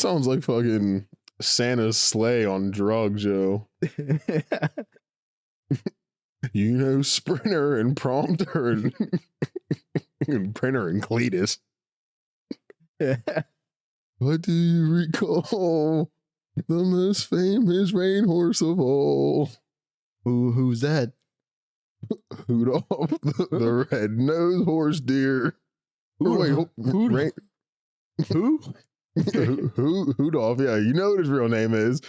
sounds like fucking Santa's sleigh on drugs, yo. You know, Sprinter and Prompter and, and Printer and Cletus. What do you recall? The most famous rain horse of all. Who's that? Rudolph, the red-nosed horse deer. Who? Rudolph, yeah, you know what his real name is.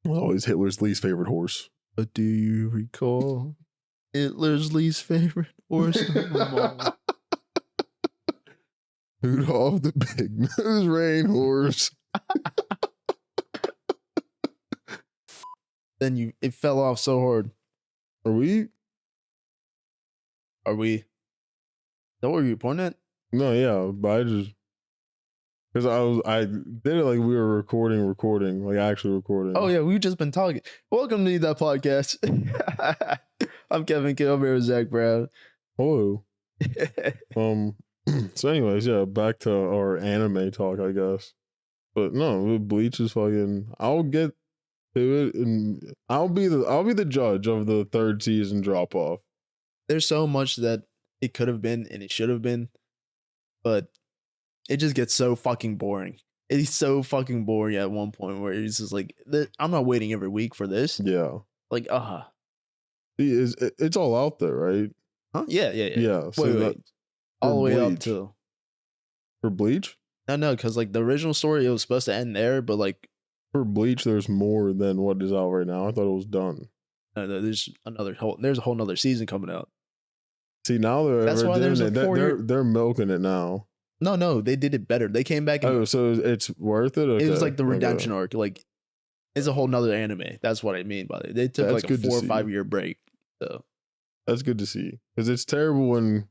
Always Hitler's least favorite horse. But do you recall Hitler's least favorite horse of them all? Rudolph the big-nosed rain horse. Then it fell off so hard. Are we? Is that what you pointing at? No, yeah, but because I did it like we were recording, like actually recording. Oh yeah, we've just been talking. Welcome to That Podcast. I'm Kevin Kilmer with Zach Brown. Hello. So anyways, yeah, back to our anime talk, I guess. But no, Bleach is fucking. I'll get to it, and I'll be the judge of the third season drop off. There's so much that it could have been and it should have been, but it just gets so fucking boring. It's so fucking boring at one point where it's just like, I'm not waiting every week for this. Yeah. Like, it's all out there, right? Huh? Yeah. So wait. All the way up Bleach. to For Bleach? No, because like the original story, it was supposed to end there, but like For Bleach, there's more than what is out right now. I thought it was done. there's a whole nother season coming out. See, now they're milking it now. No, they did it better. They came back. Oh, so it's worth it? Okay. It was like the redemption arc. Like, it's a whole nother anime. That's what I mean by it. They took That's like a 4 or 5 year break. So that's good to see. Because it's terrible when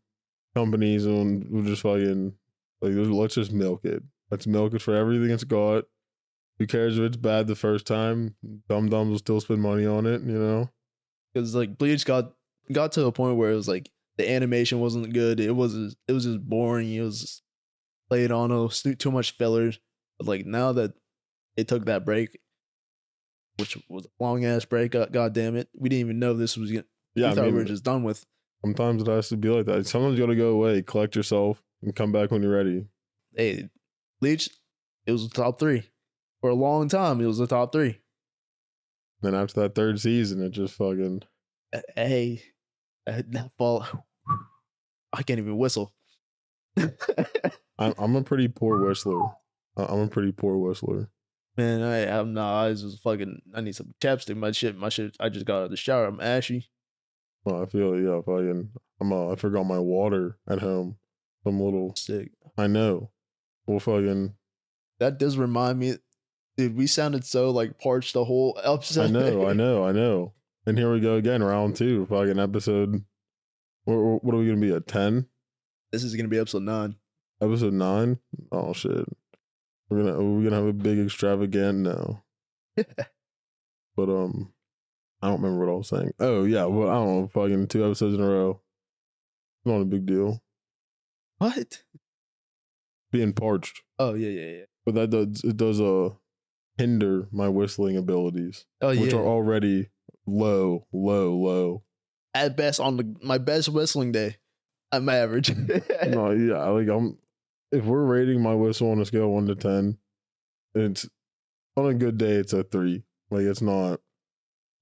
companies will just fucking, like, let's just milk it. Let's milk it for everything it's got. Who cares if it's bad the first time? Dum-dums will still spend money on it, you know? Because like Bleach got to a point where it was like the animation wasn't good. It was just boring. It was played on too much fillers. But like now that it took that break, which was a long ass break, god damn it, we didn't even know this was gonna. Yeah, we thought we were just done with. Sometimes it has to be like that. Sometimes you gotta go away, collect yourself, and come back when you're ready. Hey, Bleach, it was the top 3 for a long time. It was the top 3. Then after that third season, it just fucking. Hey, that fall. I can't even whistle. I'm a pretty poor whistler. Man, I'm not. I just fucking. I need some chapstick. My shit. I just got out of the shower. I'm ashy. Well, I feel it, yeah. Fucking. I forgot my water at home. Some little. Sick. I know. Well, fucking. That does remind me, dude. We sounded so like parched the whole episode. I know. And here we go again, round 2. Fucking episode. What are we gonna be at 10? This is gonna be episode 9. Episode 9? Oh shit. We're gonna have a big extravaganza now. But I don't remember what I was saying. Oh yeah, well I don't know, fucking 2 episodes in a row. Not a big deal. What? Being parched. Oh yeah. But it does hinder my whistling abilities. Oh yeah. Which are already low. At best, on my best whistling day, I'm average. No, yeah, like if we're rating my whistle on a scale of 1 to 10, it's on a good day it's a 3. Like it's not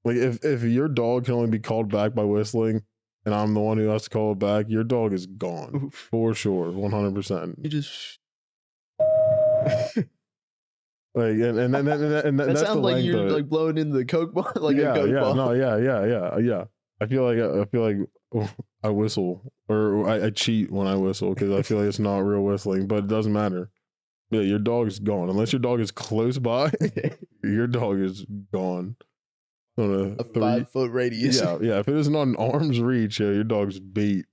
like if your dog can only be called back by whistling and I'm the one who has to call it back, your dog is gone. For sure, 100%. You just like and that that's sounds like you're like blowing into the Coke ball, like a Coke ball. No, yeah. I feel like I whistle or I cheat when I whistle because I feel like it's not real whistling, but it doesn't matter. Yeah, your dog is gone unless your dog is close by. Your dog is gone. On a 5-foot radius. Yeah. If it isn't on arm's reach, yeah, your dog's beat.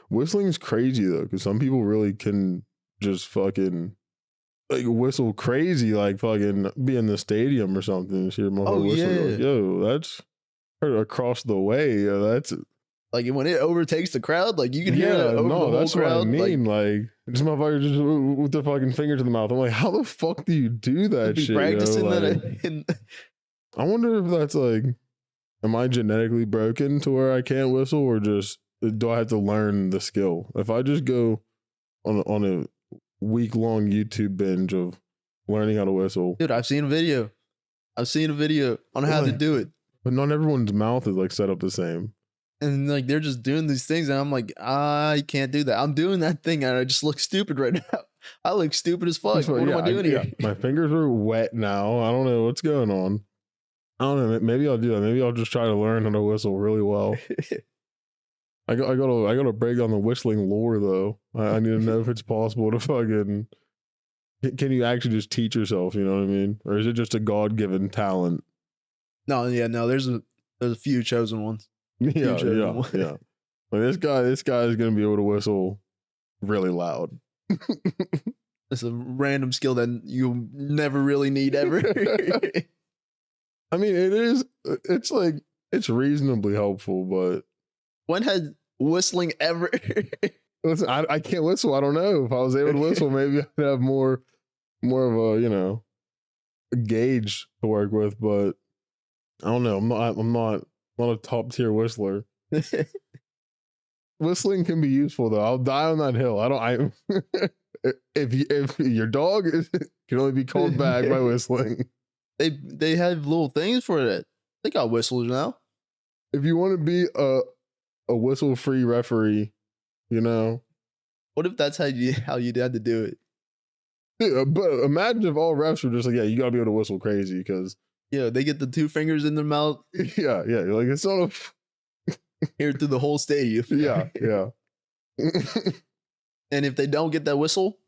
Whistling is crazy though, because some people really can just fucking like whistle crazy, like fucking be in the stadium or something. And hear my whistle. Yeah. Like, yo, that's across the way. Yeah, that's Like when it overtakes the crowd, like you can hear it over the whole that's crowd. what I mean. Like this motherfucker just with their fucking finger to the mouth. I'm like, how the fuck do you do that be shit? practicing Like, that. And I wonder if that's like, am I genetically broken to where I can't whistle, or just do I have to learn the skill? If I just go on a week-long YouTube binge of learning how to whistle, dude, I've seen a video. I've seen a video on how to Like- do it. but not everyone's mouth is like set up the same. And like they're just doing these things, and I'm like, I can't do that. I'm doing that thing, and I just look stupid right now. I look stupid as fuck. So, What am I doing here? My fingers are wet now. I don't know what's going on. I don't know. Maybe I'll do that. Maybe I'll just try to learn how to whistle really well. I gotta break down the whistling lore though. I need to know if it's possible to fucking. Can you actually just teach yourself? You know what I mean? Or is it just a God given talent? No, there's a few chosen ones. Yeah, Future. yeah. Like this guy is gonna be able to whistle really loud. It's a random skill that you never really need ever. I mean, it is. It's like it's reasonably helpful, but When has whistling ever? listen, I can't whistle. I don't know if I was able to whistle. Maybe I'd have more of a a gauge to work with. But I don't know. I'm not a top tier whistler. Whistling can be useful though. I'll die on that hill. If your dog can only be called back by whistling. They have little things for that. They got whistles now. If you want to be a whistle free referee, What if that's how you had to do it? yeah, but imagine if all refs were just like, yeah, you gotta be able to whistle crazy because Yeah, they get the two fingers in their mouth, yeah, like it's not hear it through the whole stadium. yeah. And if they don't get that whistle,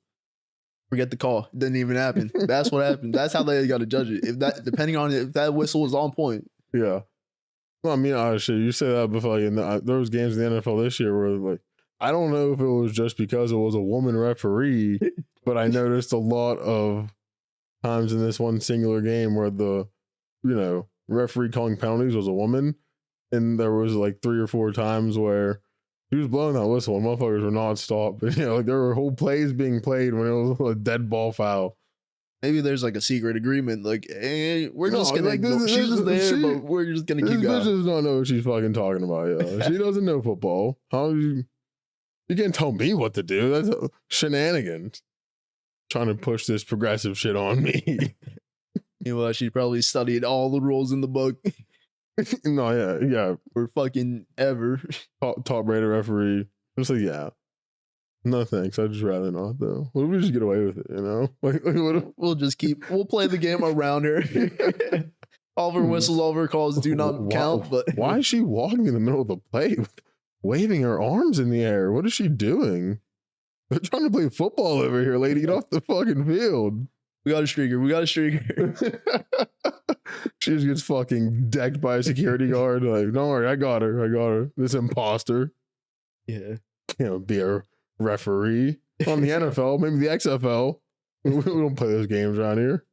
forget the call. It didn't even happen. That's what happened. That's how they got to judge it. Depending on if that whistle is on point. Yeah. Well, I mean, shit, you say that before, like, there was games in the NFL this year where, like, I don't know if it was just because it was a woman referee, but I noticed a lot of times in this one singular game where the, referee calling penalties was a woman, and there was like 3 or 4 times where she was blowing that whistle and motherfuckers were nonstop. But, like there were whole plays being played when it was a dead ball foul. Maybe there's like a secret agreement. Like, hey, we're No, just gonna. like, She's just there, but we're just gonna keep This bitch going. does not know what she's fucking talking about. Yeah, she doesn't know football. How you can't tell me what to do? That's shenanigans. Trying to push this progressive shit on me. Meanwhile, she probably studied all the rules in the book No, yeah. for fucking ever. Top rated referee. Just like, yeah. No thanks. I'd just rather not though. What if we just get away with it? Like what if, We'll play the game around her. All of her whistles, all of her calls do not count. But why is she walking in the middle of the play, waving her arms in the air? What is she doing? They're trying to play football over here, lady. Get off the fucking field. we got a streaker. She just gets fucking decked by a security guard. Like, don't worry, I got her. This imposter Yeah. can't be a referee on the NFL, maybe the XFL. We don't play those games around here.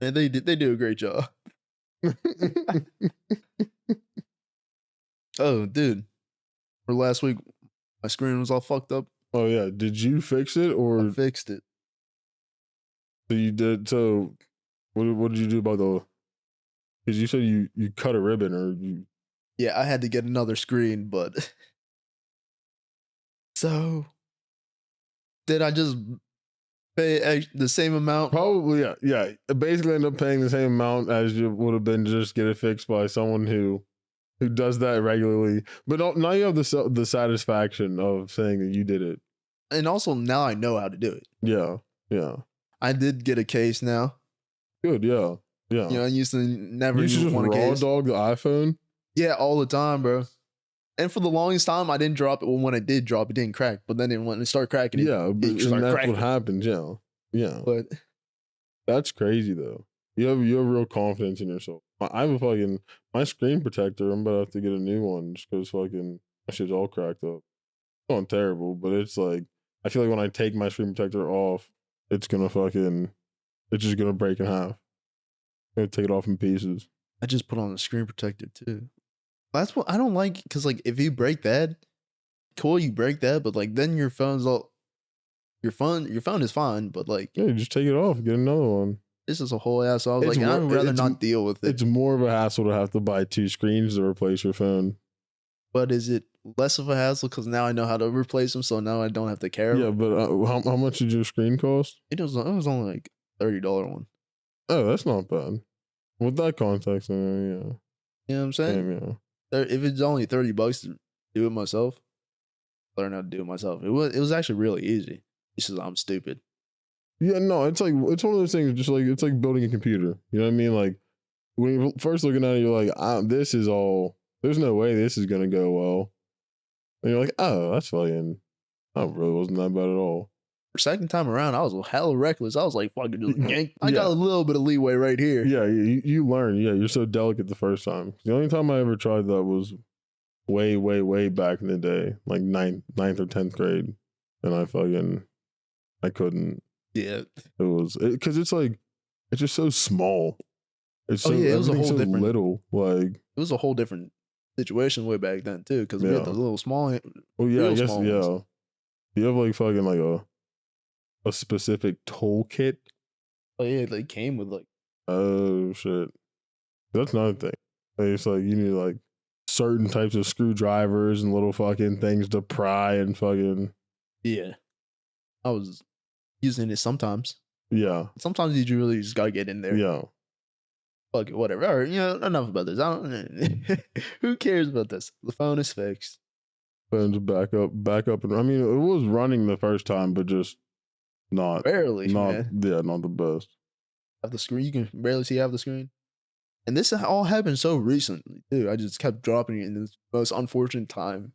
And they do a great job. Oh, dude. For last week, my screen was all fucked up. Oh yeah, did you fix it I or fixed it. so you did? So what did you do about the? Because you said you cut a ribbon or you. Yeah, I had to get another screen, but so did I just pay the same amount? Probably, yeah. Basically, end up paying the same amount as you would have been just get it fixed by someone who does that regularly. But now you have the satisfaction of saying that you did it. And also now I know how to do it. Yeah. I did get a case now. Good, yeah. I used to never You should even just want a raw case. dog the iPhone. Yeah, all the time, bro. And for the longest time, I didn't drop it. Well, when I did drop, it didn't crack. But then when it started cracking, Yeah, it and started that's cracking. what happens. Yeah. But That's crazy though. You have real confidence in yourself. I have a fucking my screen protector. I'm about to have to get a new one just because fucking my shit's all cracked up. It's going terrible, but it's like I feel like when I take my screen protector off, it's just gonna break in half. I'm gonna take it off in pieces. I just put on a screen protector too. That's what I don't like. Because like, if you break that, cool, you break that, but like, then your phone's all your phone is fine, but like, Yeah, just take it off, get another one. this is a whole ass. So I was It's like, I'd wor- rather it's not deal with it. It's more of a hassle to have to buy 2 screens to replace your phone. But is it less of a hassle because now I know how to replace them, so now I don't have to care. Yeah, but how much did your screen cost? It was only like $30 one. Oh, that's not bad. With that context, yeah. You know what I'm saying? Damn, yeah. If it's only $30 to do it myself, learn how to do it myself. It was actually really easy. It's just I'm stupid. Yeah, no, it's like it's one of those things. Just like it's like building a computer. You know what I mean? Like when you're first looking at it, you're like, "This is all. There's no way this is gonna go well." And you're like, "Oh, that's fucking. That really wasn't that bad at all." For second time around, I was hella reckless. I was like, fucking just yank. I got Yeah. a little bit of leeway right here. Yeah, you learn. Yeah, you're so delicate the first time. The only time I ever tried that was way, way, way back in the day, like ninth or 10th grade, and I couldn't. Yeah. It was because it's like it's just so small. It's so It was a everything's whole so different. little. Like, It was a whole different situation way back then too, because we Yeah. had the little small. well, yeah, I Real guess small yeah. ones. You have like fucking like a specific toolkit. Oh yeah, they came with like. Oh shit, that's another thing. Like, it's like you need like certain types of screwdrivers and little fucking things to pry and fucking Yeah. I was using it sometimes. yeah, Sometimes you really just gotta get in there. yeah. Fuck it, whatever. All right, enough about this. I don't. Who cares about this? The phone is fixed. Phones back up, and I mean it was running the first time, but just not Barely, man. not the best. Have the screen. You can barely see half the screen. And this all happened so recently, too. I just kept dropping it in the most unfortunate time.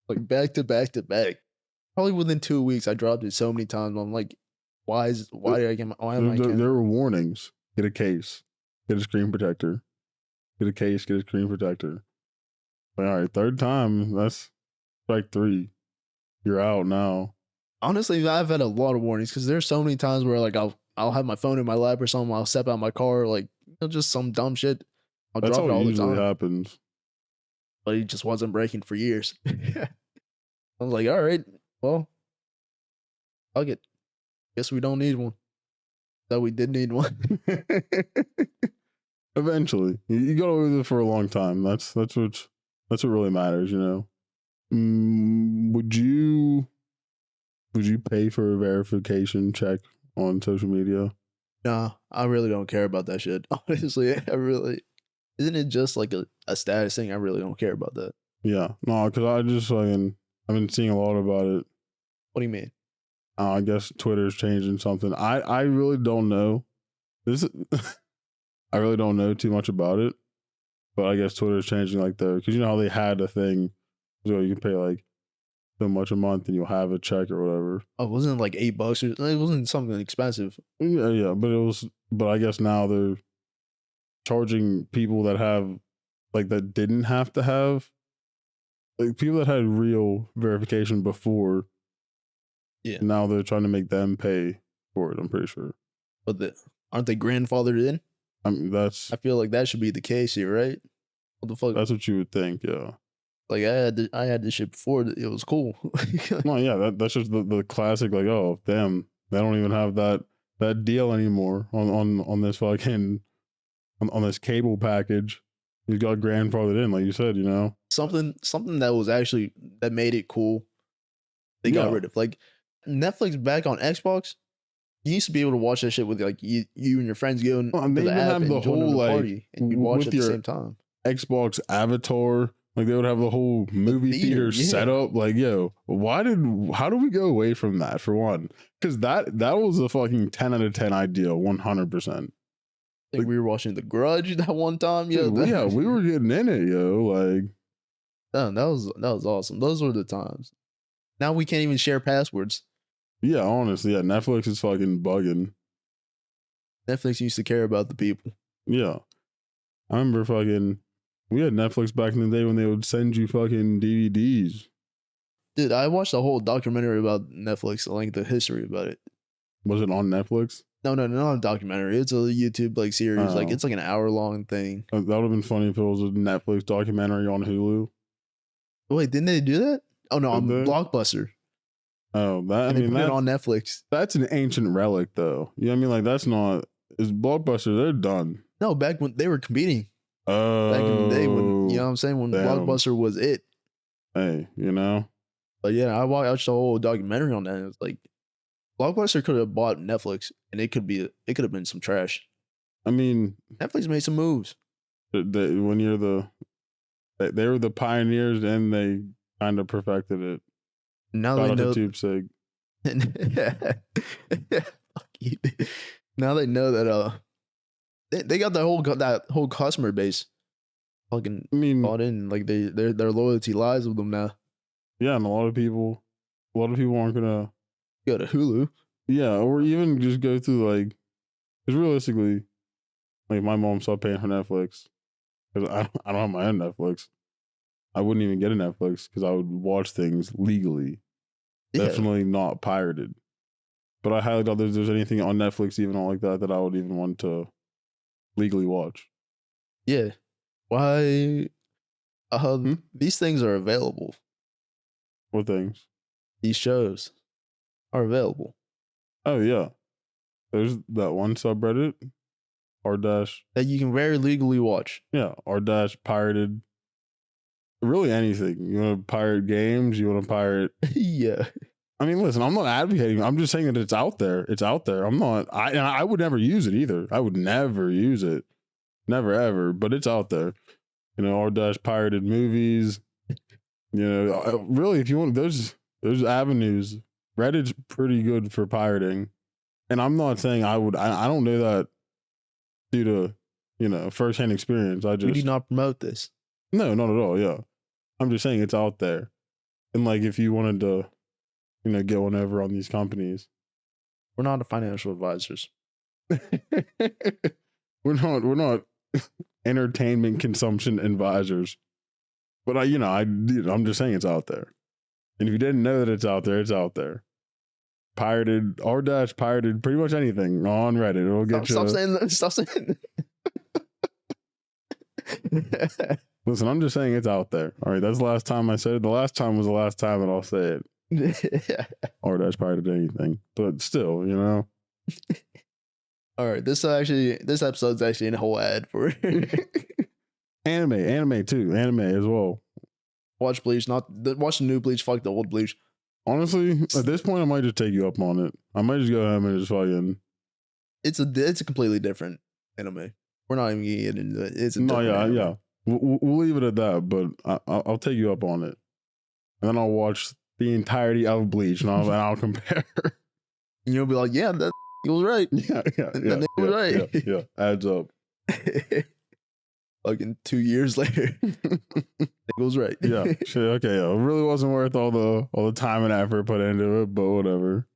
Like back to back to back. Probably within 2 weeks, I dropped it so many times. I'm like, why am I There were warnings. Get a case. Get a screen protector. Get a case. Get a screen protector. Like, all right, third time. That's strike 3. You're out now. Honestly, I've had a lot of warnings because there's so many times where like I'll have my phone in my lap or something. I'll step out my car, like just some dumb shit. I'll That's drop how it it all the usually time. happens. But it just wasn't breaking for years. I was like, all right, well, fuck it. Guess we don't need one. Though we did need one. Eventually, you got away with it for a long time. That's what really matters. You know. Would you pay for a verification check on social media? Nah, I really don't care about that shit. Honestly, isn't it just like a status thing? I really don't care about that. Yeah, no, because I've been seeing a lot about it. What do you mean? I guess Twitter's changing something. I really don't know. I really don't know too much about it, but I guess Twitter's changing like because you know how they had a thing, so you can pay like so much a month and you'll have a check or whatever. Oh, it wasn't like $8 or it wasn't something expensive. Yeah, but I guess now they're charging people that have like that didn't have to have like people that had real verification before. Yeah. Now they're trying to make them pay for it. I'm pretty sure. But aren't they grandfathered in? I mean, I feel like that should be the case here, right? What the fuck? that's what you would think, yeah. Like I had this shit before. It was cool. No, yeah, that's just the classic. Like, oh damn, they don't even have that deal anymore on this fucking on this cable package. You got grandfathered in, like you said, you know. Something that was actually that made it cool. They got Yeah. rid of like Netflix back on Xbox. You used to be able to watch that shit with like you and your friends going Well, and to they the even app have and the joining whole, the like, party, and you watch with at the your same time. Xbox Avatar, like they would have the whole movie theater yeah. set up. Like, yo, how do we go away from that for one? Because that was a fucking 10 out of 10 idea, 100%. I think we were watching The Grudge that one time. Yo, Dude, yeah, we were getting in it, yo. Like, damn, that was awesome. Those were the times. Now we can't even share passwords. yeah, honestly, yeah, Netflix is fucking bugging. Netflix used to care about the people. Yeah. I remember we had Netflix back in the day when they would send you fucking DVDs. Dude, I watched a whole documentary about Netflix, like the history about it. Was it on Netflix? No, not a documentary. It's a YouTube like series. Like Oh. it's like an hour-long thing. That would have been funny if it was a Netflix documentary on Hulu. Wait, didn't they do that? Oh no, on Did they? Blockbuster. Oh, that I And they mean put it that, on Netflix. that's an ancient relic though. You know what I mean? Like that's not is Blockbuster, they're done. No, back when they were competing. Oh, Back in the day when, you know what I'm saying, when damn. Blockbuster was it. Hey, you know? But yeah, I watched the whole documentary on that. And it was like Blockbuster could have bought Netflix, and it could have been some trash. I mean, Netflix made some moves. when you're they were the pioneers and they kind of perfected it. Now Shout they out know. to TubeSig. Fuck you. Now they know that they got that whole customer base fucking I mean, bought in. Like their loyalty lies with them now. yeah, and a lot of people aren't gonna, Go to Hulu. yeah, or even just go through like, because realistically, like my mom stopped paying for Netflix because I don't have my own Netflix. I wouldn't even get a Netflix because I would watch things legally, Yeah. definitely not pirated. But I highly doubt there's anything on Netflix even like that I would even want to legally watch. Yeah. Why? These things are available. What things? These shows are available. Oh yeah, there's that one subreddit, r dash, That you can very legally watch. yeah, r dash pirated. Really anything. You want to pirate games? You want to pirate? Yeah. I mean, listen, I'm not advocating. I'm just saying that it's out there. It's out there. I'm not. I would never use it either. I would never use it, never ever. But it's out there. You know, r dash pirated movies. You know, really, if you want, there's avenues. Reddit's pretty good for pirating, and I'm not saying I would. I don't know that due to, you know, firsthand experience. I We do just not promote this. no, not at all. Yeah, I'm just saying it's out there, and like if you wanted to, you know, get one over on these companies, We're not financial advisors. we're not entertainment consumption advisors, but I'm just saying it's out there, and if you didn't know that it's out there, it's out there. Pirated r dash pirated pretty much anything on Reddit. It'll get Stop you. saying that. Stop saying that. Listen, I'm just saying it's out there. All right, that's the last time I said it. The last time was the last time that I'll say it. R dash pirated anything, but still, you know. All right, this episode's actually a whole ad for anime too, anime as well. watch Bleach, watch the new Bleach. Fuck the old Bleach. Honestly, at this point, I might just take you up on it. I might just go home and just fucking. It's a completely different anime. We're not even gonna get into it. It's a No, different yeah, anime. yeah. We'll leave it at that. But I'll take you up on it, and then I'll watch the entirety of Bleach, and I'll compare. And you'll be like, yeah, that was right. Yeah. That nigga was right. Yeah, adds up. Fucking 2 years later, it was right. Yeah, shit, okay. Yeah. It really wasn't worth all the time and effort put into it, but whatever.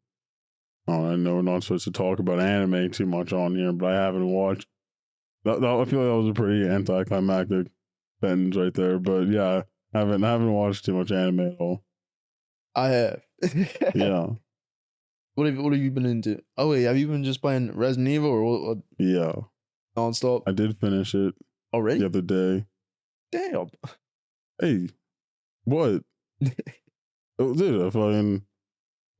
Oh, I know we're not supposed to talk about anime too much on here, but I haven't watched. I feel like that was a pretty anticlimactic sentence right there. But yeah, I haven't watched too much anime at all. I have. Yeah, What have you been into? Oh wait, have you been just playing Resident Evil or what yeah. nonstop I did finish it already? the other day. Damn. Hey, what? Oh, dude,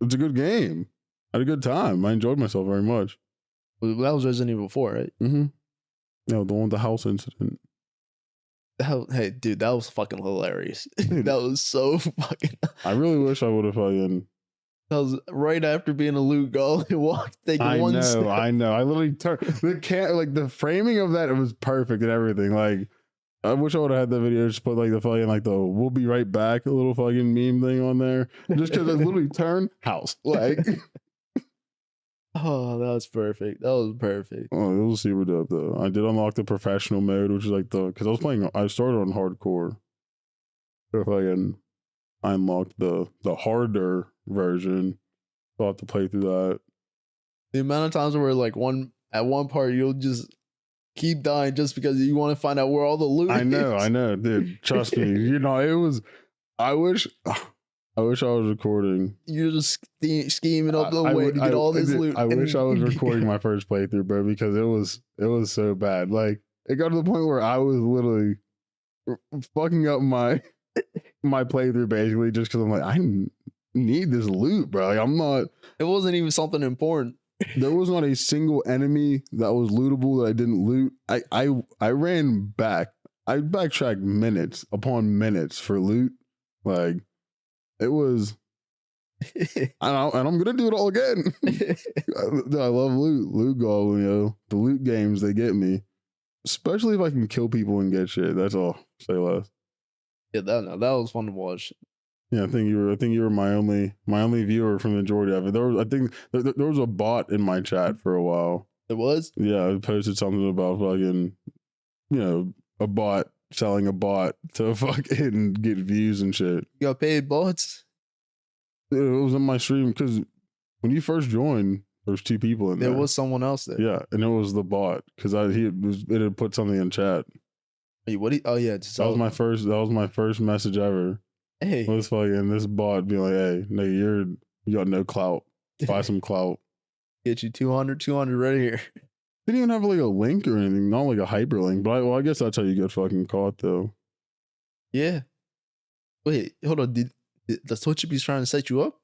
it's a good game. I had a good time. I enjoyed myself very much. Well, that was Resident Evil 4, right? Mm-hmm. Yeah, the one with the house incident. Hey, dude, that was fucking hilarious. That was so fucking. I really wish I would have fucking. That was right after being a Luke Gall and walked, taking one step. I know. I literally turned the framing of that. It was perfect and everything. Like, I wish I would have had the video. Just put like the fucking like the "we'll be right back" a little fucking meme thing on there. Just because I literally turned house like. Oh, that was perfect. That was perfect. Oh, it was super dope though. I did unlock the professional mode, which is like because I started on hardcore. So if I unlocked the harder version, so I'll have to play through that. The amount of times where like at one part you'll just keep dying just because you want to find out where all the loot I know, dude. Trust me. You know, it was. I wish I wish I was recording. You're just scheming up the way to get all this loot. I wish I was recording my first playthrough, bro, because it was so bad. Like it got to the point where I was literally fucking up my playthrough basically just because I'm like, I need this loot, bro. Like, I'm not. It wasn't even something important. There was not a single enemy that was lootable that I didn't loot. I ran back. I backtracked minutes upon minutes for loot. Like it was, and I'm gonna do it all again. I love loot. Loot goblin, yo. The loot games, they get me. Especially if I can kill people and get shit. That's all. Say less. Yeah, that was fun to watch. Yeah, I think you were my only viewer from the majority of it. I think there was a bot in my chat for a while. It was? Yeah, I posted something about fucking, a bot selling a bot to fucking get views and shit. You got paid bots? It was in my stream because when you first joined, there was 2 people in there. There was someone else there. Yeah, and it was the bot because it had put something in chat. Wait, oh yeah, that was my first message ever. Hey, was fucking this bot being like, "Hey, nigga, you got no clout. Buy some clout. Get you 200 right here." Didn't even have like a link or anything, not like a hyperlink. But I guess that's how you get fucking caught, though. Yeah. Wait, hold on. Did the Twitch be trying to set you up?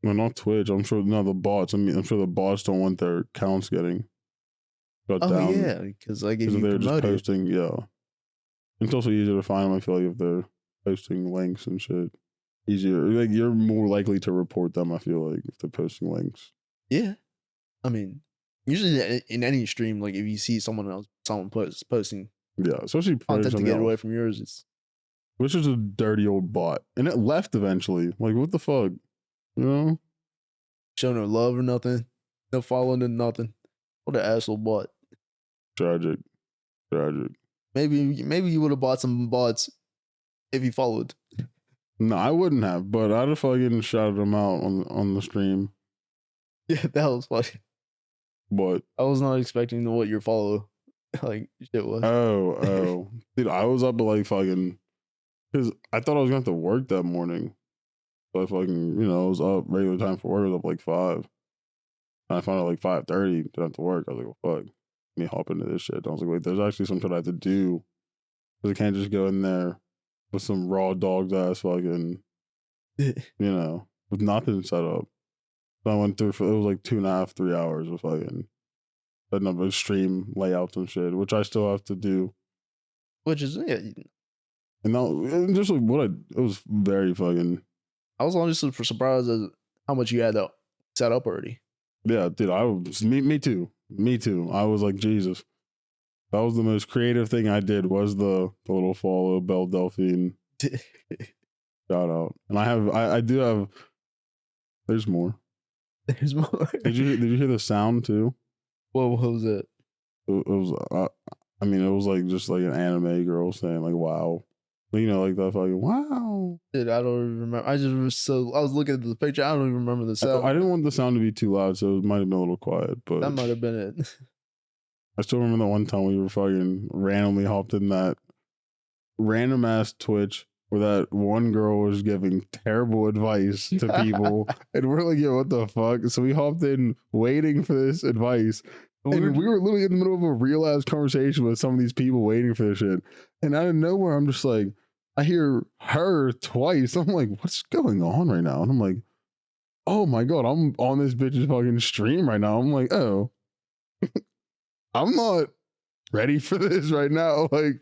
No, not Twitch. I'm sure the bots. I'm sure the bots don't want their accounts getting shut down. Oh yeah, because like if you they're just promote it. posting, yeah. It's also easier to find them. I feel like if they're posting links and shit, easier. Like you're more likely to report them. I feel like if they're posting links. Yeah, I mean, usually in any stream, like if you see someone posting, yeah, especially content to get away from yours, it's which is a dirty old bot, and it left eventually. Like what the fuck, Show no love or nothing, no following or nothing. What an asshole bot. Tragic. Maybe you would have bought some bots if you followed. No, I wouldn't have, but I'd have fucking shouted them out on the stream. Yeah, that was funny. But I was not expecting what your follow like shit was. Oh, dude, I was up at like fucking because I thought I was gonna have to work that morning. So I fucking I was up regular time for work. I was up like 5. And I found out like 5:30 didn't have to work. I was like, well, fuck, let me hop into this shit. I was like, wait, there's actually some shit I have to do. Because I can't just go in there with some raw dog's ass fucking, with nothing set up. So I went through it was like 2.5, 3 hours of fucking setting up a stream layouts and shit, which I still have to do. Which is And now, just like it was very fucking. I was honestly surprised at how much you had that set up already. Yeah, dude, I was me too. I was like, Jesus. That was the most creative thing I did was the little follow Belle Delphine shout out. And I do have there's more. There's more. Did you hear the sound too? What was it? It was it was like just like an anime girl saying like wow. Like that fucking wow. Dude, I don't even remember. I was looking at the picture. I don't even remember the sound. I didn't want the sound to be too loud, so it might have been a little quiet. But that might have been it. I still remember the one time we were fucking randomly hopped in that random ass Twitch where that one girl was giving terrible advice to people, and we're like, "Yo, what the fuck?" So we hopped in waiting for this advice. And we were literally in the middle of a real ass conversation with some of these people waiting for this shit. And out of nowhere, I'm just like, I hear her twice. I'm like, what's going on right now? And I'm like, oh my God, I'm on this bitch's fucking stream right now. I'm like, oh, I'm not ready for this right now. Like,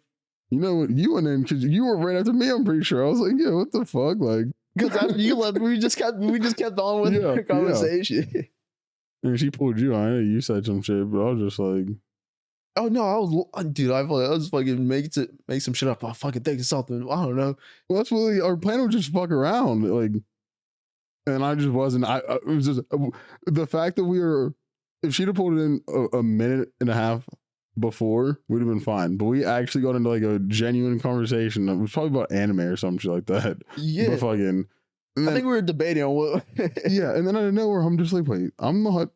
what? You went in because you were right after me, I'm pretty sure. I was like, yeah, what the fuck? Like, because after you left, we just kept on with the conversation. Yeah. And she pulled you on it. You said some shit, but I was just like, "Oh no, I was fucking make some shit up. I fucking think of something. I don't know." Well, that's really our plan was just fuck around, like, and I just wasn't. It was just the fact that we were. If she'd have pulled it in a minute and a half before, we'd have been fine. But we actually got into like a genuine conversation. It was probably about anime or some shit like that. Yeah, but fucking. I think we were debating on what. Yeah, and then out of nowhere, I'm just like, wait, I'm not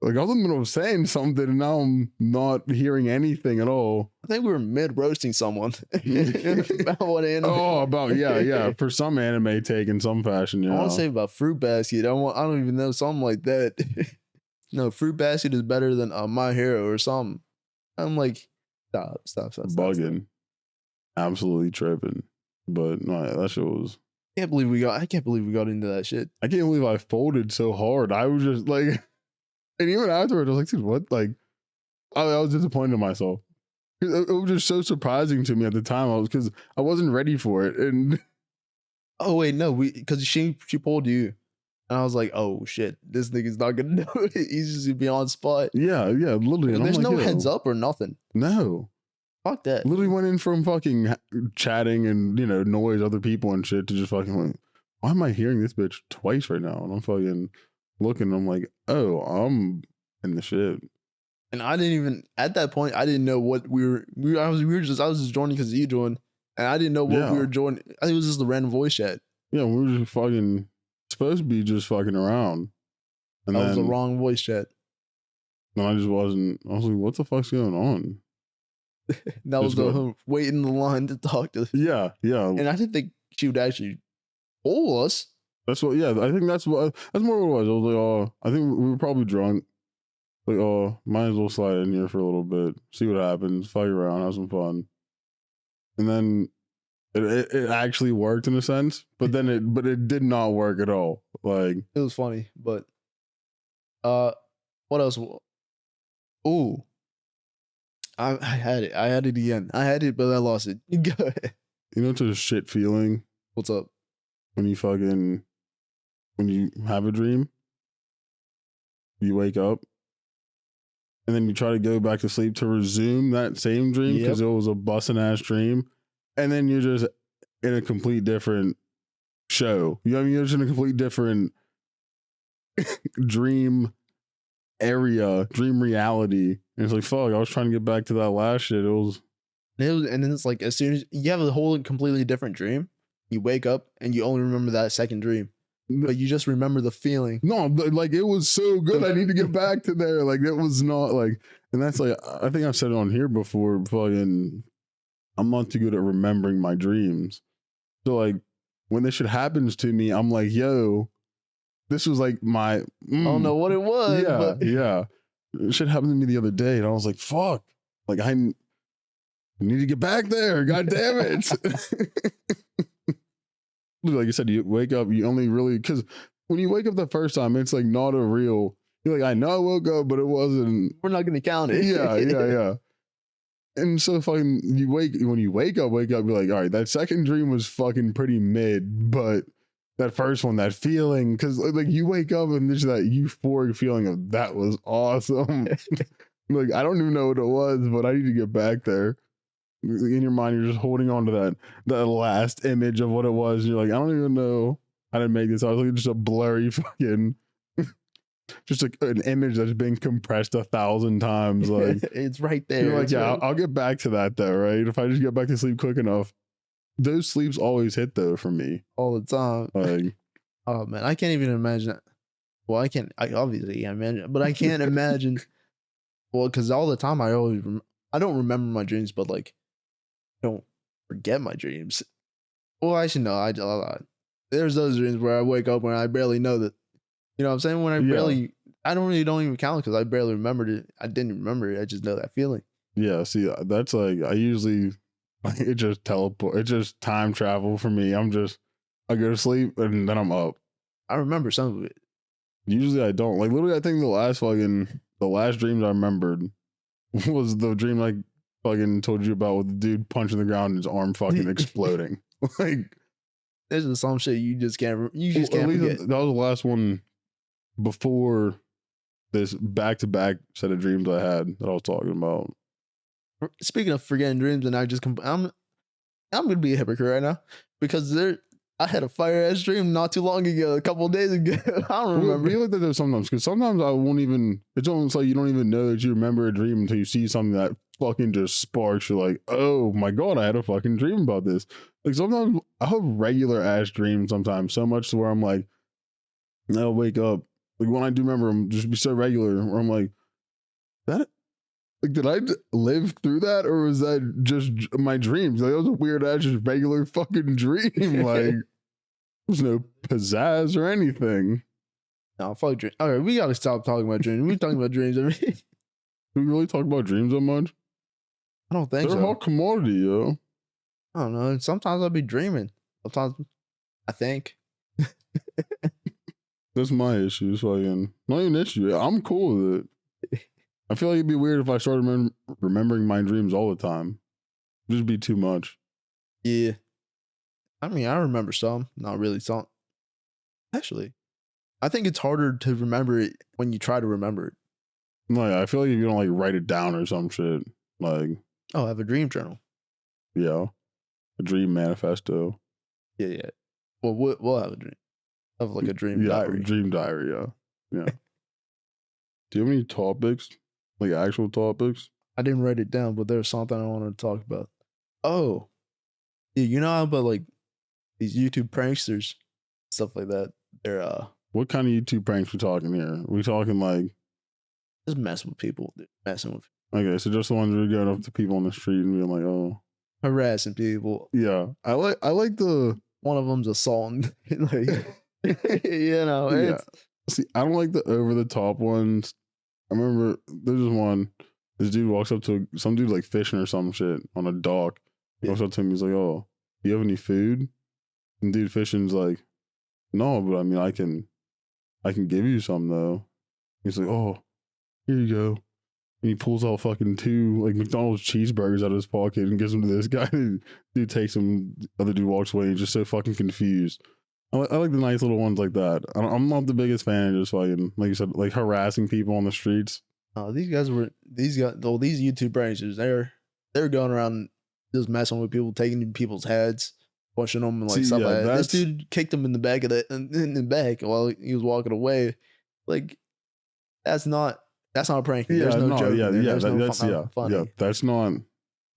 Like I was in the middle of saying something, and now I'm not hearing anything at all. I think we were mid roasting someone about what anime. Oh, about yeah. For some anime take in some fashion, I want to say about Fruit Basket. I don't even know, something like that. No, Fruit Basket is better than My Hero or something. I'm like, stop. Bugging, absolutely tripping. But no, that shit was. I can't believe we got into that shit. I can't believe I folded so hard. I was just like, and even afterwards, I was like, dude, what? Like, I was disappointed in myself. It was just so surprising to me at the time. Because I wasn't ready for it. And oh wait, no, because she pulled you, and I was like, oh shit, this nigga's not gonna know it. He's just gonna be on spot. yeah, literally. And There's I'm like, no yo, heads up or nothing. No. Fuck that. Literally went in from fucking chatting and, noise other people and shit to just fucking like, why am I hearing this bitch twice right now? And I'm fucking looking, I'm like, oh, I'm in the shit. And I didn't even, at that point, I didn't know what I was just joining because you joined, and I didn't know what we were joining. I think it was just the random voice chat. Yeah, we were just fucking supposed to be just fucking around. And that was the wrong voice chat. No, I just wasn't. I was like, what the fuck's going on? That was the waiting in the line to talk to. Yeah. And I didn't think she would actually pull us. That's what. Yeah, I think that's more what it was. I was like, oh, I think we were probably drunk. Like, oh, might as well slide in here for a little bit, see what happens, fight around, have some fun, and then it actually worked in a sense. But then it did not work at all. Like it was funny, but what else? Ooh. I had it. I had it again. I had it, but I lost it. Go ahead. You know, it's a shit feeling. What's up? When you have a dream, you wake up, and then you try to go back to sleep to resume that same dream because it was a bussin' ass dream, and then you're just in a complete different show. You know what I mean? You're just in a complete different dream area, dream reality. And it's like, fuck, I was trying to get back to that last shit. And then it's like, as soon as you have a whole completely different dream, you wake up and you only remember that second dream, but you just remember the feeling. No, like it was so good. I need to get back to there. Like it was not like, and that's like, I think I've said it on here before. Fucking, I'm not too good at remembering my dreams. So like, when this shit happens to me, I'm like, yo, this was like my. I don't know what it was. Yeah. Shit happened to me the other day, and I was like, fuck. Like, I need to get back there. God damn it. Like you said, you wake up, you only really, because when you wake up the first time, it's like not a real, you're like, I know I woke up, but it wasn't. We're not going to count it. Yeah. And so fucking, when you wake up, you're like, all right, that second dream was fucking pretty mid, but that first one, that feeling, because like you wake up and there's that euphoric feeling of that was awesome. Like, I don't even know what it was, but I need to get back there. In your mind, you're just holding on to that last image of what it was. And you're like, I don't even know how to make this. I was like, just a blurry fucking, just like an image that's been compressed 1,000 times. Like it's right there. You're like, yeah, I'll get back to that though, right? If I just get back to sleep quick enough. Those sleeps always hit though for me all the time. Like, oh man, I can't even imagine. Well, I obviously imagine, but I can't imagine. Well, because all the time I don't remember my dreams, but like, I don't forget my dreams. Well, actually, no, I there's those dreams where I wake up when I barely know that. You know what I'm saying? When I don't even count because I barely remembered it. I didn't remember it. I just know that feeling. Yeah, see, that's like, I usually, it just teleport. It's just time travel for me. I go to sleep and then I'm up. I remember some of it. Usually I don't. Like literally, I think the last dreams I remembered was the dream I fucking told you about with the dude punching the ground and his arm fucking exploding. Like, there's just some shit you just can't forget. That was the last one before this back-to-back set of dreams I had that I was talking about. Speaking of forgetting dreams, and I'm gonna be a hypocrite right now because I had a fire ass dream not too long ago, a couple of days ago. I don't remember. I feel like that there's sometimes, because sometimes I won't even. It's almost like you don't even know that you remember a dream until you see something that fucking just sparks. You're like, oh my god, I had a fucking dream about this. Like sometimes I have regular ass dreams. Sometimes so much to where I'm like, I'll wake up Like when I do remember them, just be so regular. Where I'm like, that. Like, did I live through that, or was that just my dreams? Like, that was a weird ass, just regular fucking dream. Like, there's no pizzazz or anything. No, fuck dreams. All right, we gotta stop talking about dreams. We're talking about dreams. Do we really talk about dreams that much? I don't think They're a so. hot commodity, yo. I don't know. Sometimes I'll be dreaming. Sometimes I think. That's my issue. It's fucking not even an issue. I'm cool with it. I feel like it'd be weird if I started remembering my dreams all the time. It'd just be too much. Yeah. I mean, I remember some, not really some. Actually, I think it's harder to remember it when you try to remember it. Like, I feel like if you don't like write it down or some shit, like, Oh, I have a dream journal. yeah, a dream manifesto. Yeah. Well, we'll have a dream. Have like a dream Yeah, diary. dream diary. Yeah. Do you have any topics, like actual topics? I didn't write it down, but there's something I wanted to talk about. Oh, yeah, you know how about like these YouTube pranksters, stuff like that. They're What kind of YouTube pranks we talking here? We talking like, just messing with people. They're messing with, okay, so just the ones that are going up to people on the street and being like, oh, harassing people. yeah. I like the One of them's assaulting, like you know. Yeah. It's, See, I don't like the over the top ones. I remember there's this one. This dude walks up to some dude like fishing or some shit on a dock. He walks up to him. He's like, "Oh, do you have any food?" And dude fishing's like, "No, but I mean, I can give you some though." He's like, "Oh, here you go." And he pulls out fucking 2 like McDonald's cheeseburgers out of his pocket and gives them to this guy. Dude takes them. The other dude walks away. He's just so fucking confused. I like the nice little ones like that. I'm not the biggest fan of just fucking, like you said, like harassing people on the streets. these YouTube pranksters, they're going around just messing with people, taking people's heads, pushing them and like See, stuff yeah, like that. This that's- dude kicked him in the back in the back while he was walking away. Like that's not pranking. There's no joke. There's no funny. yeah. That's not.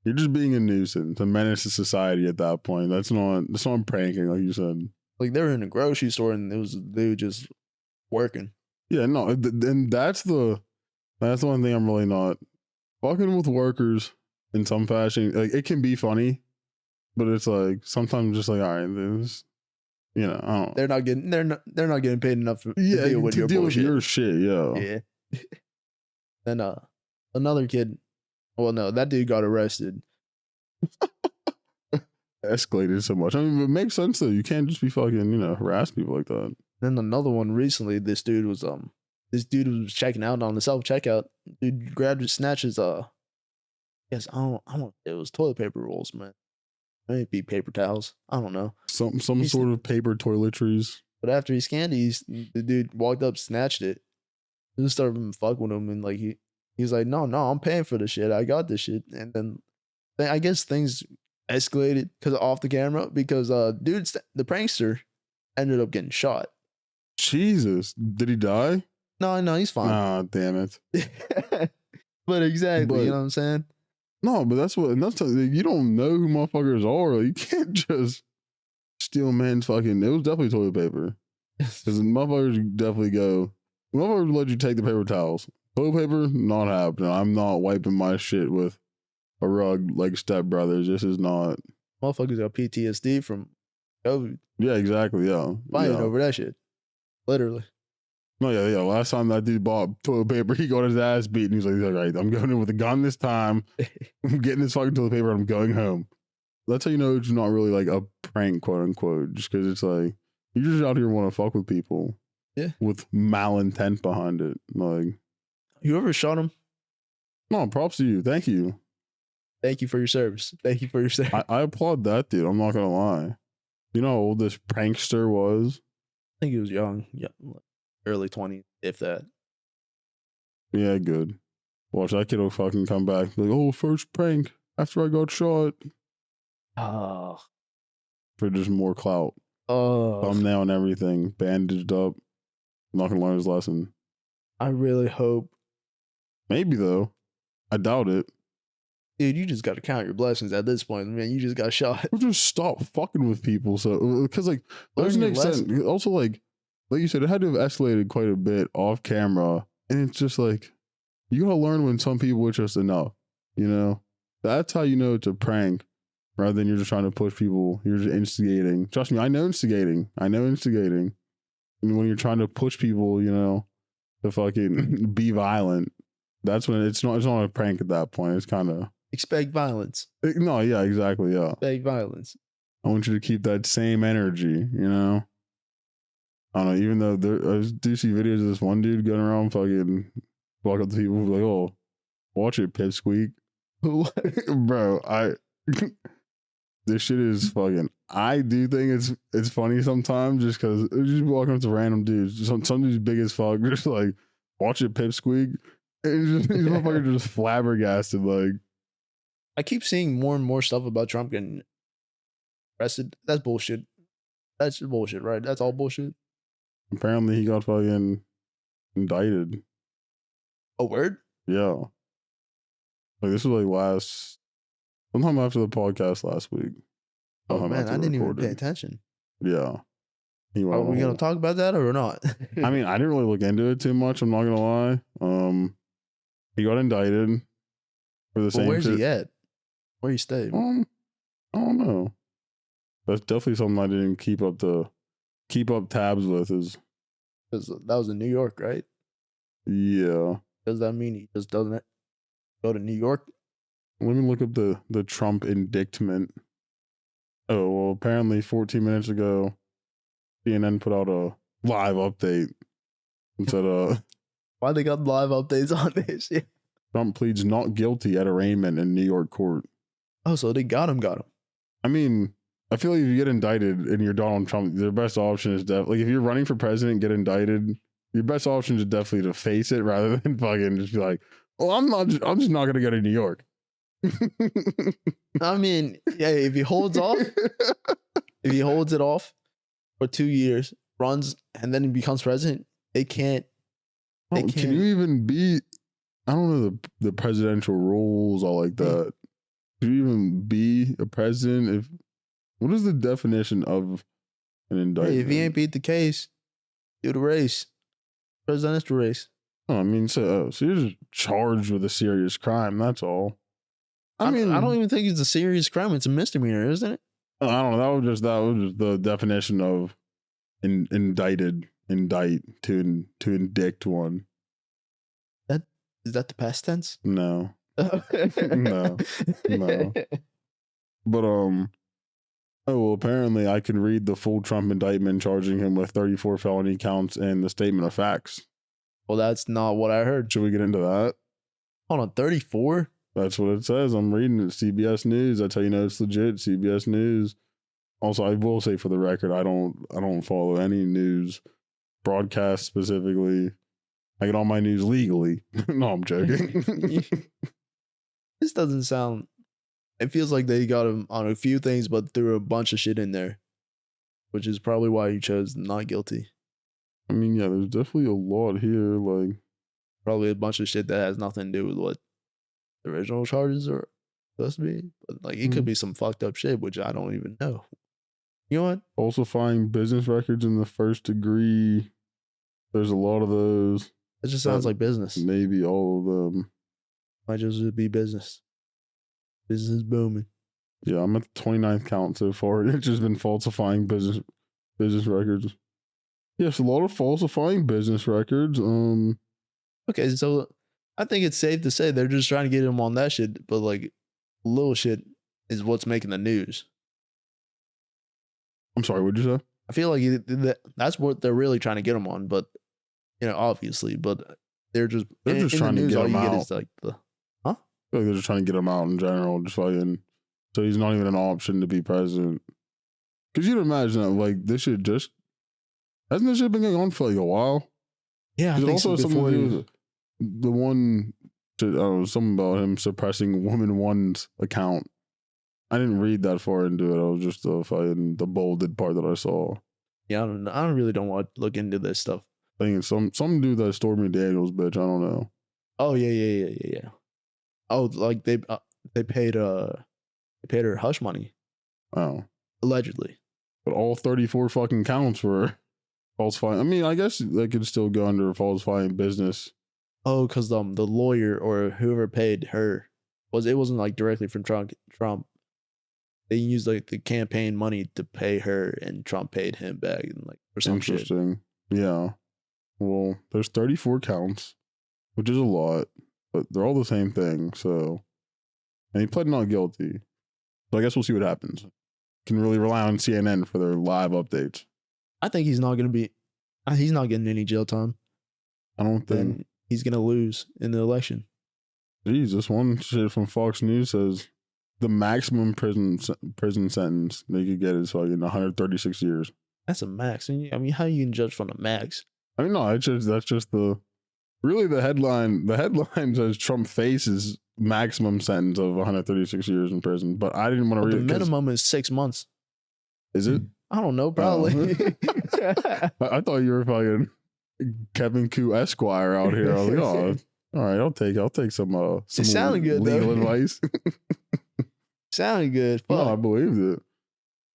You're just being a nuisance, a menace to society at that point. That's not pranking, like you said. Like they were in a grocery store and it was a dude just working. Yeah, no, and that's the one thing I'm really not fucking with workers in some fashion. Like it can be funny, but it's like sometimes just like, all right, this, I don't. They're not getting paid enough to deal with to your deal bullshit. with your shit. Yeah. Yeah. Then another kid. Well, no, that dude got arrested. Escalated so much. I mean, it makes sense though. You can't just be fucking, harass people like that. Then another one recently. This dude was checking out on the self checkout. Dude grabbed his snatches. Yes, I don't. It was toilet paper rolls, man. Maybe be paper towels. I don't know. Some sort of paper toiletries. But after he scanned it, the dude walked up, snatched it. He just started fucking with him, and like he's like, no, I'm paying for this shit. I got this shit. And then I guess things escalated because off the camera because the prankster ended up getting shot. Jesus, did he die? No, he's fine. Ah, damn it. But exactly, you know what I'm saying? No, but that's you don't know who motherfuckers are. You can't just steal man's fucking. It was definitely toilet paper. Because motherfuckers definitely go. Motherfuckers let you take the paper towels. Toilet paper, not happening. I'm not wiping my shit with a rug like Step Brothers. This is not. Motherfuckers got PTSD from COVID. Yeah, exactly. Yeah. Fighting over that shit. Literally. No, yeah. Last time that dude bought toilet paper, he got his ass beat, and he's like, "All right, I'm going in with a gun this time. I'm getting this fucking toilet paper, and I'm going home." That's how you know it's not really like a prank, quote unquote, just because it's like you're just out here want to fuck with people, with malintent behind it. Like, you ever shot him? No, props to you. Thank you. Thank you for your service. Thank you for your service. I applaud that dude. I'm not gonna lie. You know how old this prankster was? I think he was young. Yeah, early 20s, if that. Yeah, good. Watch that kid will fucking come back. Like, oh, first prank after I got shot. Oh. For just more clout. Oh. Thumbnail and everything. Bandaged up. Not gonna learn his lesson. I really hope. Maybe though. I doubt it. Dude, you just gotta count your blessings at this point, man. You just got shot. Or just stop fucking with people. So, because like, there's an extent. Also, like, like you said, it had to have escalated quite a bit off camera. And it's just like, you gotta learn when some people are just enough, you know? That's how you know it's a prank rather than you're just trying to push people. You're just instigating. Trust me, I know instigating. And when you're trying to push people, you know, to fucking be violent, that's when it's not a prank at that point. It's kind of. Expect violence. No, yeah, exactly, yeah. Expect violence. I want you to keep that same energy, you know? I don't know, even though I do see videos of this one dude going around fucking walk up to people like, oh, watch it, Pipsqueak. Bro, this shit is fucking, I do think it's funny sometimes just because just walking up to random dudes, some dude's big as fuck, just like, watch it, Pipsqueak. And these motherfuckers just flabbergasted, like. I keep seeing more and more stuff about Trump getting arrested. That's bullshit. That's bullshit, right? That's all bullshit. Apparently he got fucking indicted. A word? Yeah. Like this was like sometime after the podcast last week. Oh man, I didn't even pay attention. Yeah. Are we gonna talk about that or not? I mean, I didn't really look into it too much, I'm not gonna lie. He got indicted for the same. Where's he at? Where he stay? I don't know. That's definitely something I didn't keep up tabs with. Is because that was in New York, right? Yeah. Does that mean he just doesn't go to New York? Let me look up the Trump indictment. Oh well, apparently 14 minutes ago, CNN put out a live update and said, why they got live updates on this? Yeah. Trump pleads not guilty at arraignment in New York court. Oh, so they got him. I mean, I feel like if you get indicted and you're Donald Trump, the best option is definitely, like, if you're running for president and get indicted, your best option is definitely to face it rather than fucking just be like, well, I'm just not going to go to New York. I mean, yeah, if he holds it off for 2 years, runs, and then he becomes president, they can't. Can you even be, I don't know the presidential rules all like that. Could you even be a president? What is the definition of an indictment? Hey, if he ain't beat the case, do the race. Presidential race. Oh, I mean, so you're just charged with a serious crime. That's all. I mean, I don't even think it's a serious crime. It's a misdemeanor, isn't it? I don't know. That was just the definition of indict, to indict one. Is that the past tense? No. No. But oh well, apparently I can read the full Trump indictment charging him with 34 felony counts and the statement of facts. Well, that's not what I heard. Should we get into that? Hold on, 34? That's what it says. I'm reading it. CBS News. That's how you know it's legit. CBS News. Also, I will say for the record, I don't follow any news broadcast specifically. I get all my news legally. No, I'm joking. This doesn't sound. It feels like they got him on a few things, but threw a bunch of shit in there, which is probably why you chose not guilty. I mean, yeah, there's definitely a lot here. Like, probably a bunch of shit that has nothing to do with what the original charges are supposed to be. But like, it could be some fucked up shit, which I don't even know. You know what? Falsifying business records in the first degree. There's a lot of those. It just sounds like business. Maybe all of them. Might just be business. Business is booming. Yeah, I'm at the 29th count so far. It's just been falsifying business records. Yes, a lot of falsifying business records. Okay, so I think it's safe to say they're just trying to get him on that shit, but like little shit is what's making the news. I'm sorry, what'd you say? I feel like that's what they're really trying to get him on, but obviously, but they're just trying to get him out. Is like the, huh? I feel like they're just trying to get him out in general, just fucking, so he's not even an option to be president. Because you'd imagine that, like, this shit just, hasn't this shit been going on for like a while? Yeah, I think also so. Something to do with the one, something about him suppressing Woman One's account. I didn't read that far into it. I was just the bolded part that I saw. Yeah, I really don't want to look into this stuff. I think it's some dude that Stormy Daniels bitch. I don't know. Oh yeah. Oh, like they paid her hush money. Oh, allegedly. But all 34 fucking counts were falsifying. I mean, I guess they could still go under falsifying business. Oh, because the lawyer or whoever paid her it wasn't like directly from Trump. They used like the campaign money to pay her, and Trump paid him back, and like or some shit. Interesting. Yeah. Well, there's 34 counts, which is a lot, but they're all the same thing. So, and he pled not guilty. So I guess we'll see what happens. Can really rely on CNN for their live updates. I think he's not gonna be. He's not getting any jail time. I don't think. And he's gonna lose in the election. Geez, this one shit from Fox News says the maximum prison sentence they could get is fucking 136 years. That's a max. I mean, how you can judge from the max? I mean, no, that's just the headline. The headline says Trump faces maximum sentence of 136 years in prison, but I didn't want to read The it. minimum is 6 months. Is it? I don't know, probably. I thought you were fucking Kevin Koo Esquire out here. I was like, oh, all right, I'll take some sounded good, legal though. advice. Sounded good. Fuck. No, I believed it.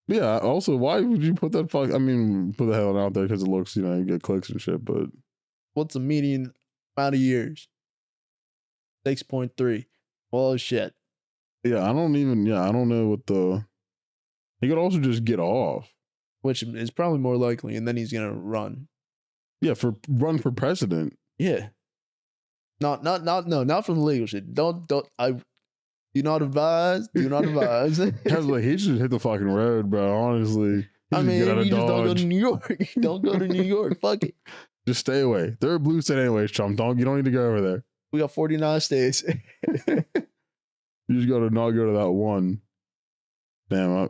Yeah. Also, why would you put that fuck? I mean, put the hell out there because it looks, you get clicks and shit. But What's the median amount of years? 6.3. Well, shit. yeah, I don't know what the. He could also just get off. Which is probably more likely, and then he's gonna run. Yeah, run for president. Yeah. Not from the legal shit. Don't I do not advise. Do not advise. Cause like he should hit the fucking road, bro. Honestly, I mean, get out of you just don't go Dodge. to New York. Don't go to New York. Fuck it. Just stay away. They're a blue state anyways, Trump. You don't need to go over there. We got 49 states. You just gotta not go to that one. Damn,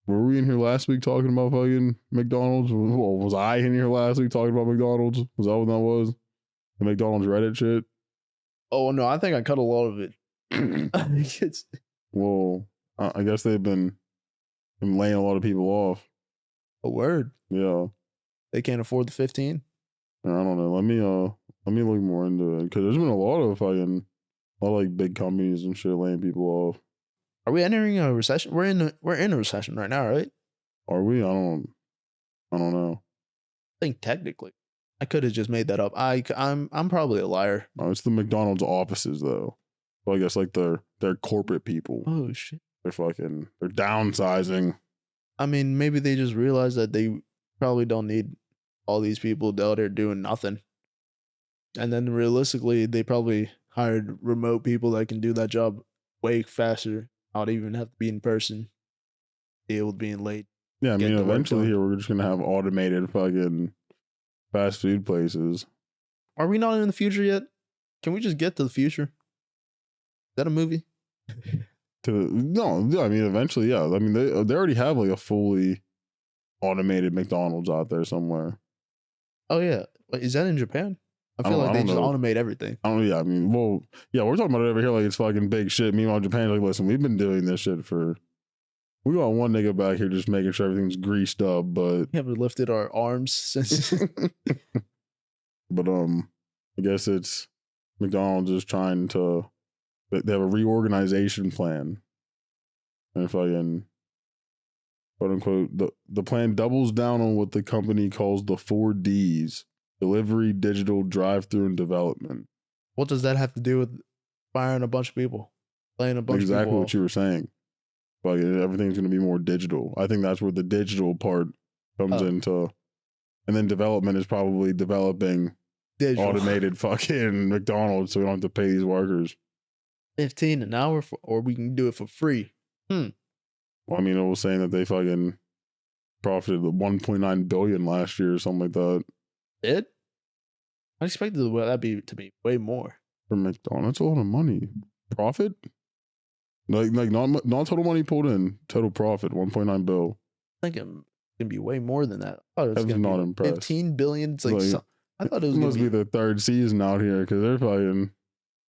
were we in here last week talking about fucking McDonald's? Well, was I in here last week talking about McDonald's? Was that what that was? The McDonald's Reddit shit? Oh no, I think I cut a lot of it. I think it's Well, I guess they've been laying a lot of people off. a word. Yeah. They can't afford the 15. I don't know. Let me look more into it because there's been a lot of like big companies and shit laying people off. Are we entering a recession? We're in a recession right now, right? Are we? I don't know. I think technically. I could have just made that up. I'm probably a liar. No, it's the McDonald's offices though. So I guess like they're corporate people. Oh shit. They're downsizing. I mean, maybe they just realized that they probably don't need all these people out there doing nothing. And then realistically, they probably hired remote people that can do that job way faster. Not even have to be in person. Deal with being late. Yeah, I Get mean, the work eventually done. here we're just gonna have automated fucking fast food places. Are we not in the future yet? Can we just get to the future? Is that a movie? No, yeah, I mean, eventually, yeah. I mean, they already have like a fully automated McDonald's out there somewhere. Oh yeah. Wait, is that in Japan? I feel don't- like I they don't just know. automate everything. I don't know. Yeah, I mean, well, yeah, we're talking about it over here like it's fucking big shit. Meanwhile, Japan's like, listen, we've been doing this shit for. We got one nigga back here just making sure everything's greased up, but We haven't lifted our arms since. but I guess it's McDonald's is trying to. They have a reorganization plan, and fucking quote unquote the plan doubles down on what the company calls the 4Ds: delivery, digital, drive-through, and development. What does that have to do with firing a bunch of people? Playing a bunch of Exactly people what you were saying. Like everything's going to be more digital. I think that's where the digital part comes Oh. into, and then development is probably developing digital. automated fucking McDonald's, so we don't have to pay these workers. 15 an hour or we can do it for free. Well, I mean, it was saying that they fucking profited 1.9 billion last year or something like that It? I expected that to be way more. for McDonald's. That's a lot of money. Profit? Like not total money pulled in, total profit 1.9 bill. I think it's gonna be way more than that. I thought it was I was gonna not be impressed. 15 billion. It's like, Like, I thought it It was must gonna be be, the third season out here because they're fucking.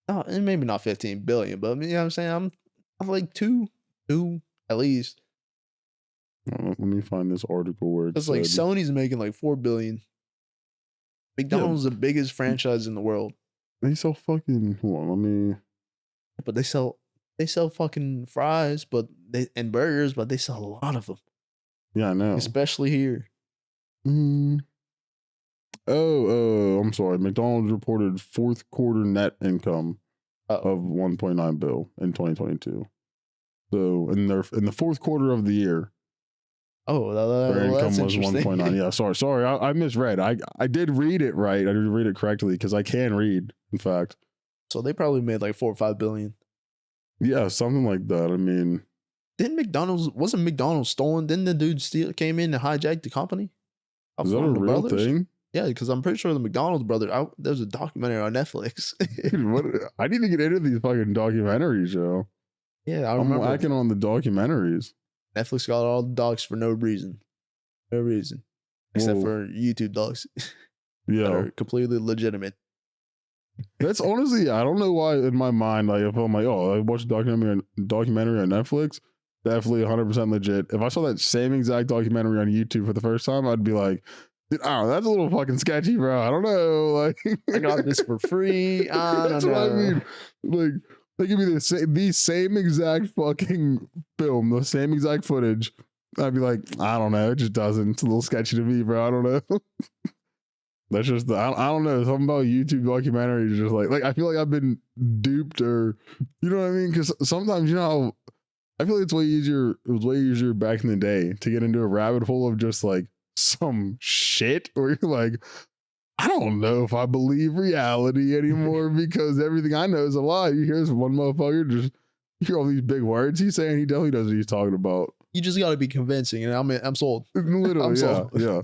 and maybe not 15 billion, but you know what I'm saying? I'm like two at least. Let me find this article where It's like said- Sony's making like 4 billion. McDonald's is the biggest franchise in the world, They sell fucking. Hold on, let me. but they sell fucking fries, and burgers, but they sell a lot of them, Yeah, I know. especially here. Mm, I'm sorry. McDonald's reported fourth quarter net income of 1.9 bill in 2022. So in the fourth quarter of the year, their income was 1.9. Yeah, sorry, I misread. I did read it right. I did read it correctly because I can read. In fact, so they probably made like 4 or 5 billion. Yeah, something like that. I mean, wasn't McDonald's stolen? Didn't the dude came in and hijack the company? Is that a real thing? Yeah, because I'm pretty sure the McDonald's brother. There's a documentary on Netflix. Dude, I need to get into these fucking documentaries, yo. Yeah, I'm lacking on the documentaries. Netflix got all the docs for no reason, except for YouTube docs. Yeah, that are completely legitimate. That's honestly, I don't know why in my mind, like if I'm like, oh, I watched a documentary on Netflix, definitely 100% legit. If I saw that same exact documentary on YouTube for the first time, I'd be like, dude, oh, that's a little fucking sketchy, bro. I don't know. Like, I got this for free. That's what I mean. Like, they give me the same exact fucking film, the same exact footage. I'd be like, I don't know. It just doesn't. It's a little sketchy to me, bro. I don't know. That's just I don't know, something about YouTube documentaries. Just like I feel like I've been duped, or you know what I mean? Because sometimes I feel like it's way easier. It was way easier back in the day to get into a rabbit hole of just like some shit, where you're like, I don't know if I believe reality anymore because everything I know is a lie. You hear this one motherfucker you hear all these big words he's saying. He definitely knows what he's talking about. You just got to be convincing, and I'm sold. Literally, I'm sold. Yeah.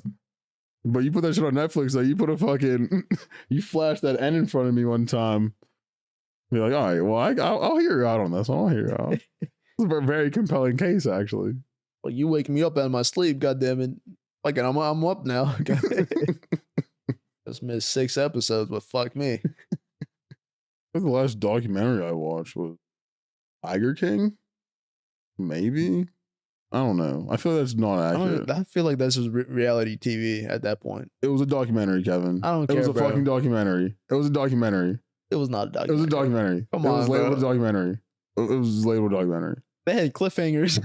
But you put that shit on Netflix, like you put a fucking, you flash that N in front of me one time. Be like, all right, well, I'll hear you out on this. I'll hear you out. It's a very compelling case, actually. Well, you wake me up out of my sleep, goddammit. Like, I'm up now. Just missed 6 episodes, but fuck me. The last documentary I watched was Tiger King? Maybe? I don't know. I feel that's not accurate. I feel like this was reality TV at that point. It was a documentary, Kevin. I don't care. It was a fucking documentary. It was a documentary. It was not a documentary. It was a documentary. Come on, it was labeled a documentary. It was labeled a documentary. They had cliffhangers.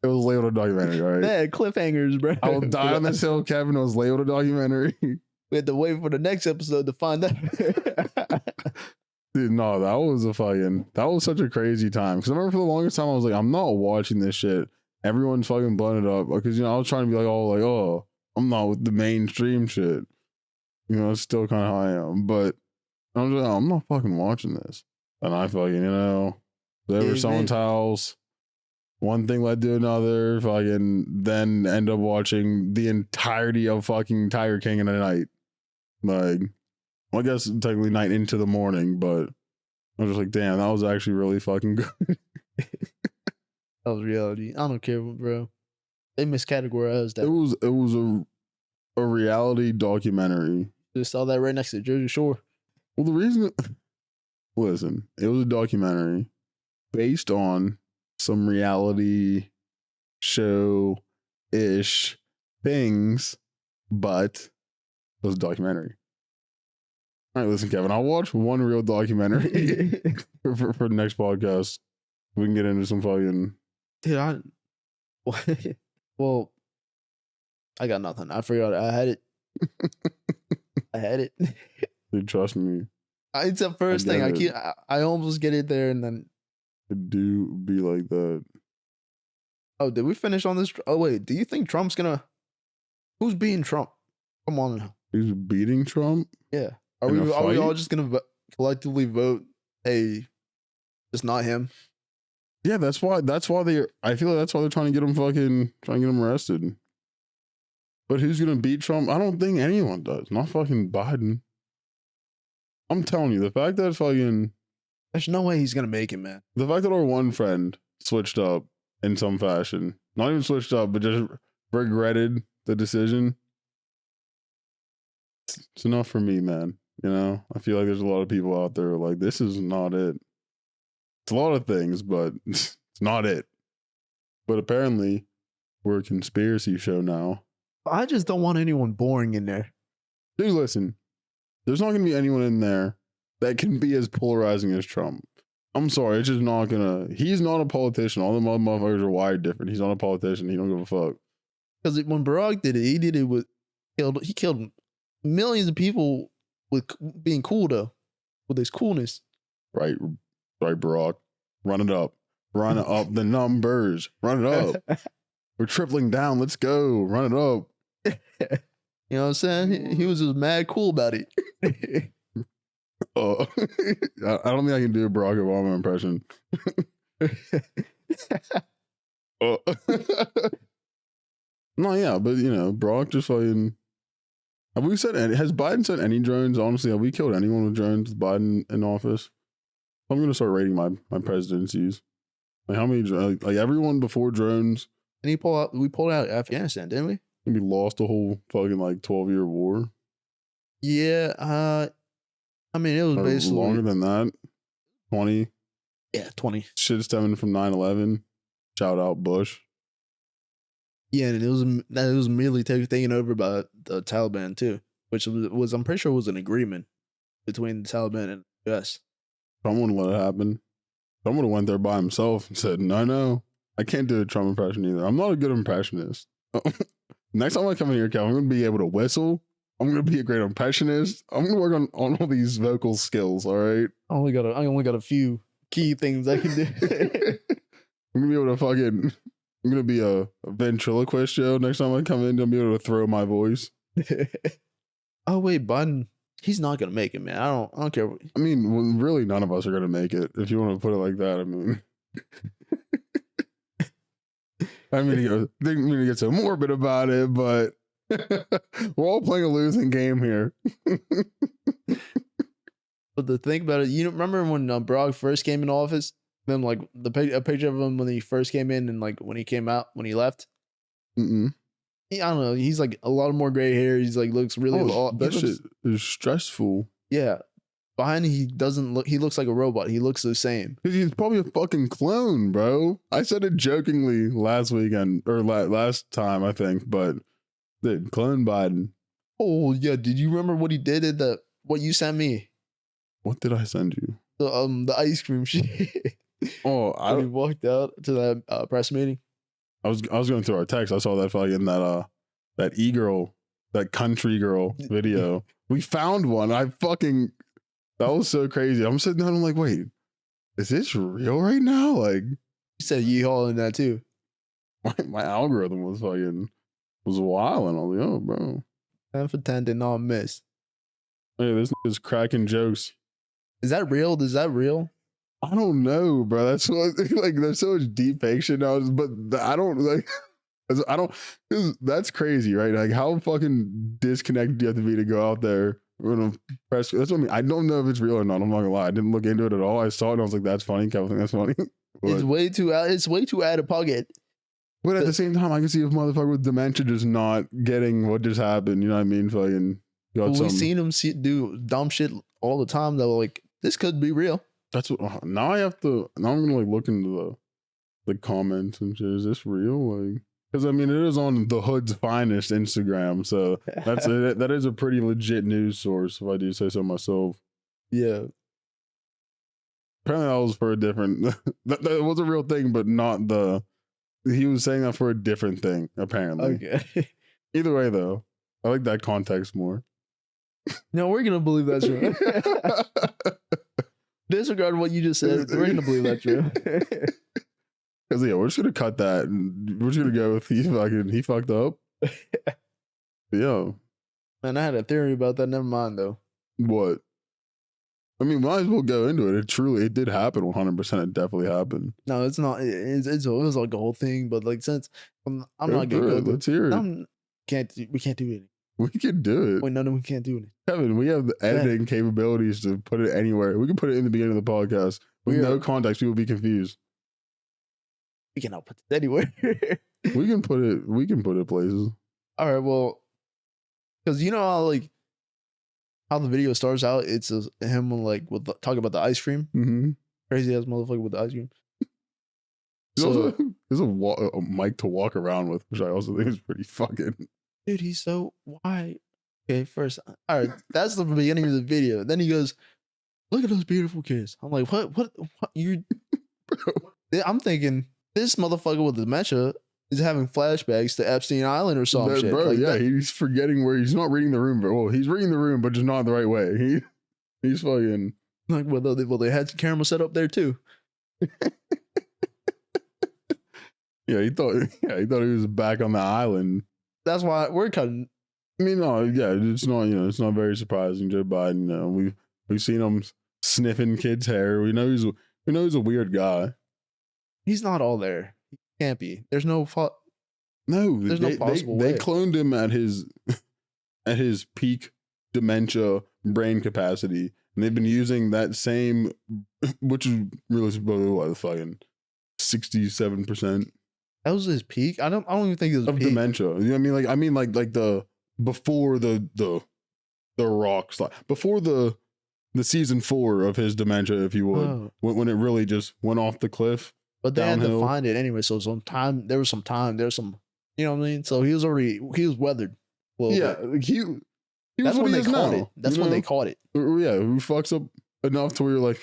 It was labeled a documentary, all right? They had cliffhangers, bro. I will die on this hill, Kevin. It was labeled a documentary. We had to wait for the next episode to find out. Dude, no, that was such a crazy time. Because I remember for the longest time, I was like, I'm not watching this shit. Everyone's fucking blowing it up. Because, I was trying to be like, oh, I'm not with the mainstream shit. It's still kind of how I am. But I was like, I'm not fucking watching this. And I fucking, over someone's house. One thing led to another. Fucking then end up watching the entirety of fucking Tiger King in a night. Like, well, I guess technically night into the morning, but I was just like, damn, that was actually really fucking good. That was reality. I don't care, bro. They miscategorized that. It was a reality documentary. Just saw that right next to Jersey Shore. Well, the reason, listen, it was a documentary based on some reality show-ish things, but it was a documentary. All right, listen, Kevin, I'll watch one real documentary for the next podcast. We can get into some fucking... Dude, well, I got nothing. I forgot I had it. I had it. Dude, trust me. It's the first thing. I almost get it there, and then... It do be like that. Oh, did we finish on this? Oh, wait. Do you think Trump's gonna... Who's beating Trump? Come on now. Who's beating Trump? Yeah. Are we all just gonna collectively vote, hey, it's not him? Yeah, that's why I feel like that's why they're trying to get him arrested. But who's gonna beat Trump? I don't think anyone does. Not fucking Biden. I'm telling you, the fact that fucking... There's no way he's gonna make it, man. The fact that our one friend switched up in some fashion, not even switched up, but just regretted the decision. It's enough for me, man. I feel like there's a lot of people out there like, this is not it. It's a lot of things, but it's not it. But apparently, we're a conspiracy show now. I just don't want anyone boring in there. Dude, listen. There's not going to be anyone in there that can be as polarizing as Trump. I'm sorry, it's just not going to... He's not a politician. All the motherfuckers are wired different. He's not a politician. He don't give a fuck. Because when Barack did it, he did it with... He killed millions of people with being cool though, with his coolness. Right, Brock. Run it up. Run up the numbers. Run it up. We're tripling down. Let's go. Run it up. You know what I'm saying? He was just mad cool about it. I don't think I can do a Barack Obama impression. No, yeah, but you know, Brock just fucking. Have we said any? Has Biden sent any drones? Honestly, have we killed anyone with drones with Biden in office? I'm gonna start rating my presidencies. Like how many? Like everyone before drones. And we pulled out Afghanistan, didn't we? And we lost a whole fucking like 12-year war. Yeah. I mean, it was Or basically longer than that. 20. Yeah, 20. Shit stemming from 9/11. Shout out Bush. Yeah, and it was immediately taken over by the Taliban too, which was I'm pretty sure was an agreement between the Taliban and the US. Someone let it happen. Someone went there by himself and said, no, I can't do a Trump impression either. I'm not a good impressionist. Next time I come in here, Cal, I'm going to be able to whistle. I'm going to be a great impressionist. I'm going to work on all these vocal skills, all right? I only got a few key things I can do. I'm going to be able to fucking... I'm going to be a ventriloquist show next time I come in. I'm going to be able to throw my voice. Oh, wait, Biden... He's not gonna make it, man. I don't care. I mean, well, really, none of us are gonna make it. If you want to put it like that, I mean, didn't mean to get so morbid about it, but we're all playing a losing game here. But the thing about it, you remember when Barack first came in office? Then like a picture of him when he first came in and like when he came out when he left. I don't know. He's like a lot more gray hair. He's like looks really. That shit is stressful. Yeah, behind he doesn't look. He looks like a robot. He looks the same. Because he's probably a fucking clone, bro. I said it jokingly last weekend or last time, I think, but the clone Biden. Oh yeah, did you remember what he did at what you sent me? What did I send you? The ice cream shit. Oh, when he walked out to that press meeting. I was going through our text. I saw that fucking that e-girl, that country girl video. We found one. That was so crazy. I'm sitting down. I'm like, wait, is this real right now? Like, you said yeehaw in that too. My algorithm was wild, and I was like, oh, bro. 10 for 10 did not miss. Hey, this is cracking jokes. Is that real? Is that real? I don't know, bro. That's what, like, there's so much deep fake shit now, but I don't like. That's crazy, right? Like, how fucking disconnected do you have to be to go out there with a press? That's what I mean. I don't know if it's real or not. I'm not gonna lie. I didn't look into it at all. I saw it and I was like, "That's funny." Kevin, that's funny. It's way too out of pocket. But at the same time, I can see if motherfucker with dementia just not getting what just happened. You know what I mean? Fucking. We've seen him do dumb shit all the time. Though, like this could be real. That's what. Now I have to. Now I'm gonna like look into the comments and shit. Is this real? Like, because I mean, it is on the Hood's Finest Instagram, so that is a pretty legit news source, if I do say so myself. Yeah. Apparently, that was for a different. that was a real thing, but not the. He was saying that for a different thing. Apparently. Okay. Either way, though, I like that context more. No, we're gonna believe that's true. Disregard what you just said. We're gonna believe that's true. Because yeah, we're just gonna cut that, and we're just gonna go with he fucked up. Yeah. Man, I had a theory about that. Never mind though. What? I mean, might as well go into it. It did happen 100%. It definitely happened. No, it's not. It was like a whole thing, but like since I'm not good. gonna go. Let's hear it. We can't do it. We can do it. Wait, no, we can't do it. Kevin, we have the editing capabilities to put it anywhere. We can put it in the beginning of the podcast with no context. People will be confused. We cannot put it anywhere. We can put it places. All right, well, because you know how the video starts out, it's him like talking about the ice cream. Mm-hmm. Crazy ass motherfucker with the ice cream. There's a mic to walk around with, which I also think is pretty fucking. Dude, he's so why? Okay, first, all right, that's the beginning of the video. Then he goes, "Look at those beautiful kids." I'm like, what you? I'm thinking this motherfucker with dementia is having flashbacks to Epstein Island or some shit. Bro, Like yeah, that. he's forgetting where he's not reading the room. Well, he's reading the room, but just not the right way. He's fucking. Like, well, they had camera set up there too. Yeah, he thought he was back on the island. That's why we're cutting. I mean, no, yeah, it's not, it's not very surprising. Joe Biden, we've seen him sniffing kids' hair. We know he's a weird guy. He's not all there. He can't be. There's no No, There's no possible they way. cloned him at his peak dementia brain capacity, and they've been using that same, which is really what, fucking 67%. That was his peak. I don't even think it was of peak. dementia. You know what I mean? Like the before the rock slide, before the season 4 of his dementia, if you would, Oh. when it really just went off the cliff. But they had downhill. to find it anyway. So there was some time. There's some, you know what I mean? So he was weathered. a little Yeah, bit. he That's was when what they he is caught now, it. That's you when they know? caught it. Yeah, who fucks up enough to where you're like,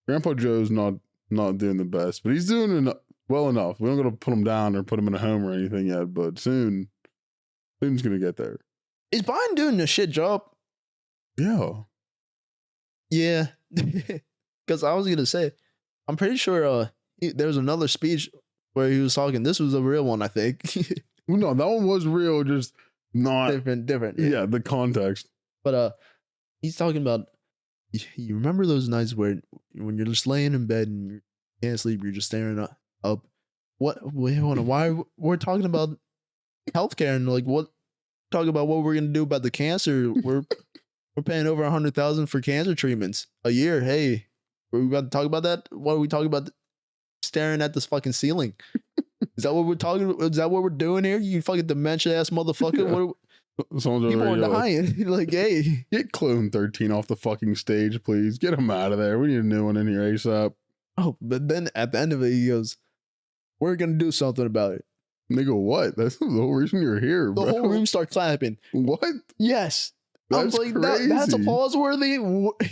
Grandpa Joe's not doing the best, but he's doing well enough. We don't gotta put him down or put him in a home or anything yet, but soon's gonna get there. Is Biden doing a shit job? Yeah. Yeah. Because I was gonna say, I'm pretty sure there was another speech where he was talking. This was a real one, I think. No, that one was real, just not different. yeah, the context. But he's talking about. You remember those nights when you're just laying in bed and you can't sleep, you're just staring up. Why we're talking about healthcare and like talking about what we're gonna do about the cancer. We're paying over $100,000 for cancer treatments a year. Hey, are we about to talk about that? What are we talking about? Staring at this fucking ceiling. Is that what we're talking about? Is that what we're doing here? You fucking dementia ass motherfucker. Yeah. What Someone's people over are here dying. Like, hey. get Clone 13 off the fucking stage, please. Get him out of there. We need a new one in here ASAP. Oh, but then at the end of it, he goes, "We're gonna do something about it." Nigga, what? That's the whole reason you're here, The bro. whole room start clapping. What? Yes. I was That's like, that's crazy. applause worthy.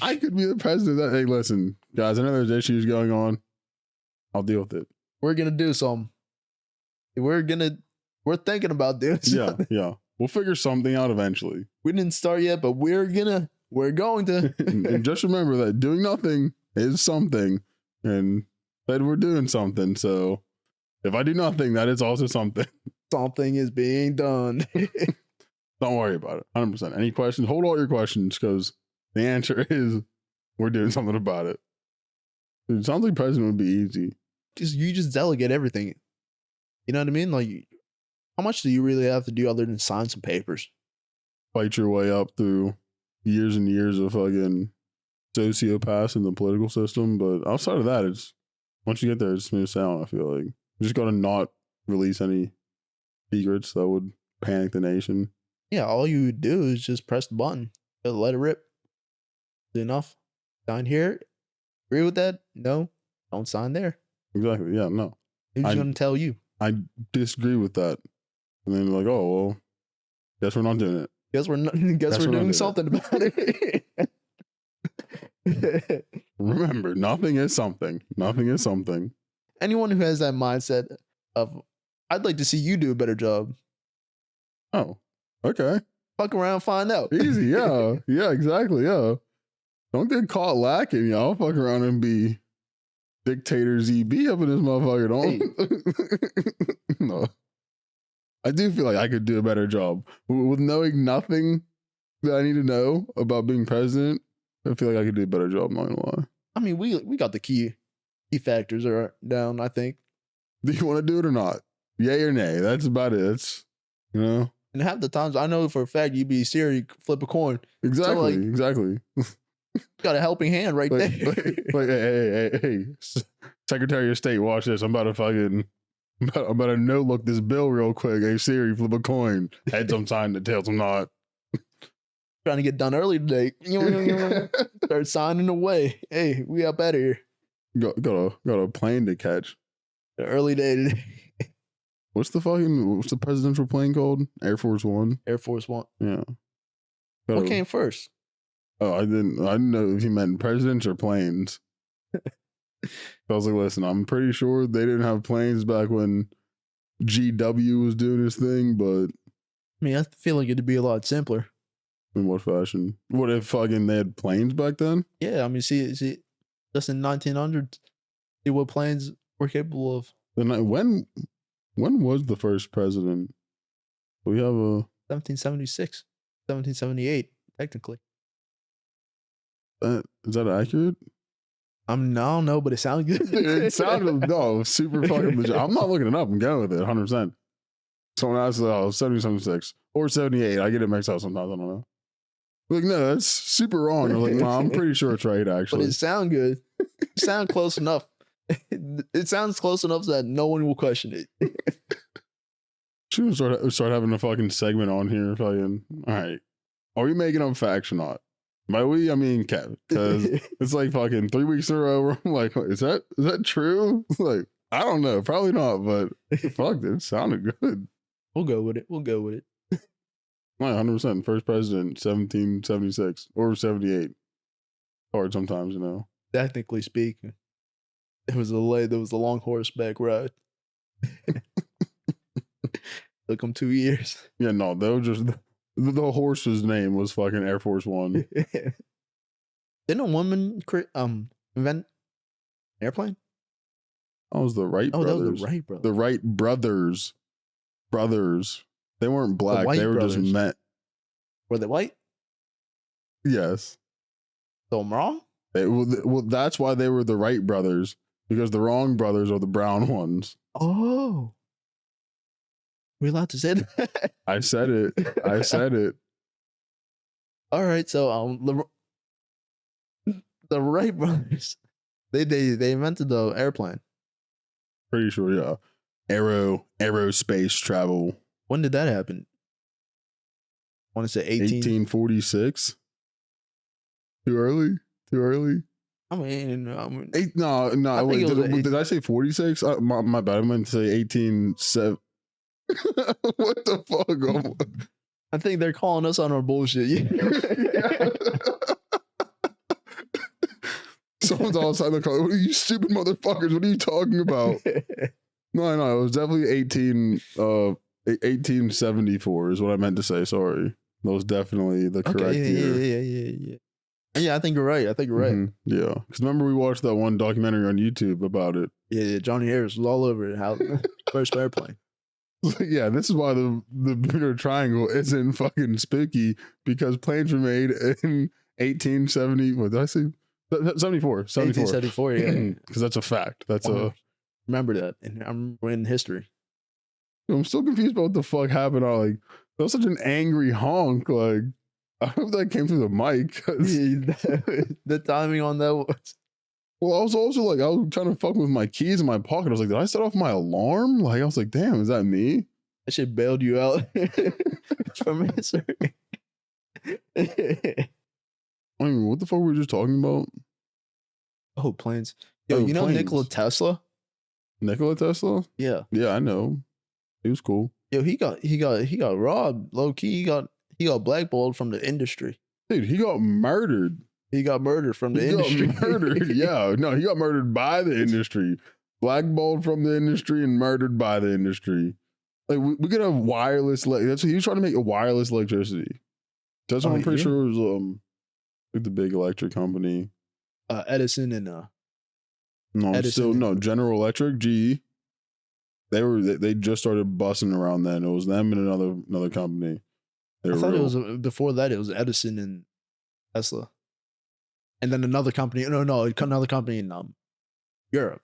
I could be the president. Hey, listen, guys, I know there's issues going on. I'll deal with it. We're gonna do something. We're thinking about this. Yeah. We'll figure something out eventually. We didn't start yet, but we're going to. And just remember that doing nothing is something, and that we're doing something. So if I do nothing, that is also something. Something is being done. Don't worry about it. 100%. Any questions? Hold all your questions, because the answer is we're doing something about it. It sounds like president would be easy. You just delegate everything. You know what I mean? Like, how much do you really have to do other than sign some papers? Fight your way up through years and years of fucking sociopaths in the political system. But outside of that, it's once you get there, it's smooth sailing. I feel like you just gotta not release any secrets that would panic the nation. Yeah, all you do is just press the button. Just let it rip. Is it enough? Sign here. Agree with that? No. Don't sign there. Exactly. Yeah. No, Who's going to tell you? I disagree with that. And then like, oh well, guess we're not doing it. Guess we're doing something about it. Remember, nothing is something. Nothing is something. Anyone who has that mindset of, I'd like to see you do a better job. Oh, okay. Fuck around, find out. Easy. Yeah. Yeah, exactly. Yeah. Don't get caught lacking, y'all. Fuck around and be dictator ZB up in this motherfucker. Don't. No. I do feel like I could do a better job. With knowing nothing that I need to know about being president, I feel like I could do a better job, I'm not gonna lie. I mean, we got the key factors are down, I think. Do you want to do it or not? Yay or nay? That's about it. That's, And half the times, I know for a fact you'd be Siri, flip a coin. Exactly. like- Exactly. Got a helping hand right Like, there. like, hey, Secretary of State, watch this. I'm about to no look this bill real quick. Hey Siri, flip a coin. Heads I'm signing it, tails I'm not. Trying to get done early today. Start signing away. Hey, we up out of here. got a plane to catch. The early day today. What's the presidential plane called? Air Force One. Air Force One. Yeah. What came first? Oh, I didn't know if you meant presidents or planes. I was like, listen, I'm pretty sure they didn't have planes back when GW was doing his thing, but I mean, I feel like it'd be a lot simpler. in what fashion? What if fucking they had planes back then? Yeah, I mean, see, just in 1900s, see what planes were capable of. Then when was the first president? We have a 1776, 1778, technically. is that accurate? I don't know, but it sounds good. It sounded super fucking legit. I'm not looking it up. I'm going with it 100%. Someone asked, 1776 or 78. I get it mixed up sometimes. I don't know. Like, no, that's super wrong. I'm like, no, I'm pretty sure it's right, actually. But it sounds good. It sounds close enough. It sounds close enough that no one will question it. Should start having a fucking segment on here. Fucking, all right. Are we making up facts or not? By we, I mean Kev. Because it's like fucking 3 weeks in a row where I'm like, is that true? Like, I don't know. Probably not, but fuck, it sounded good. We'll go with it. Like 100%. First president, 1776 or 78. Hard sometimes, you know. Technically speaking, there was a long horseback ride. Took them 2 years. Yeah, no, they were just the horse's name was fucking Air Force One. Didn't a woman invent airplane? That was the Wright brothers. That was the Wright brothers. The Wright brothers. They weren't black. They were brothers. just met. Were they white? Yes. So I'm wrong? Well, that's why they were the Wright brothers, because the wrong brothers are the brown ones. Oh. We allowed to say that? I said it. All right, so the Wright brothers, they invented the airplane. Pretty sure, yeah. Aerospace travel. When did that happen? I want to say 1846. Too early. I mean, No. Wait, did I say 46? My bad. I meant to say 1870. What the fuck? I think they're calling us on our bullshit. Someone's outside the car. What are you stupid motherfuckers? What are you talking about? No. It was definitely 1874 is what I meant to say. Sorry. That was definitely the correct year. Yeah. Yeah, I think you're right. Mm-hmm. Yeah. Because remember we watched that one documentary on YouTube about it. Yeah. Johnny Harris was all over it. How first airplane. Yeah, this is why the Bermuda Triangle isn't fucking spooky, because planes were made in 1870. What did I say? 74. 1874, yeah. Because that's a fact. Remember that. And I'm in history. I'm still confused about what the fuck happened. Like, that was such an angry honk. Like, I hope that came through the mic. The timing on that was... Well, I was also like, I was trying to fuck with my keys in my pocket. I was like, did I set off my alarm? Like, I was like, damn, is that me? That shit bailed you out from answering. I mean, what the fuck were we just talking about? Oh, planes. Yo, you know planes. Nikola Tesla? Nikola Tesla? Yeah. Yeah, I know. He was cool. Yo, he got robbed, low key. He got blackballed from the industry. Dude, he got murdered. He got murdered from the industry. Got murdered. Yeah. No, he got murdered by the industry. Blackballed from the industry and murdered by the industry. Like, we could have wireless. That's what he was trying to make, a wireless electricity. That's what I'm pretty sure it was like the big electric company. Edison and General Electric, GE. They just started busting around then. It was them and another company. I thought it was before that. It was Edison and Tesla, and then another company. No, another company in Europe.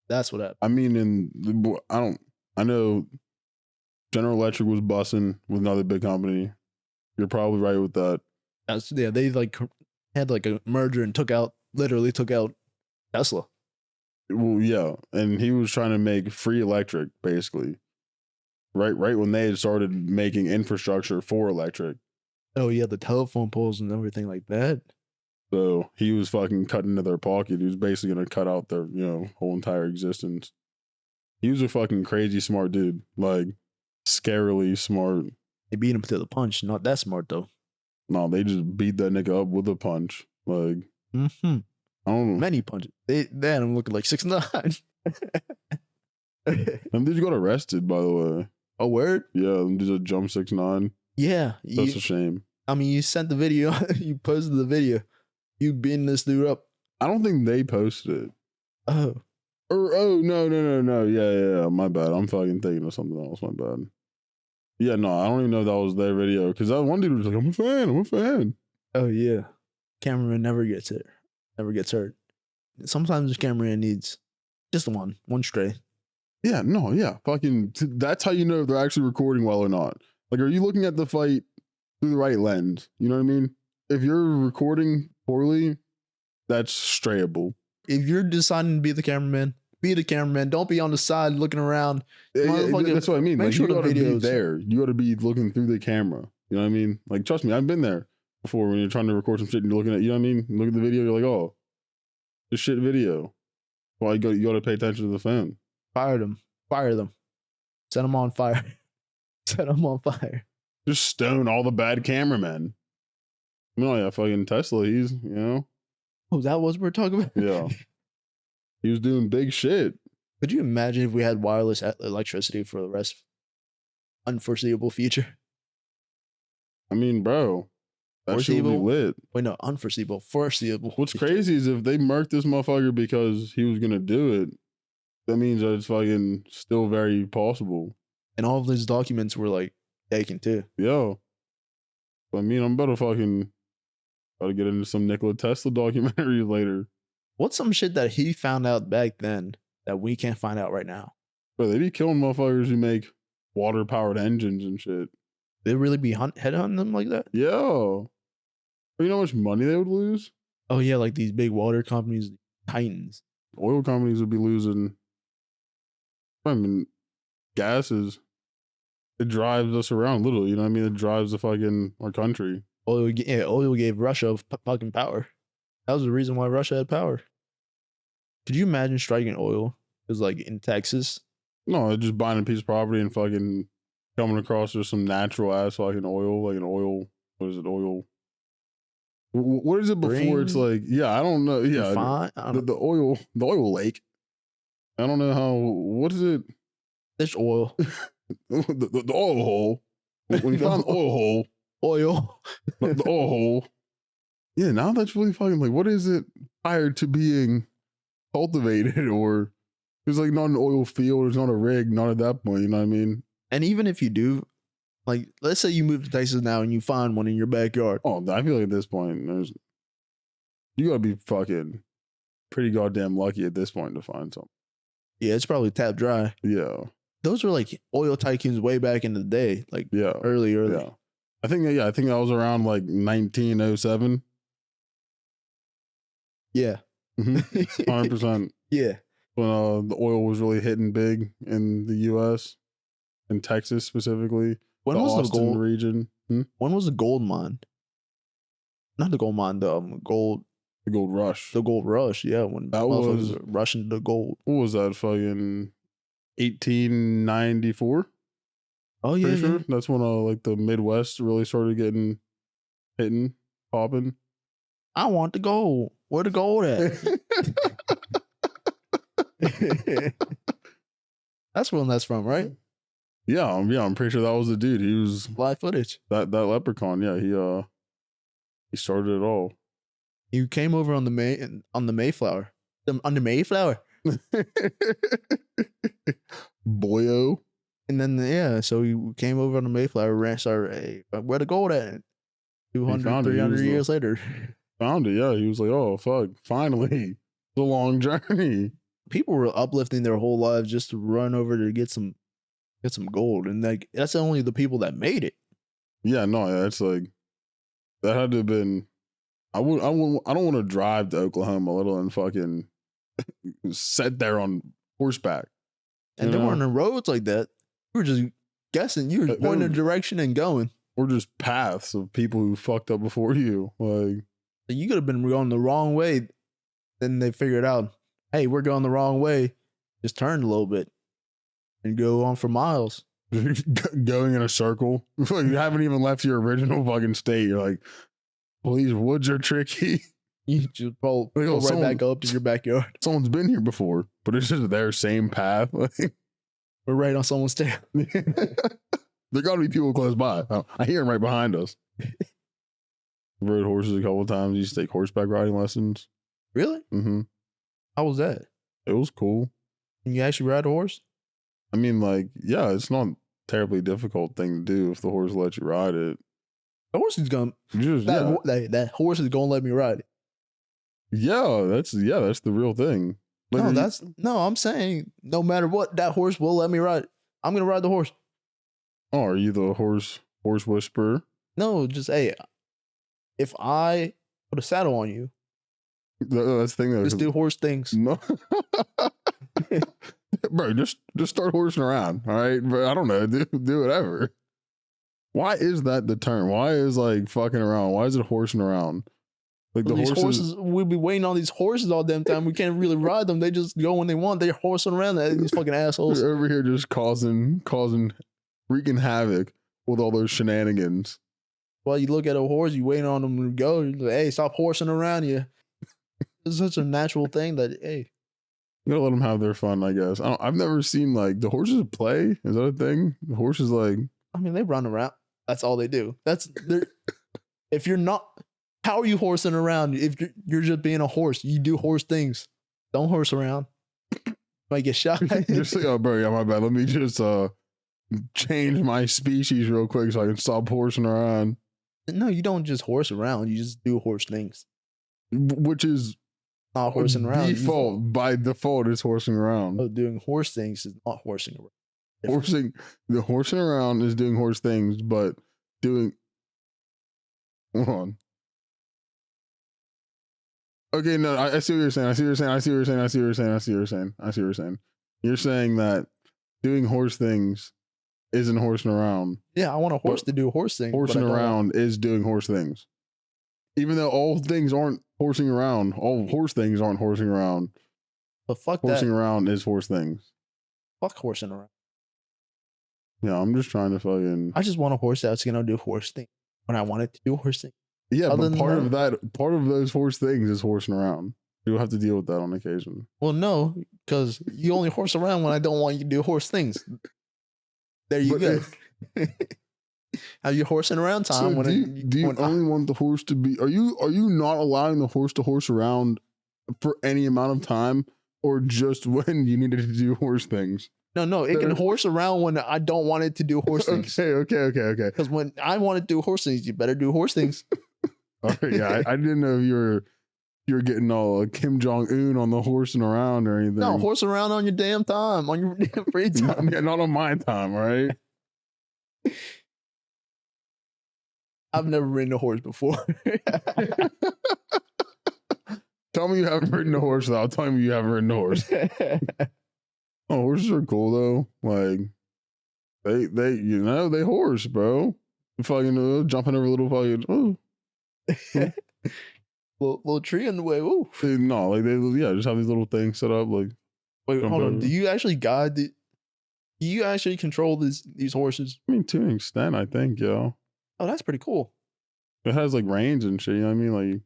That's what happened. I mean, I know General Electric was busting with another big company. You're probably right with that. They had like a merger and literally took out Tesla. Well, yeah, and he was trying to make free electric, basically. Right when they had started making infrastructure for electric. Oh yeah, the telephone poles and everything like that. So he was fucking cutting into their pocket. He was basically gonna cut out their, whole entire existence. He was a fucking crazy smart dude, like scarily smart. They beat him to the punch. Not that smart though. No, they just beat that nigga up with a punch. Like, mm-hmm. I don't know. Many punches. Then I'm looking like 6'9". Them dudes got arrested, by the way. A word? Yeah, them dudes that jump 6'9". Yeah. That's a shame. I mean, you sent the video. You posted the video. You beating this dude up. I don't think they posted it. Oh. Or no. Yeah. My bad. I'm fucking thinking of something else. My bad. Yeah, no, I don't even know if that was their video. Because that one dude was like, I'm a fan. Oh, yeah. Cameraman never gets hit. Never gets hurt. Sometimes the cameraman needs just one stray. Yeah, no, yeah. Fucking, that's how you know if they're actually recording well or not. Like, are you looking at the fight through the right lens? You know what I mean? If you're recording poorly, that's strayable. If you're deciding to be the cameraman, be the cameraman. Don't be on the side looking around. Yeah, that's what I mean. Make Like, sure you the gotta be videos there. You gotta be looking through the camera. You know what I mean? Like, trust me, I've been there before when you're trying to record some shit and you're looking at, you know what I mean? You look at the video, you're like, oh, this shit video. Well, you gotta pay attention to the phone. Fire them. Set them on fire. Set them on fire. Just stone all the bad cameramen. No, yeah, fucking Tesla, he's, you know. Oh, that was what we're talking about? Yeah. He was doing big shit. Could you imagine if we had wireless electricity for the rest of unforeseeable future? I mean, bro, that shit would be lit. Wait, no, unforeseeable, foreseeable. What's crazy is if they murked this motherfucker because he was gonna do it, that means that it's fucking still very possible. And all of these documents were like taken too. Yo. I mean, I'm about to get into some Nikola Tesla documentaries later. What's some shit that he found out back then that we can't find out right now? But they be killing motherfuckers who make water-powered engines and shit. They really be headhunting them like that? Yo. You know how much money they would lose? Oh yeah, like these big water companies, titans. Oil companies would be losing. I mean, gases. It drives us around, literally. You know what I mean? It drives our country. Oil gave Russia fucking power. That was the reason why Russia had power. Could you imagine striking oil? It was like in Texas. No, just buying a piece of property and fucking coming across just some natural ass fucking oil, like an oil. What is it? Oil. What is it before? It's like, yeah, I don't know. Yeah, the oil lake. I don't know how. What is it? There's oil. the oil hole. When you found the oil hole, the oil hole. Yeah, now that's really fucking like, what is it prior to being cultivated? Or there's like not an oil field, there's not a rig, not at that point, you know what I mean? And even if you do, like, let's say you move to Texas now and you find one in your backyard. Oh, I feel like at this point, you gotta be fucking pretty goddamn lucky at this point to find something. Yeah, it's probably tap dry. Yeah. Those were like oil tycoons way back in the day, like early. Yeah. I think that was around like 1907. Yeah. 100%. Yeah. When the oil was really hitting big in the US, in Texas specifically. When the was Austin the gold region? When was the gold mine? Not the gold mine, the gold. The gold rush. The gold rush, yeah. When that was rushing the gold. What was that? Fucking 1894. Oh yeah, pretty sure that's when like the Midwest really started getting popping. I want the gold. Where the gold at? That's when that's from, right? Yeah, I'm pretty sure that was the dude. He was live footage. That leprechaun, yeah, he started it all. He came over on the Mayflower. On the Mayflower. Boyo. And then so he came over on the Mayflower, started, where the gold at? 200, 300 years later. Found it, yeah. He was like, oh fuck, finally. It's a long journey. People were uplifting their whole lives just to run over to get some gold. And like that's only the people that made it. Yeah, no, that's like that had to have been I don't want to drive to Oklahoma, let alone fucking sit there on horseback. And they weren't on roads like that. You were just guessing. You were pointing a direction and going. Or just paths of people who fucked up before you. Like you could have been going the wrong way. Then they figured out, hey, we're going the wrong way. Just turn a little bit and go on for miles. Going in a circle. You haven't even left your original fucking state. You're like, well, these woods are tricky. You just pull Like, oh, right back up to your backyard. Someone's been here before, but it's just their same path. Like, We're right on someone's tail. there got to be people close by. I hear them right behind us. Rode horses a couple of times. Used to take horseback riding lessons. Really? Mm-hmm. How was that? It was cool. Can you actually ride a horse? I mean, like, yeah, it's not a terribly difficult thing to do if the horse lets you ride it. The horse is gonna Just, that horse is gonna let me ride it. that's the real thing. Like, I'm saying no matter what, that horse will let me ride it. I'm gonna ride the horse. oh, are you the horse whisperer? No, just hey, if I put a saddle on you, That's the thing though. just do horse things. No. Bro, just start horsing around, all right? But I don't know, do whatever. Why is that the term? Why is like fucking around? Why is it horsing around? Like the These horses, we'll be waiting on these horses all damn time. We can't really ride them. They just go when they want. They're horsing around. These fucking assholes. they're over here just causing wreaking havoc with all those shenanigans. While you look at a horse, you waiting on them to go. You're like, hey, stop horsing around you. It's such a natural thing that hey, You gotta let them have their fun, I guess. I've never seen like the horses play. Is that a thing? The horses like. I mean, they run around. That's all they do. If you're not, how are you horsing around? If you're just being a horse, you do horse things. Don't horse around. Might get shot. Just like, oh, bro, yeah, my bad. Let me just change my species real quick so I can stop horsing around. No, you don't just horse around. You just do horse things. Which is not horsing around. Default, by default, is horsing around. Oh, doing horse things is not horsing around. Horsing around is doing horse things, but doing. Hold on. Okay, no, I see what you're saying. I see what you're saying. You're saying that doing horse things isn't horsing around. Yeah, I want a horse to do horse things. Horsing around is doing horse things. Even though all things aren't horsing around, all horse things aren't horsing around. But fuck horsing around is horse things. Fuck horsing around. Yeah, I'm just trying to fucking. I just want a horse that's gonna do horse things when I want it to do horse things. Yeah, but part of those horse things is horsing around. You'll have to deal with that on occasion. Well, no, because you only horse around when I don't want you to do horse things. There you go. Have you horsing around time? So do you only want the horse to be? Are you not allowing the horse to horse around for any amount of time, or just when you needed to do horse things? No, it can horse around when I don't want it to do horse things. Okay. Because when I want to do horse things, you better do horse things. All right, yeah, I didn't know if you were getting all Kim Jong-un on the horsing around or anything. No, horse around on your damn time, on your damn free time. Yeah, not on my time, right? I've never ridden a horse before. Tell me you haven't ridden a horse, though. I'll tell you haven't ridden a horse. Oh, horses are cool though. Like they horse, bro. Fucking jumping over little fucking little tree in the way. Ooh. No, like they just have these little things set up. Like, wait, hold on. Do you actually do you actually control these horses? I mean, to an extent, I think, yo. Oh, that's pretty cool. It has like reins and shit. You know what I mean?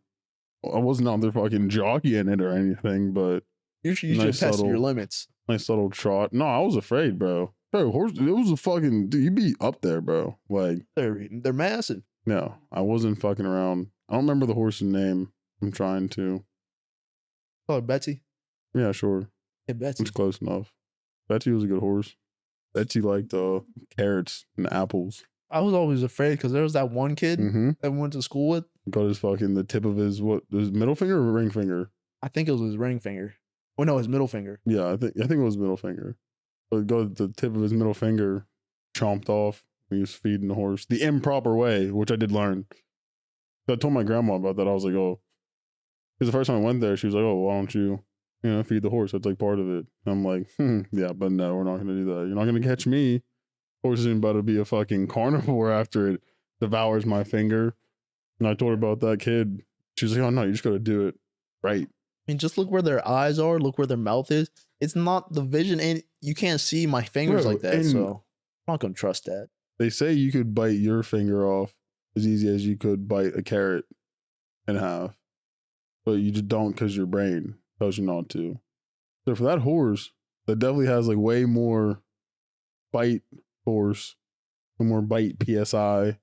Like, I wasn't out there fucking jockeying it or anything, but you should test your limits. Nice little trot. No, I was afraid, bro. Bro, horse. It was a fucking dude. You'd be up there, bro. Like they're massive. No, I wasn't fucking around. I don't remember the horse's name. I'm trying to. Oh, Betsy. Yeah, sure. Hey, Betsy. It's close enough. Betsy was a good horse. Betsy liked carrots and apples. I was always afraid because there was that one kid that we went to school with. Got his fucking the tip of his middle finger or ring finger? I think it was his ring finger. Oh no, his middle finger. Yeah, I think it was middle finger. But got the tip of his middle finger chomped off. He was feeding the horse the improper way, which I did learn. I told my grandma about that. I was like, oh, because the first time I went there, she was like, oh, why don't you feed the horse? That's like part of it. And I'm like, yeah, but no, we're not going to do that. You're not going to catch me. Horse isn't about to be a fucking carnivore after it devours my finger. And I told her about that kid. She was like, oh no, you just got to do it right. I mean, just look where their eyes are. Look where their mouth is. It's not the vision, and you can't see my fingers like that. So I'm not gonna trust that. They say you could bite your finger off as easy as you could bite a carrot in half. but you just don't because your brain tells you not to. So for that horse, that definitely has like way more bite force, more bite psi.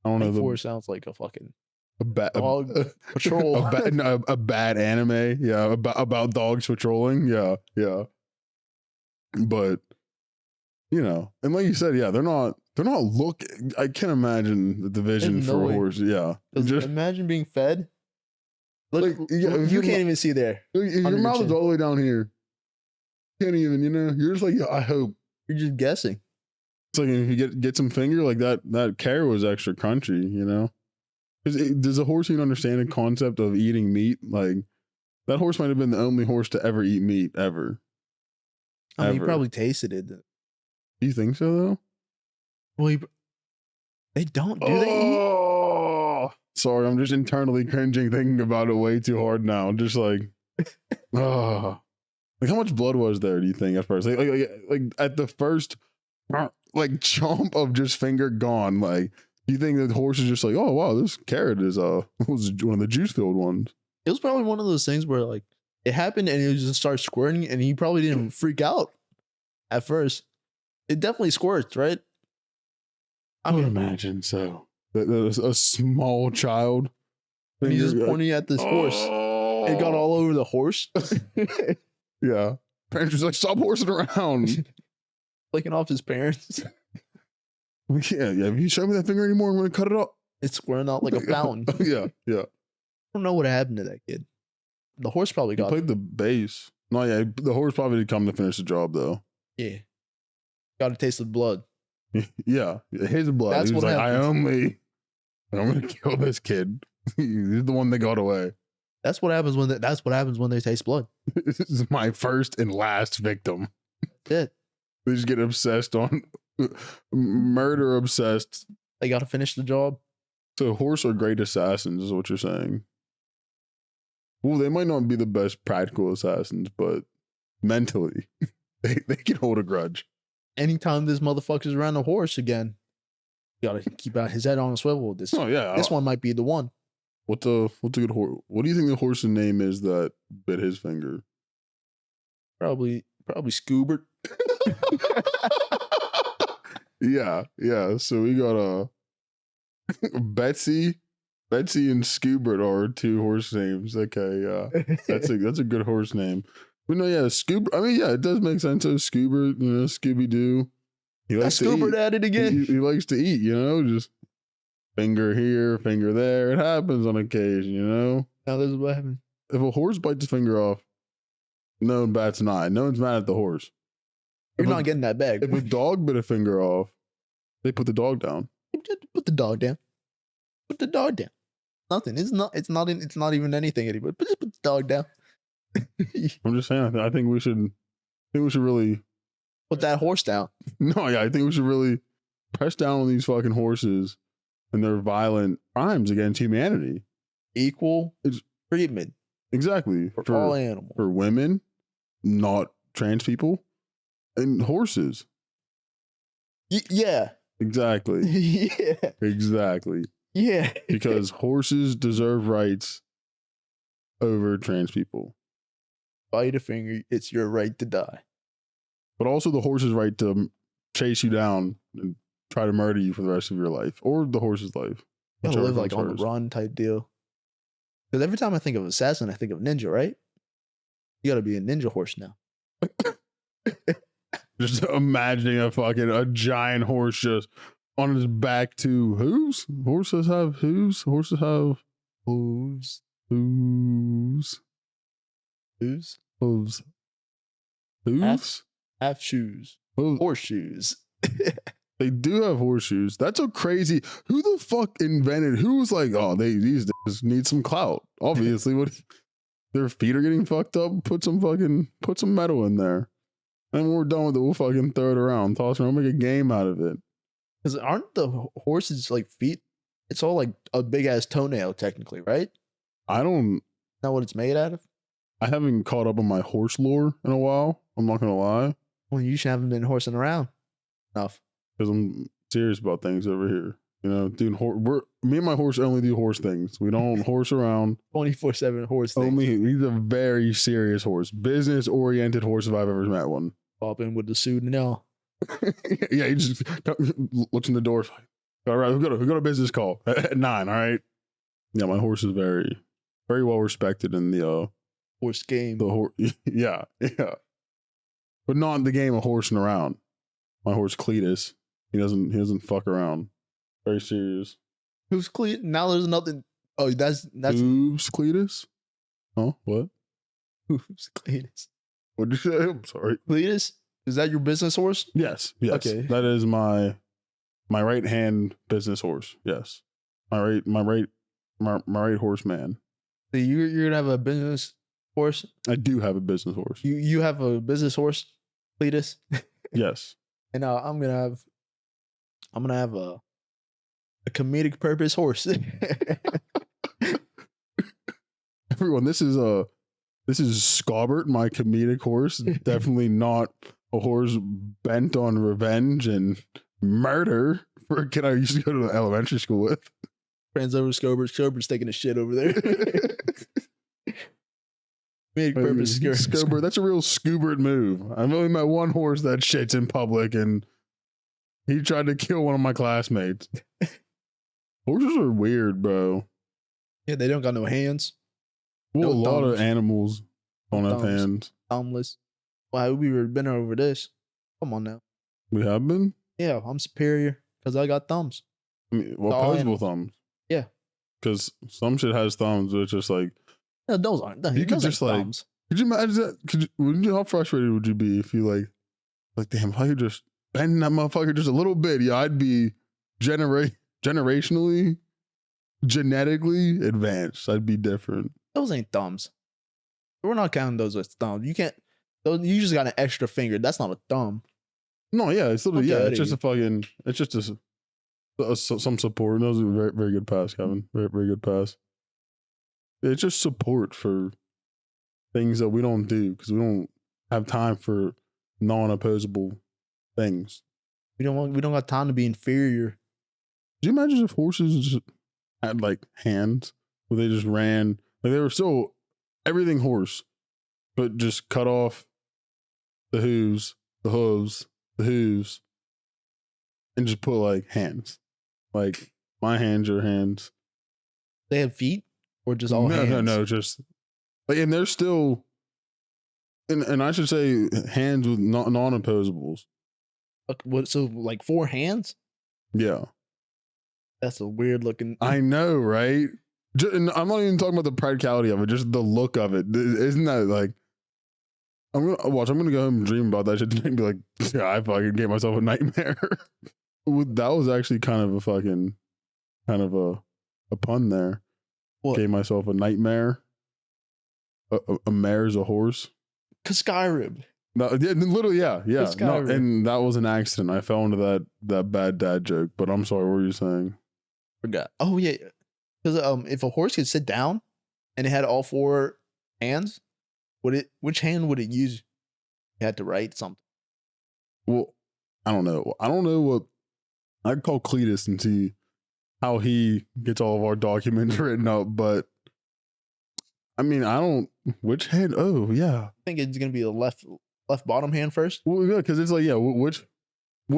I don't know. Bite Force sounds like a fucking A bad dog patrol. a bad anime, yeah, about dogs patrolling, yeah, yeah. But you know, and like you said, yeah, they're not looking. I can't imagine the vision There's no for a way. horse. Yeah, 'Cause just imagine being fed. Look, like, yeah, if you your can't even see there. if your under your mouth is chin. all the way down here. Can't even, you know. You're just like, yeah, I hope. You're just guessing. It's like if you get some finger like that. That carrot was extra crunchy, you know. Does a horse even understand the concept of eating meat? Like that horse might have been the only horse to ever eat meat ever. I mean, he Ever. probably tasted it. Do you think so though? Well, they don't, do they? Oh, sorry, I'm just internally cringing thinking about it way too hard now. Just like, oh, like how much blood was there? Do you think at first, like at the first, like chomp of just finger gone? Like, do you think the horse is just like, oh wow, this carrot is was one of the juice filled ones? It was probably one of those things where like it happened and it just started squirting, and he probably didn't freak out at first. It definitely squirts, right? I would imagine so. There's a small child. And he's just pointing at this horse. It got all over the horse, Yeah. Parents just like, stop horsing around. flicking off his parents. Yeah. If you show me that finger anymore, I'm going to cut it up. It's squirting out like a fountain. I Yeah. don't know what happened to that kid. The horse probably He got played the bass. No, yeah. The horse probably did come to finish the job, though. yeah. Got a taste of blood. Yeah. His blood. That's He was what like, happens. I'm going to kill this kid. He's the one that got away. That's what happens when they taste blood. This is my first and last victim. That's it. They just get obsessed on murder obsessed. They got to finish the job. So horse are great assassins is what you're saying. Well, they might not be the best practical assassins, but mentally, they can hold a grudge. Anytime this motherfucker's around a horse again, you gotta keep out his head on a swivel. This Oh yeah. this one might be the one. What's a good horse? What do you think the horse's name is that bit his finger? Probably Scoobert. Yeah. So we got Betsy and Scoobert are two horse names. Okay, yeah. That's a good horse name. But no, yeah, Scoobert. I mean, yeah, it does make sense. So Scoobert, you know, Scooby Doo. He likes to Scoobert eat. at it again. He likes to eat, you know, just finger here, finger there. It happens on occasion, you know. Now this is what happened. If a horse bites his finger off, no one bats an eye. No one's mad at the horse. You're If not a- getting that bag. If a dog bit a finger off, they put the dog down. Put the dog down. Put the dog down. Nothing. It's not even anything anymore. Just put the dog down. I'm just saying. I think we should really. Put that horse down. No, yeah, I think we should really press down on these fucking horses and their violent crimes against humanity. Equal It's- treatment Exactly. for all animals. For women, not trans people, and horses. Yeah. Exactly. Yeah. Exactly. Yeah. Because horses deserve rights over trans people. Bite a finger. It's your right to die. But also the horse's right to chase you down and try to murder you for the rest of your life. Or the horse's life. You gotta whichever live like comes on the first. run type deal. Because every time I think of assassin, I think of ninja, right? You gotta be a ninja horse now. Just imagining a giant horse just on his back to hooves. Horses have hooves. Horses have Hooves. hooves. Hooves. Hooves. Hooves. Half shoes. Hooves. Horseshoes. They do have horseshoes. That's so crazy. Who the fuck invented? Who was like, oh, these days need some clout? Obviously, what their feet are getting fucked up. Put some metal in there. And when we're done with it, we'll fucking throw it around, toss it around, make a game out of it. Because aren't the horses like feet? It's all like a big ass toenail, technically, right? I Not what it's made out of. haven't caught up on my horse lore in a while. I'm not gonna lie, Well, you should haven't been horsing around enough. because I'm serious about things over here. You know, doing me and my horse only do horse things. We don't horse around. 24/7 horse thing. Only he's a very serious horse, business oriented horse if I've ever met one. Pop in with the suit and all. Yeah, he just looks in the door. All right, we got a business call at 9. All right. Yeah, my horse is very, very well respected in the Horse game. the horse. Yeah, but not in the game of horsing around. My horse Cletus, he doesn't fuck around. Very serious. Who's Cletus? Now there's nothing. Oh, that's Who's Cletus? Huh? What? who's Cletus? What did you say? I'm sorry. Cletus? Is that your business horse? Yes. Okay. That is my right hand business horse. Yes. My right horse man. So you're gonna have a business horse? I do have a business horse. You have a business horse, Cletus? Yes. And I'm gonna have a comedic purpose horse. Everyone, this is Scobbert, my comedic horse. Definitely not a horse bent on revenge and murder for a kid I used to go to elementary school with. Friends over Scobert. Scobert's taking a shit over there. Comedic purpose Scobert, that's a real Scoobert move. I've only met one horse that shits in public, and he tried to kill one of my classmates. Horses are weird, bro. Yeah, they don't got no hands. Well, No a lot of thumbs. animals don't have thumbs. hands. Thumbless. Why we were been over this? Come on now. We have been? Yeah, I'm superior because I got thumbs. I mean, well, all opposable animals. thumbs. Yeah. Because some shit has thumbs, but it's just like, No, those aren't. You could those just, ain't like, thumbs. could you imagine that? How frustrated would you be if you like, damn, if I could just bend that motherfucker just a little bit, yeah, I'd be generationally, genetically advanced. I'd be different. Those ain't thumbs. We're not counting those as thumbs. You can't. You just got an extra finger. That's not a thumb. No, yeah, it's literally, Okay, yeah, I it's dig just a fucking, it's just some support. That was a very, very good pass, Kevin. Very, very good pass. It's just support for things that we don't do because we don't have time for non-opposable things. We don't got time to be inferior. Do you imagine if horses just had like hands where they just ran, like they were still everything horse, but just cut off the hooves, and just put like hands, like my hands, your hands. They have feet or just all hands? No, just like, and they're still, and I should say hands with non-opposables. What? So like 4 hands? Yeah, That's a weird looking. I know, right? And I'm not even talking about the practicality of it, just the look of it. Isn't that like? I'm gonna go home and dream about that shit tonight and be like, yeah, I fucking gave myself a nightmare. That was actually kind of a pun there. What? Gave myself a nightmare. A mare's a horse. Cause Skyrim. No, yeah, literally, yeah. No, Skyrim. and that was an accident. I fell into that bad dad joke. But I'm sorry, what were you saying? Forgot. Oh yeah. Because if a horse could sit down and it had all 4 hands, which hand would it use? You had to write something. Well, I don't know. I don't know what I'd call Cletus and see how he gets all of our documents written up. But I mean, I don't. Which hand? Oh, yeah. I think it's gonna be the left bottom hand first. Well, yeah, because it's like, yeah, which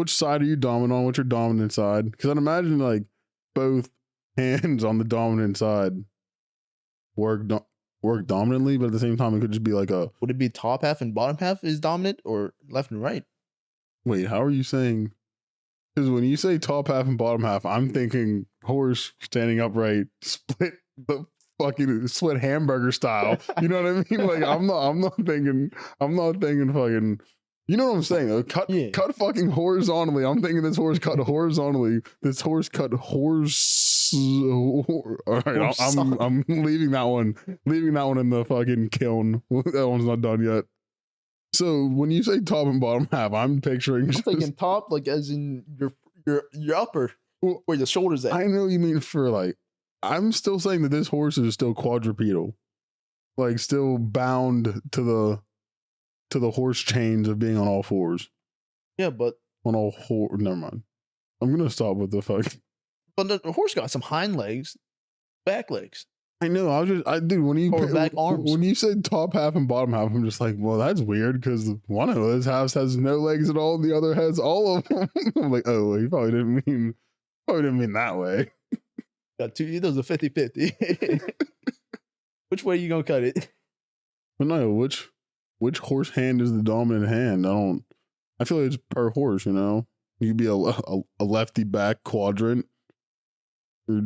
side are you dominant on? What's your dominant side? Because I'd imagine like both hands on the dominant side work dominantly, but at the same time, it could just be like a. Would it be top half and bottom half is dominant, or left and right? Wait, how are you saying? Because when you say top half and bottom half, I'm thinking horse standing upright, split hamburger style. You know what I mean? Like I'm not thinking fucking. You know what I'm saying? Cut fucking horizontally. I'm thinking this horse cut horizontally. This horse cut horse. All right, I'm leaving that one. Leaving that one in the fucking kiln. That one's not done yet. So when you say top and bottom half, I'm picturing. I'm thinking top, like as in your upper, where the shoulders at. I know you mean for like. I'm still saying that this horse is still quadrupedal, like still bound to the horse chains of being on all fours. Yeah, but On all never mind. I'm gonna stop with the fuck. But the horse got some hind legs, back legs. I know. Dude, Or back arms. when you said top half and bottom half, I'm just like, well, that's weird because one of those halves has no legs at all, and the other has all of them. I'm like, oh, well, you probably didn't mean that way. Got two. Those are 50-50. Which way you gonna cut it? But no, which horse hand is the dominant hand? I feel like it's per horse, you know? You'd be a lefty back quadrant, or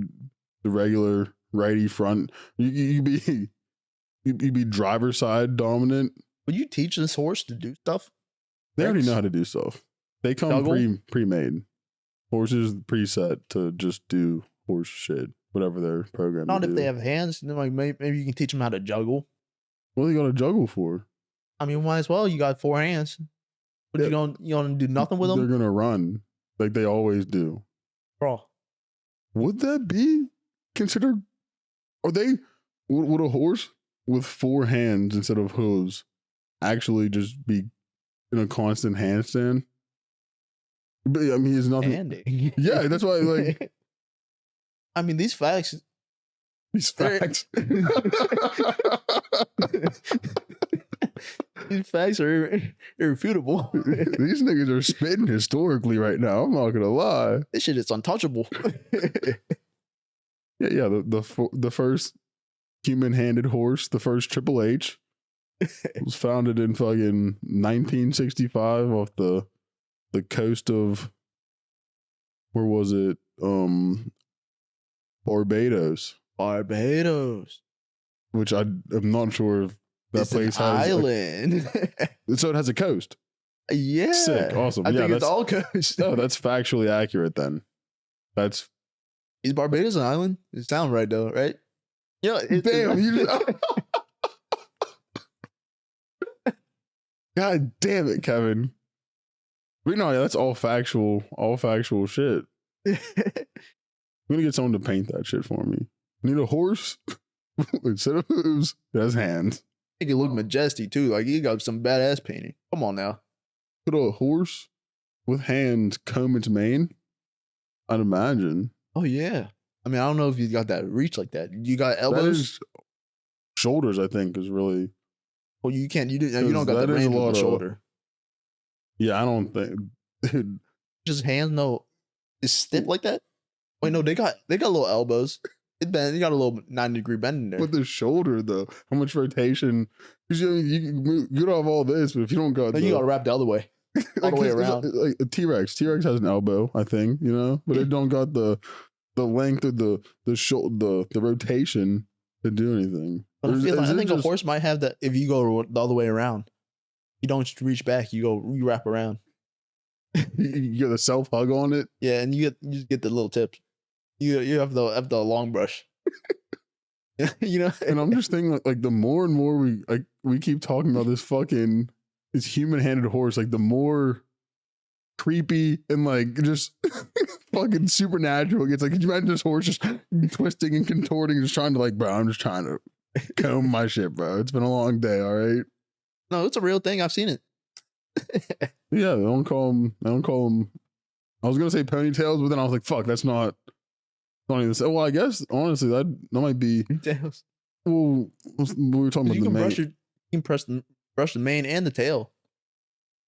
the regular righty front. You'd be driver side dominant. Would you teach this horse to do stuff? They already know how to do stuff. They come pre-made. Horses preset to just do horse shit, whatever they're programmed Not to if do. they have hands. Then like maybe you can teach them how to juggle. What are they gonna juggle for? I mean, might as well. You got 4 hands. But you gonna do nothing with them, They're gonna run like they always do. bro? Would that be considered? Would a horse with 4 hands instead of hooves actually just be in a constant handstand? But I mean, it's nothing. Handing. Yeah, that's why. Like I mean, these facts. these facts. These facts are irrefutable. These niggas are spitting historically right now. I'm not gonna lie. This shit is untouchable. Yeah. The first human-handed horse, the first Triple H, was founded in fucking 1965 off the coast of, where was it? Barbados. Barbados. Which I'm not sure if that It's place an has. island. So it has a coast. Yeah. Sick. Awesome. I Yeah, think it's that's- all coast. Oh, that's factually accurate then. That's Is Barbados an island? It sounds right though, right? Yeah. damn. You just, God damn it, Kevin. But no, that's all factual shit. I'm gonna get someone to paint that shit for me. I need a horse instead of hooves. It has hands. Make it look majestic too. Like you got some badass painting. Come on now. Put a horse with hands comb its mane. I'd imagine. Oh yeah. I mean, I don't know if you got that reach like that. You got That elbows. is- shoulders, I think, is really. Well, you can't. You don't got that the is a range lot on of- the shoulder. Yeah, I don't think. Dude, Just hands. No, it's stiff like that. Wait, no, they got little elbows. It bend. You got a little 90-degree bend in there. with the shoulder though, how much rotation? Because you can get off all this, but if you don't got, No, you got to wrap the other way. all the way around. Like a T-Rex. T-Rex has an elbow, I think, you know, but it don't got the length of the rotation to do anything. But Or I is it think a just- horse might have that. If you go the other way around, you don't just reach back. You wrap around. you get a self hug on it. Yeah, and you just get the little tips. You have the long brush. You know, And I'm just thinking, like the more and more we keep talking about this human-handed horse, like the more creepy and like just fucking supernatural it gets. Like, could you imagine this horse just twisting and contorting, just trying to like, bro, I'm just trying to comb my shit, bro. It's been a long day, all right. no, it's a real thing. I've seen it. Yeah, they don't call them. I was gonna say ponytails, but then I was like, fuck, that's not even. Well, I guess honestly, that might be. Tails. Well, we were talking about You the can mane. brush brush the mane and the tail.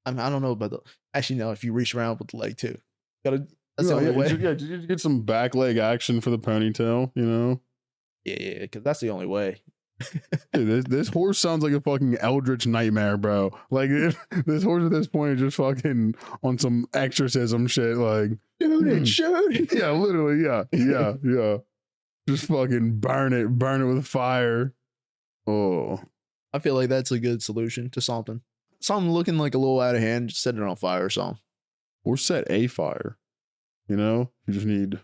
I mean, I don't know about the. Actually, no. If you reach around with the leg too, that's the No, only yeah, way. just get some back leg action for the ponytail, you know. Yeah, because that's the only way. Dude, this horse sounds like a fucking eldritch nightmare, bro. Like this horse at this point is just fucking on some exorcism shit. Like, Shoot it. yeah, literally, yeah. Just fucking burn it with fire. Oh, I feel like that's a good solution to something. Something looking like a little out of hand, just set it on fire or something. or set a fire. You know, you just need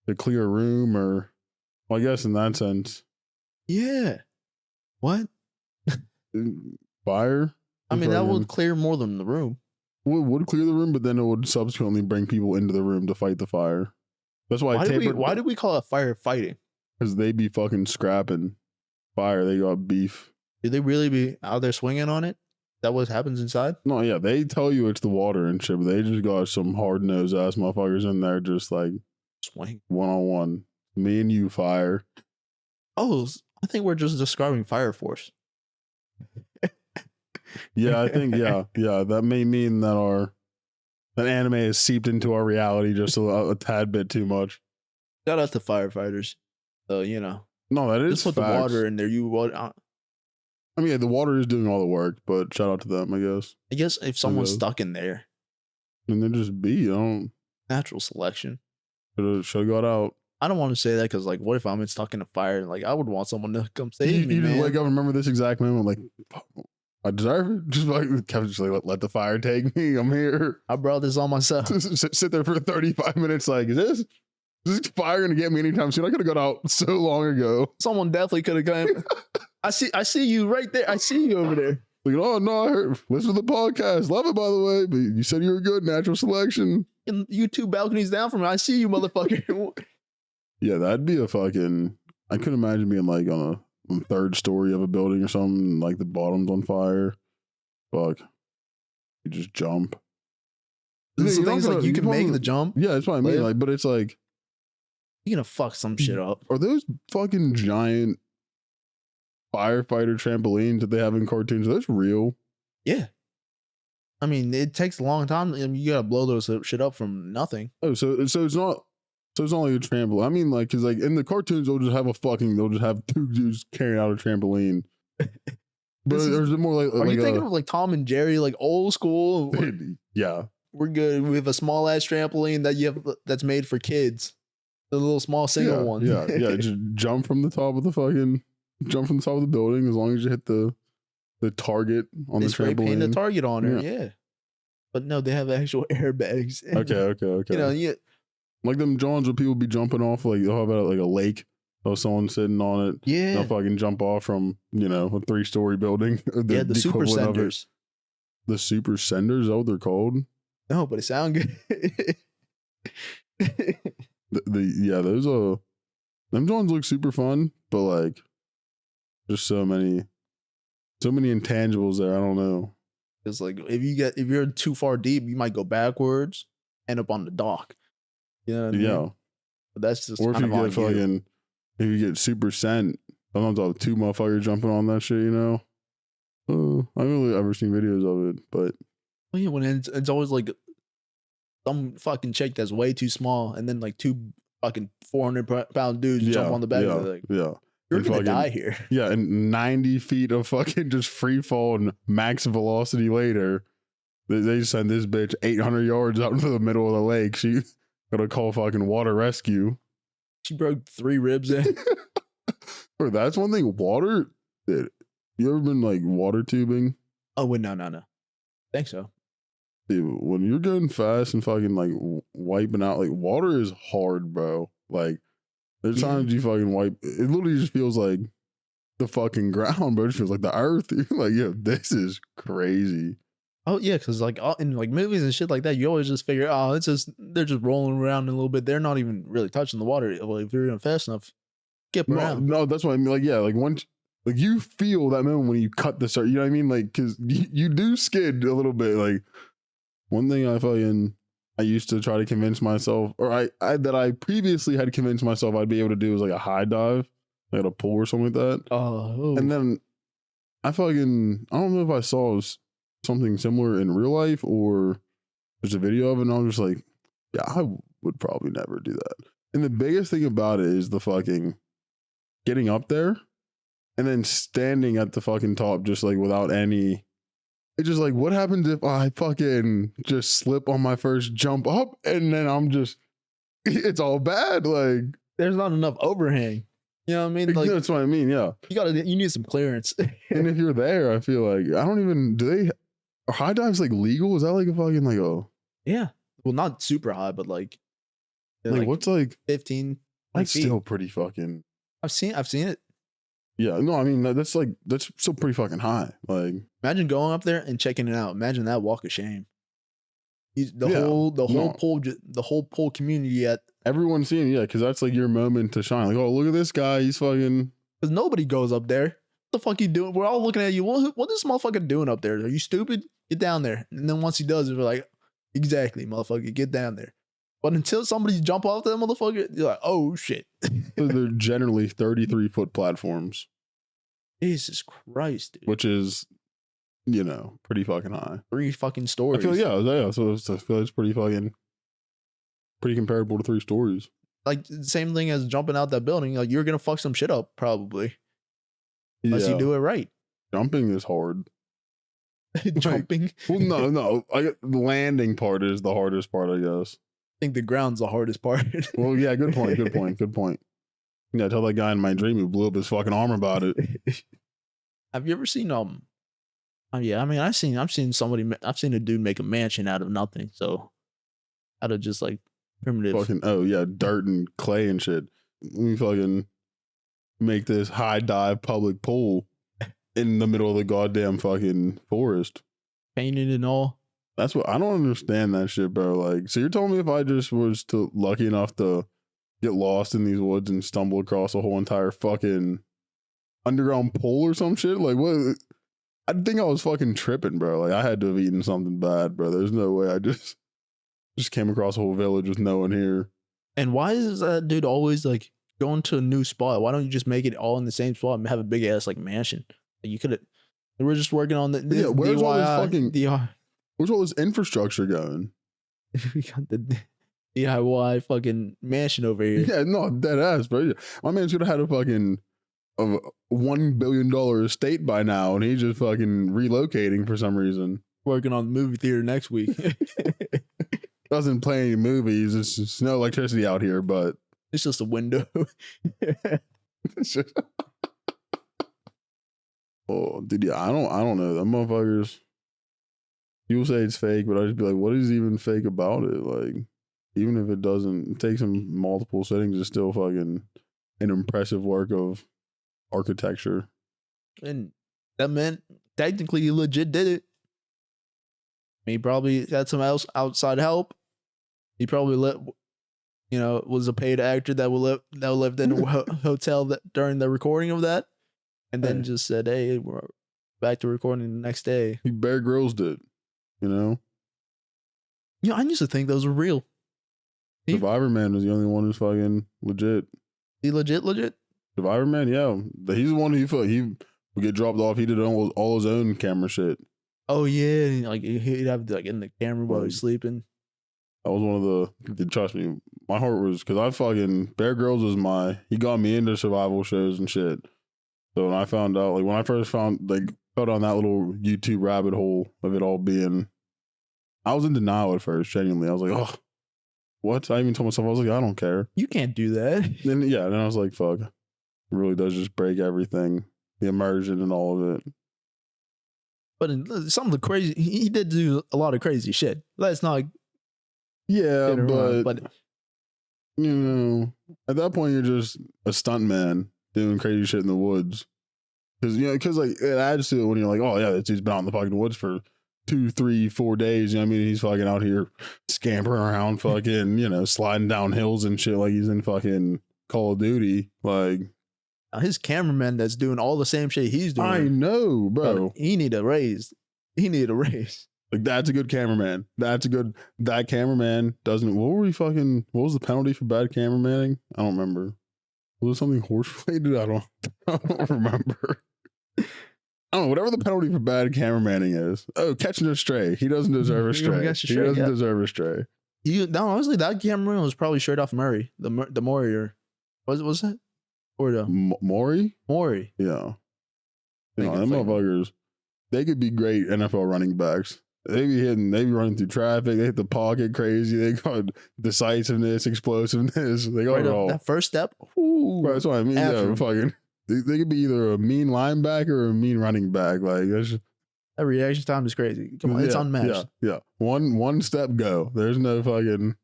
to clear a room, or well, I guess in that sense, Yeah. What? fire. I mean, that Fucking- would clear more than the room. would clear the room, but then it would subsequently bring people into the room to fight the fire. That's why Why did we call it fire fighting? Because they be fucking scrapping fire. They got beef. Do they really be out there swinging on it? That what happens inside? No, yeah, they tell you it's the water and shit, but they just got some hard nosed ass motherfuckers in there, just like Swing. 1-on-1. Me and you, fire. Oh, I think we're just describing Fire Force. Yeah, I think yeah. That may mean that that anime has seeped into our reality just a tad bit too much. Shout out to firefighters. You know, No, that is just put facts. the water in there. I mean, yeah, the water is doing all the work, but shout out to them, I guess. I guess if someone's stuck in there, And then just be, natural selection. should have got out. I don't want to say that because, like, what if I'm stuck in a fire? Like, I would want someone to come save me. You just Man. wake up and remember this exact moment, like, I deserve it. Just like Kevin, just like let the fire take me. I'm here. I brought this on myself. Sit there for 35 minutes. Like, is this fire gonna get me anytime soon? I could have got out so long ago. Someone definitely could have come. I see you right there. I see you over there. Like, oh no, I heard. Listen to the podcast. Love it, by the way. But you said you were good. Natural selection. And you 2 balconies down from me. I see you, motherfucker. Yeah, that'd be a fucking. I could imagine being like on a 3rd story of a building or something. Like the bottom's on fire. Fuck. You just jump. So you're not things like gonna- you can probably- make the jump. Yeah, that's what I mean. Live. Like, but it's like, You're gonna fuck some shit up. are those fucking giant firefighter trampolines that they have in cartoons? Are those real? Yeah. I mean, it takes a long time. I mean, you gotta blow those shit up from nothing. Oh, so it's not. So it's not like a trampoline. I mean, like, cause like in the cartoons, they'll just have 2 dudes carrying out a trampoline. But there's more like. Are you thinking of like Tom and Jerry, like old school? Yeah. We're good. We have a small ass trampoline that's made for kids. The little small single one. Yeah. Just jump from the top of the building as long as you hit the target on They the spray paint the trampoline. target on her. Yeah. But no, they have actual airbags. Okay. You know, yeah. Like them Johns where people be jumping off, like they'll have like a lake or someone sitting on it. Yeah. They'll fucking jump off from, a 3-story building. The super equivalent of it. senders. The super senders, is that what they're called? No, but it sounds good. Those them Johns look super fun, but like just so many intangibles there. I don't know. It's like if you're too far deep, you might go backwards, end up on the dock. You know what I mean? Yeah. But that's just Or if kind you of on get fucking, if you get super sent, sometimes I'll have 2 motherfuckers jumping on that shit, I haven't really ever seen videos of it, but Well, yeah, when it's always like some fucking chick that's way too small, and then like 2 fucking 400-pound dudes jump on the back of it. Like, yeah. you're And gonna fucking- die here. Yeah, and 90 feet of fucking just free fall and max velocity later, they send this bitch 800 yards out into the middle of the lake. She gotta call fucking water rescue. She broke 3 ribs in. Or that's one thing. Water. Dude, you ever been like water tubing? Oh wait, no. Think so. Dude, when you're going fast and fucking like wiping out, like water is hard, bro. Like there's Yeah. times you fucking wipe. It literally just feels like the fucking ground, bro. It feels like the earth. You're like, yeah, this is crazy. Oh yeah, because like in like movies and shit like that, you always just figure, oh, it's just they're just rolling around a little bit. They're not even really touching the water. Well, if you're doing fast enough, skip around. No, that's what I mean. Like, yeah, like once, like you feel that moment when you cut the start. You know what I mean? Like, cause you do skid a little bit. Like one thing I used to try to convince myself, or I previously had convinced myself I'd be able to do was like a high dive, like at a pool or something like that. Oh, And then I don't know if I saw something similar in real life or there's a video of it, and I was just like, yeah, I would probably never do that. And the biggest thing about it is the fucking getting up there and then standing at the fucking top just like without any. It's just like, what happens if I fucking just slip on my first jump up and then it's all bad. Like, there's not enough overhang. You know what I mean? Like that's what I mean. Yeah. you need some clearance. And if you're there, I feel like, are high dives like legal? Is that like a fucking like Yeah. Well, not super high, but like what's like 15 that's feet. still pretty fucking I've seen it. yeah. No, I mean that's still pretty fucking high. Like Imagine going up there and checking it out. Imagine that walk of shame. The Yeah. whole No. pole community everyone's seeing, yeah, because that's like your moment to shine. Like, oh, look at this guy, he's fucking. because nobody goes up there. What the fuck you doing? We're all looking at you. What is this motherfucker doing up there? Are you stupid? Get down there. And then once he does it, we're like, exactly, motherfucker, get down there. But until somebody jump off that motherfucker, you're like, oh shit. They're generally 33-foot platforms, Jesus Christ, dude. which is, you know, pretty fucking high. 3 fucking I stories. feel yeah. So I feel it's pretty comparable to 3 stories. Like the same thing as jumping out that building. Like you're gonna fuck some shit up probably, unless you do it right. Jumping is hard. Jumping. Well, no. The landing part is the hardest part, I guess. I think the ground's the hardest part. Well, yeah, good point. Yeah, tell that guy in my dream who blew up his fucking arm about it. Have you ever seen yeah, I mean, I've seen a dude make a mansion out of nothing. So out of just like primitive Fucking dirt and clay and shit. Let me fucking make this high dive public pool in the middle of the goddamn fucking forest. painted and all. That's what I don't understand that shit, bro. Like, so you're telling me if I just was lucky enough to get lost in these woods and stumble across a whole entire fucking underground pool or some shit? Like, what? I think I was fucking tripping, bro. Like, I had to have eaten something bad, bro. There's no way I just came across a whole village with no one here. And why is that dude always like going to a new spot? Why don't you just make it all in the same spot and have a big ass like mansion? Like you could have. We're just working on the where's all this fucking DIY. Where's all this infrastructure going? We got the DIY fucking mansion over here. Yeah, no, dead ass, bro. My man should have had a fucking $1 billion estate by now, and he's just fucking relocating for some reason. Working on the movie theater next week. Doesn't play any movies. It's just no electricity out here, but it's just a window. Oh, dude, yeah, I don't know. Them motherfuckers. People say it's fake, but I just be like, what is even fake about it? Like, even if it doesn't, it takes them multiple settings, it's still fucking an impressive work of architecture. And that meant technically he legit did it. He probably had some outside help. He probably was a paid actor that lived in a hotel during the recording of that, and then just said, "Hey, we're back to recording the next day." He Bear Grylls did, you know. Yeah, I used to think those were real. Survivor Man was the only one who's fucking legit. He legit. Survivor Man, yeah, he's the one who he would get dropped off. He did all his own camera shit. Oh yeah, and like he'd have like in the camera while he's sleeping. That was one of the. Trust me, my heart was because I fucking Bear Grylls was he got me into survival shows and shit. So when I found out, like when I first fell down that little YouTube rabbit hole of it all being, I was in denial at first. Genuinely, I was like, oh, what? I even told myself I was like, I don't care. You can't do that. Then I was like, fuck, it really does just break everything, the immersion and all of it. But some of the crazy, he did do a lot of crazy shit. Let's not. Yeah, but you know, at that point, you're just a stunt man doing crazy shit in the woods. Because like it adds to it when you're like, oh yeah, this dude's been out in the fucking woods for 2, 3, 4 days. You know what I mean? He's fucking out here scampering around, fucking, sliding down hills and shit like he's in fucking Call of Duty. Like his cameraman that's doing all the same shit he's doing. I know, bro. He need a raise. Like that's a good cameraman. That cameraman doesn't. What was the penalty for bad cameramanning? I don't remember. Was it something horse related? I don't remember. I don't know. Whatever the penalty for bad cameramanning is. Oh, catching a stray. He doesn't deserve a stray. He doesn't deserve a stray. Honestly, that cameraman was probably straight off Murray, the Maury, or was that? Or the Maury? Maury. Yeah. Them motherfuckers, they could be great NFL running backs. They be running through traffic. They hit the pocket crazy. They got decisiveness, explosiveness. They got it all. That first step. Ooh, right, that's what I mean. Yeah, fucking. They could be either a mean linebacker or a mean running back. Like that reaction time is crazy. Come on, it's unmatched. Yeah. One step go. There's no fucking.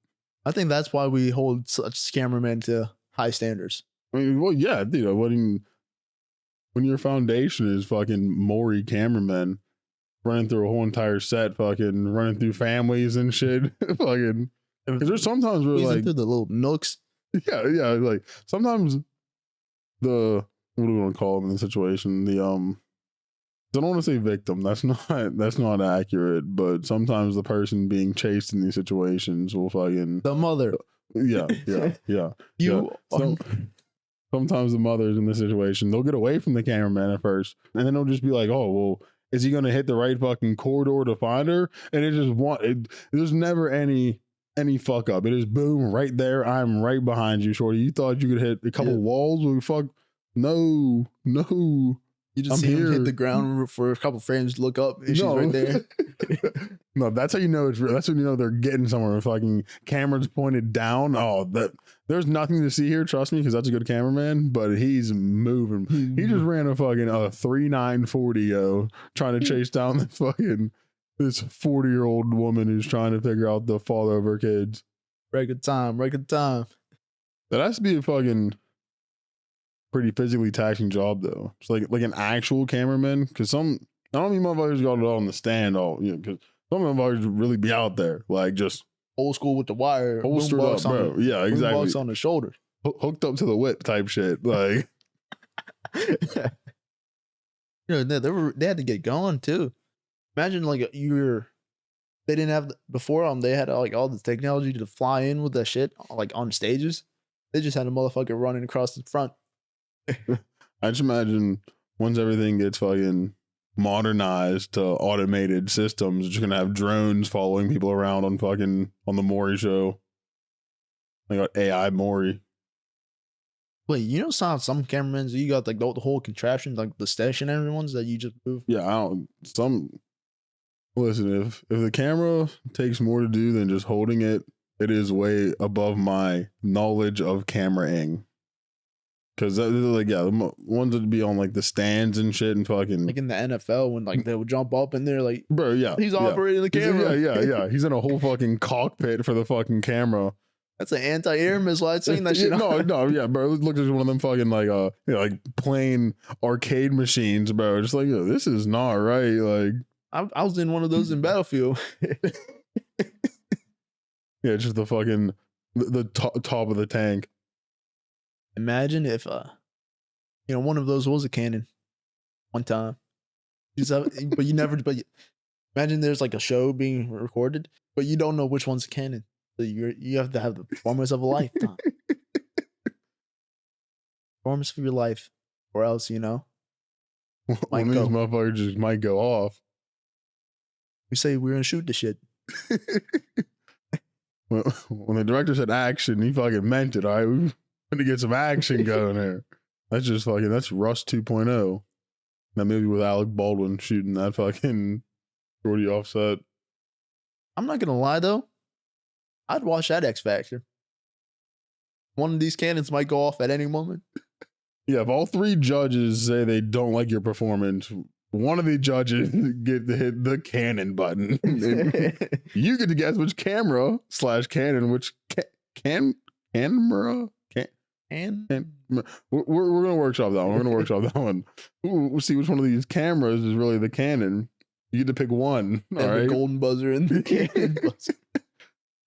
I think that's why we hold such cameramen to high standards. I mean, well, yeah, when your foundation is fucking Maury cameramen running through a whole entire set, fucking running through families and shit, fucking. Because there's sometimes where like through the little nooks. Yeah, like sometimes what do we want to call them in the situation? I don't want to say victim. That's not accurate. But sometimes the person being chased in these situations will fucking The mother. yeah. You So, sometimes the mothers in this situation, they'll get away from the cameraman at first, and then they'll just be like, "Oh, well, is he gonna hit the right fucking corridor to find her?" And there's never any fuck up. It is boom right there. I'm right behind you, shorty. You thought you could hit a couple walls? Well, fuck, no. You just I'm see him here. hit the ground for a couple frames, look up, and she's right there. No, that's how you know it's real. That's when you know they're getting somewhere. Fucking cameras pointed down. Oh, there's nothing to see here. Trust me, because that's a good cameraman. But he's moving. He just ran a fucking 3940 trying to chase down this 40-year-old woman who's trying to figure out the father of her kids. Record time. That has to be a fucking pretty physically taxing job though. It's like an actual cameraman, because I don't mean motherfuckers got it all on the stand because some motherfuckers really be out there like just old school with the wire, holstered up, bro. Yeah, exactly. Boombox on the shoulder, hooked up to the whip type shit. Like, they had to get going too. Imagine like they didn't have before they had like all the technology to fly in with that shit like on stages. They just had a motherfucker running across the front. I just imagine once everything gets fucking modernized to automated systems, you're just gonna have drones following people around on the Maury show. They got AI Maury. Wait, some cameramen, you got like the whole contraption, like the stationary ones that you just move. Yeah, listen, if the camera takes more to do than just holding it, it is way above my knowledge of cameraing. Because the ones that be on like the stands and shit and fucking like in the NFL when like they would jump up and they're like, bro, yeah, he's operating the camera. Yeah. He's in a whole fucking cockpit for the fucking camera. That's an anti-air missile. I'd seen that shit. No, yeah, bro. It looks like one of them fucking like plain arcade machines, bro. Just like, this is not right. Like, I was in one of those in Battlefield. Yeah, just the fucking the top of the tank. Imagine if one of those was a Canon one time. But imagine there's like a show being recorded, but you don't know which one's a Canon. So you have to have the performance of a lifetime. Performance for your life, or else one of these motherfuckers just might go off. We say we're gonna shoot the shit. When the director said action, he fucking meant it. All right, we're gonna get some action going there. That's Rust 2.0. That movie with Alec Baldwin shooting that fucking shorty offset. I'm not gonna lie though, I'd watch that X Factor. One of these cannons might go off at any moment. Yeah, if all three judges say they don't like your performance, one of the judges get to hit the cannon button. You get to guess which camera / cannon, which camera. We're gonna workshop that one. We'll see which one of these cameras is really the Canon. You get to pick one. All right, the golden buzzer and the Canon buzzer.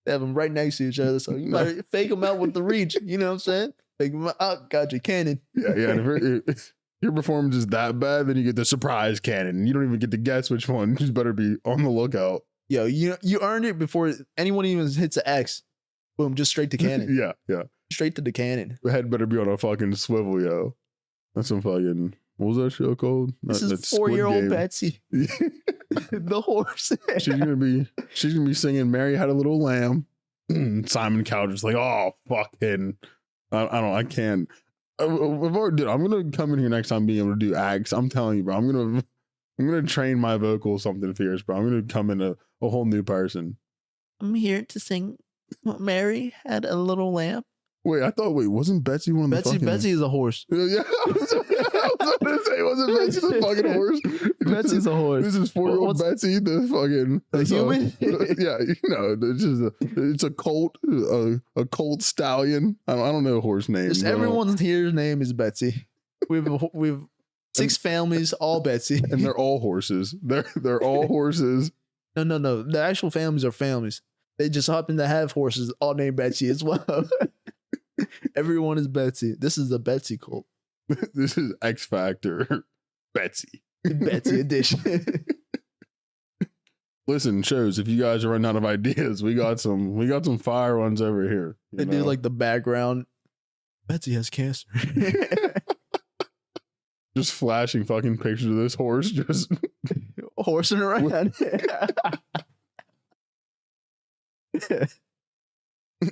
They have them right next to each other, so you might fake them out with the reach. You know what I'm saying? Fake them out. Got your Canon. Yeah. If your performance is that bad, then you get the surprise Canon. You don't even get to guess which one. You just better be on the lookout. Yo, you earned it before anyone even hits an X. Boom, just straight to Canon. Yeah. Straight to the Canon. The head better be on a fucking swivel, yo. That's some fucking, what was that show called? This is 4-year-old Betsy. The horse. She's gonna be singing Mary Had a Little Lamb. Simon Cowell just like, oh fucking I can't. I'm gonna come in here next time being able to do acts. I'm telling you, bro. I'm gonna train my vocal something fierce, bro. I'm gonna come in a whole new person. I'm here to sing Mary Had a Little Lamb. Wasn't Betsy one of the fucking... Betsy is a horse. Yeah, I was gonna say, wasn't Betsy the fucking horse? Betsy's a horse. This is 4-year-old Betsy, the fucking... The human? Yeah, it's a colt, a colt stallion. I don't know horse names. Everyone's here's name is Betsy. We've 6 families, all Betsy. And they're all horses. They're all horses. No. The actual families are families. They just happen to have horses all named Betsy as well. Everyone is Betsy. This is the Betsy cult. This is X Factor. Betsy. Betsy edition. Listen, shows, if you guys are running out of ideas, we got some fire ones over here. They do like the background. Betsy has cancer. just flashing fucking pictures of this horse, just horsing around.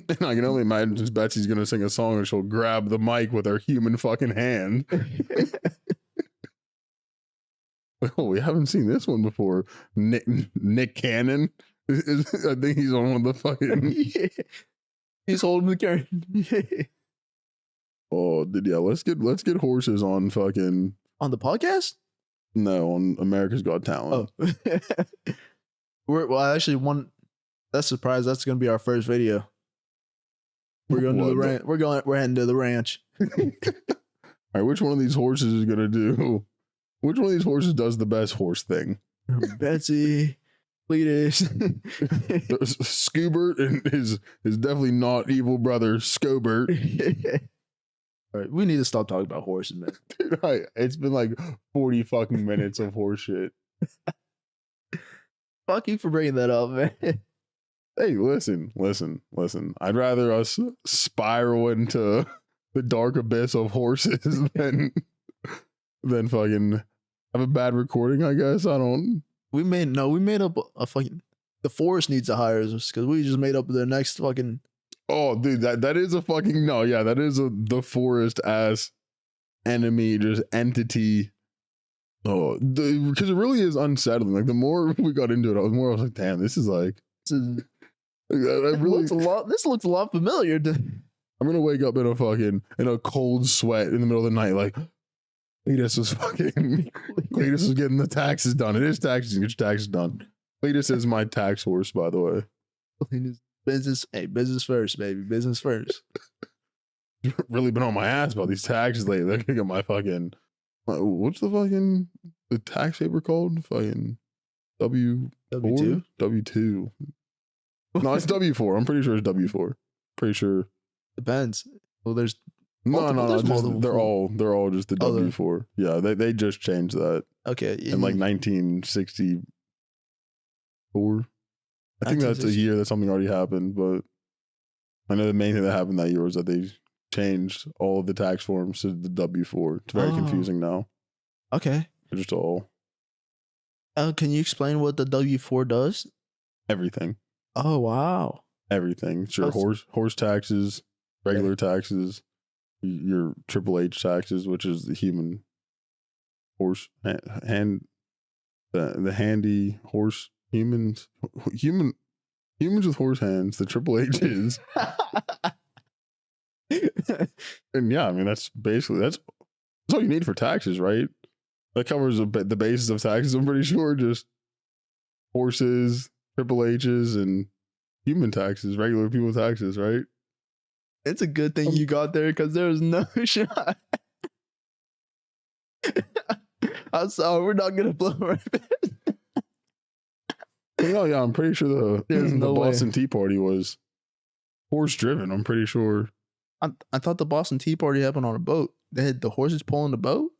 And I can only imagine just Betsy's gonna sing a song and she'll grab the mic with her human fucking hand. Oh, we haven't seen this one before. Nick Cannon. I think he's on one of the fucking. Yeah. He's holding the curtain. Oh, let's get horses on fucking. On the podcast? No, on America's Got Talent. Oh. Well, actually, that's a surprise. That's gonna be our first video. We're going to the ranch. We're heading to the ranch. All right, which one of these horses is gonna do? Which one of these horses does the best horse thing? Betsy, Cletus, Scoobert and his definitely not evil brother Scobert. All right, we need to stop talking about horses, man. Dude, it's been like 40 fucking minutes of horse shit. Fuck you for bringing that up, man. Hey, listen. I'd rather us spiral into the dark abyss of horses than fucking have a bad recording, I guess. I don't. We made up a fucking. The forest needs to hire us because we just made up the next fucking. Oh, dude, that is a fucking no. Yeah, that is the forest ass enemy, just entity. Oh, because it really is unsettling. Like the more we got into it, the more I was like, damn, this is like. This looks a lot familiar. I'm gonna wake up in a cold sweat in the middle of the night, like Cletus was getting the taxes done. It is taxes. You get your taxes done. Cletus is my tax horse, by the way. Business first, baby. Business first. Really been on my ass about these taxes lately. They're gonna get my fucking. What's the tax paper called? Fucking W2. W2. No, it's W4. I'm pretty sure it's W4. Pretty sure. Depends. Well, there's no. They're all just the W4. Yeah, they just changed that. Okay. In like 1964. I think that's a year that something already happened, but I know the main thing that happened that year was that they changed all of the tax forms to the W4. It's very confusing now. Okay. They're just all. Can you explain what the W4 does? Everything. Oh, wow. Everything. Sure. Horse taxes, regular taxes, your Triple H taxes, which is the human horse the handy horse humans with horse hands, the Triple H's. And yeah, I mean that's all you need for taxes, right? That covers the basis of taxes. I'm pretty sure just horses, Triple H's, and human taxes, regular people taxes, right? It's a good thing you got there because there was no shot. I'm sorry, we're not gonna blow our Yeah, I'm pretty sure the Boston Tea Party was horse driven. I'm pretty sure. I thought the Boston Tea Party happened on a boat. They had the horses pulling the boat.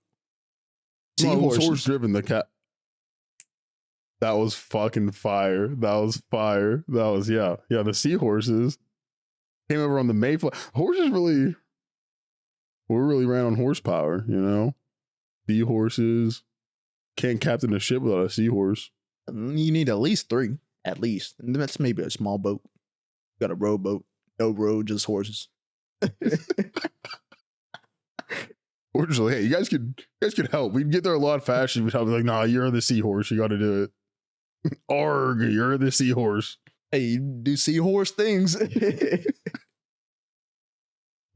No, it was horse driven. The cat. That was fucking fire. The seahorses came over on the Mayflower. Horses really ran on horsepower, you know? Seahorses. Can't captain a ship without a seahorse. You need at least 3. At least. And that's maybe a small boat. Got a rowboat. No row, just horses. Fortunately, hey, you guys could help. We'd get there a lot faster. We'd have like, nah, you're the seahorse. You got to do it. Arg, you're the seahorse. Hey, you do seahorse things.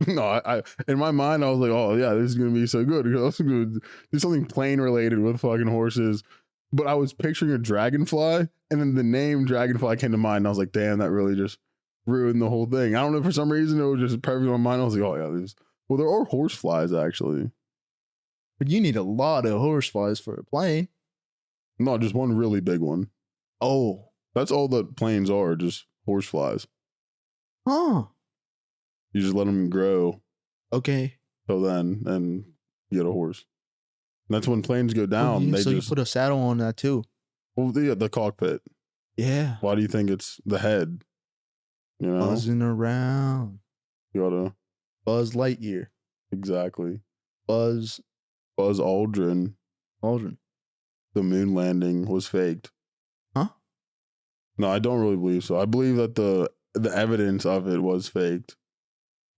No, I in my mind I was like, oh yeah, this is gonna be so good. I was gonna do something plane related with fucking horses. But I was picturing a dragonfly, and then the name dragonfly came to mind. And I was like, damn, that really just ruined the whole thing. I don't know, for some reason it was just perfect in my mind. I was like, oh yeah, there are horse flies actually. But you need a lot of horse flies for a plane. No, just one really big one. Oh. That's all that planes are, just horse flies. Huh. You just let them grow. Okay. So then, and you get a horse. That's when planes go Oh, down. you, They so you just put a saddle on that too. well, the cockpit. Yeah. Why do you think it's the head? You know, Buzzing around. you gotta Buzz Lightyear. exactly. Buzz Buzz Aldrin, Aldrin. the moon landing was faked. Huh? No, I don't really believe so. I believe that the evidence of it was faked.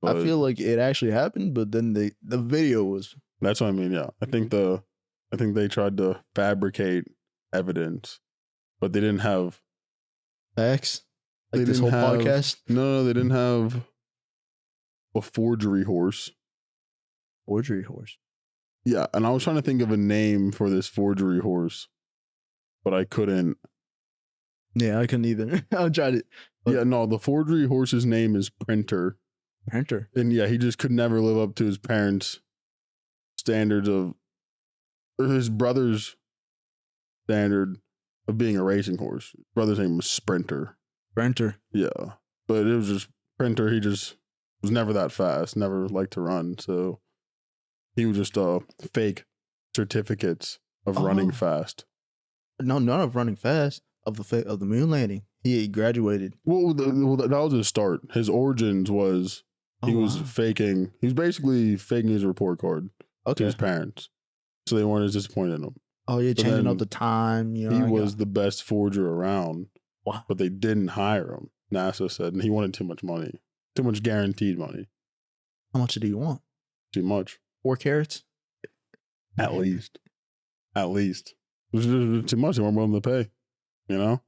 I But feel like it actually happened, but then the video was that's what I mean. Yeah, I think they tried to fabricate evidence, but they didn't have. facts. Like They this whole didn't have- podcast. No, they didn't have a forgery horse. Forgery horse. Yeah, and I was trying to think of a name for this forgery horse, but I couldn't. Yeah, I couldn't either. I tried it. But- Yeah, no, the forgery horse's name is Printer. Printer. And yeah, he just could never live up to his parents' standards of, or his brother's standard of being a racing horse. His brother's name was Sprinter. Printer. Yeah, but it was just Printer. He just was never that fast, never liked to run. So he was just fake certificates of running Oh. fast. No, none of running fast of the moon landing. He graduated. Well, that was his start. His origins was he was wow. faking. He was basically faking his report card to Okay. his parents, so they weren't as disappointed in him. Oh, yeah, But changing then up the time. You know, He I was got- the best forger around, wow. but they didn't hire him. NASA said, and he wanted too much money, too much guaranteed money, How much do you want? too much. 4 carats? At least. It was just too much. They weren't willing to pay, you know?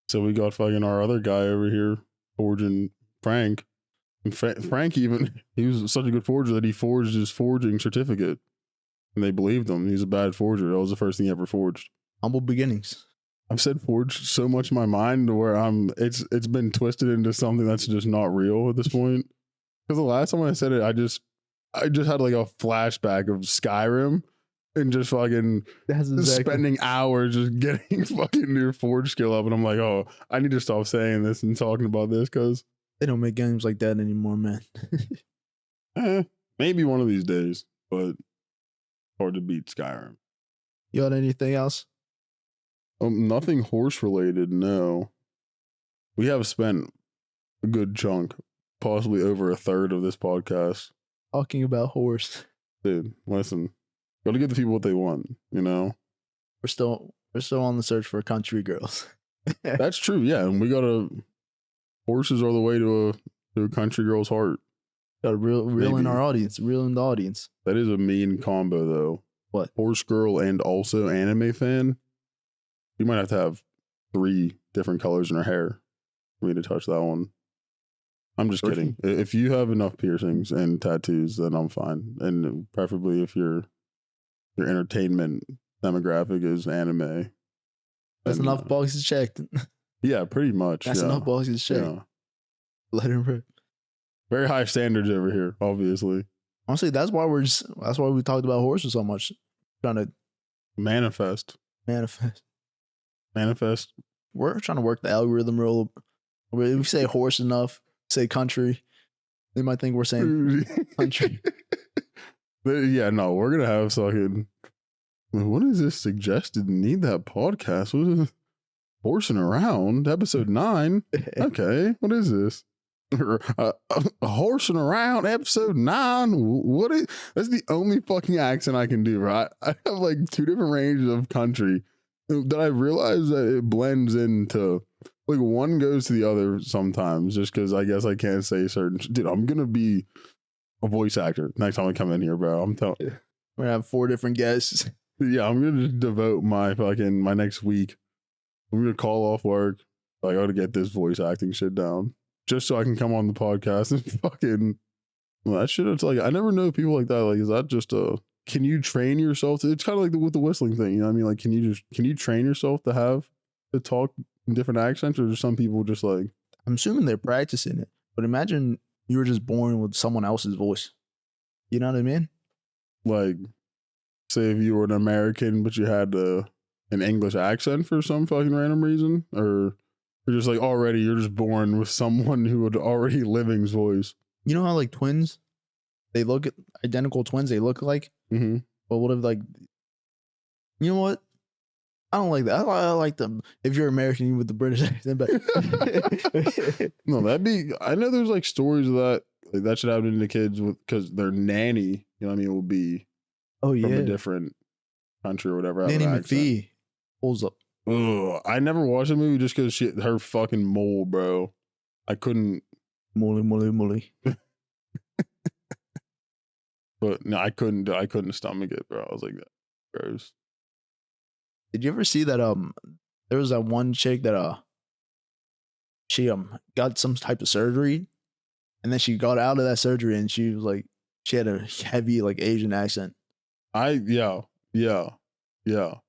So we got fucking our other guy over here forging Frank. And Frank even, he was such a good forger that he forged his forging certificate. And they believed him. He's a bad forger. That was the first thing he ever forged. Humble beginnings. I've said forged so much in my mind to where it's been twisted into something that's just not real at this point. Because the last time I said it, I just had like a flashback of Skyrim and just fucking That's spending hours just getting fucking your forge skill up, and I'm like, oh, I need to stop saying this and talking about this because They don't make games like that anymore, man. maybe one of these days, but hard to beat Skyrim. You got anything else? Nothing horse related. No, we have spent a good chunk, possibly over a third of this podcast. Talking about horse. Dude, listen, got to give the people what they want. You know, We're still on the search for country girls. that's true. Yeah, and we gotta. Horses are the way to a country girl's heart. Got to reel in Maybe. our audience. Reel in the audience. That is a mean combo, though. What? Horse girl and also anime fan. You might have to have 3 different colors in her hair for me to touch that one. I'm just kidding. If you have enough piercings and tattoos, then I'm fine. And preferably if your entertainment demographic is anime. That's then, enough boxes checked. Yeah, pretty much. That's yeah. enough boxes checked. Yeah. Let him rip. Very high standards over here, obviously. Honestly, that's why we talked about horses so much. Trying to Manifest. manifest. We're trying to work the algorithm real. If we say horse enough, say country, they might think we're saying country. But yeah, no, we're gonna have fucking. What is this suggested? Need that podcast? What is this? Horsing around, episode 9. Okay, what is this? Horsing around, episode 9. What is? That's the only fucking accent I can do. Right? I have like 2 different ranges of country that I realize that it blends into. Like one goes to the other sometimes, just because I guess I can't say certain. Dude, I'm gonna be a voice actor next time I come in here, bro. I'm telling. We're gonna have 4 different guests. Yeah, I'm gonna just devote my next week. I'm gonna call off work. I gotta get this voice acting shit down, just so I can come on the podcast and fucking. Well, that shit. It's like I never know people like that. Like, is that just a? Can you train yourself to? It's kind of like with the whistling thing. You know what I mean? Like, can you train yourself to talk in different accents, or just some people just like? I'm assuming they're practicing it, but imagine you were just born with someone else's voice. You know what I mean? Like, say if you were an American but you had an English accent for some fucking random reason, or you're just like already you're just born with someone who would already living's voice. You know how like twins, they look at identical twins, they look like. Mm-hmm. But what if like You know what? I don't like that. I like them. If you're American, you with the British accent, but No, that'd be. I know there's like stories of that. Like that should happen to kids with because their nanny. You know what I mean? Will be oh from a yeah, different country or whatever. have an Nanny accent. McPhee pulls up. Ugh, I never watched the movie just because her fucking mole, bro. I couldn't. Molly. But no, I couldn't stomach it, bro. I was like, that gross. Did you ever see that? There was that one chick that she got some type of surgery, and then she got out of that surgery, and she was like, she had a heavy like Asian accent. Yeah.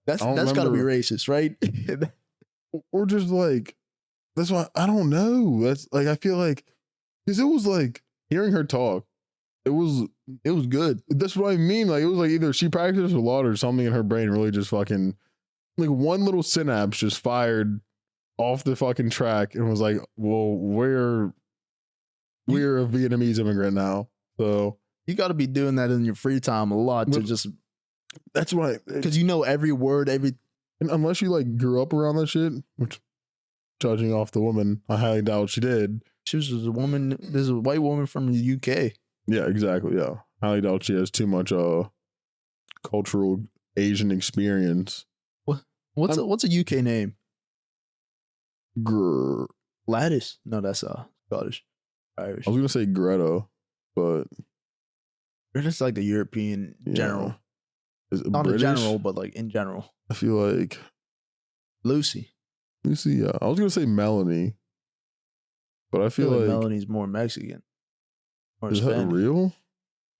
That's I don't got to be remember. racist, right? Or just like that's why I don't know. That's like I feel like because it was like hearing her talk. It was good. that's what I mean. Like it was like either she practiced a lot or something in her brain really just fucking like one little synapse just fired off the fucking track and was like, well, we're a Vietnamese immigrant now. So You got to be doing that in your free time a lot to But- just that's why because you know every word, every. and unless you like grew up around that shit, which judging off the woman, I highly doubt she did. She was just a woman. There's a white woman from the UK. Yeah, exactly. Yeah. Highly doubt she has too much cultural Asian experience. What's a UK name? Gladys? No, that's Scottish, Irish. I was gonna say Greta, but They're just like a European yeah. general, Is it not British? a general, but like in general. I feel like Lucy. Lucy. Yeah, I was gonna say Melanie, but I I feel feel like like Melanie's more Mexican. Or is that Spanish. real?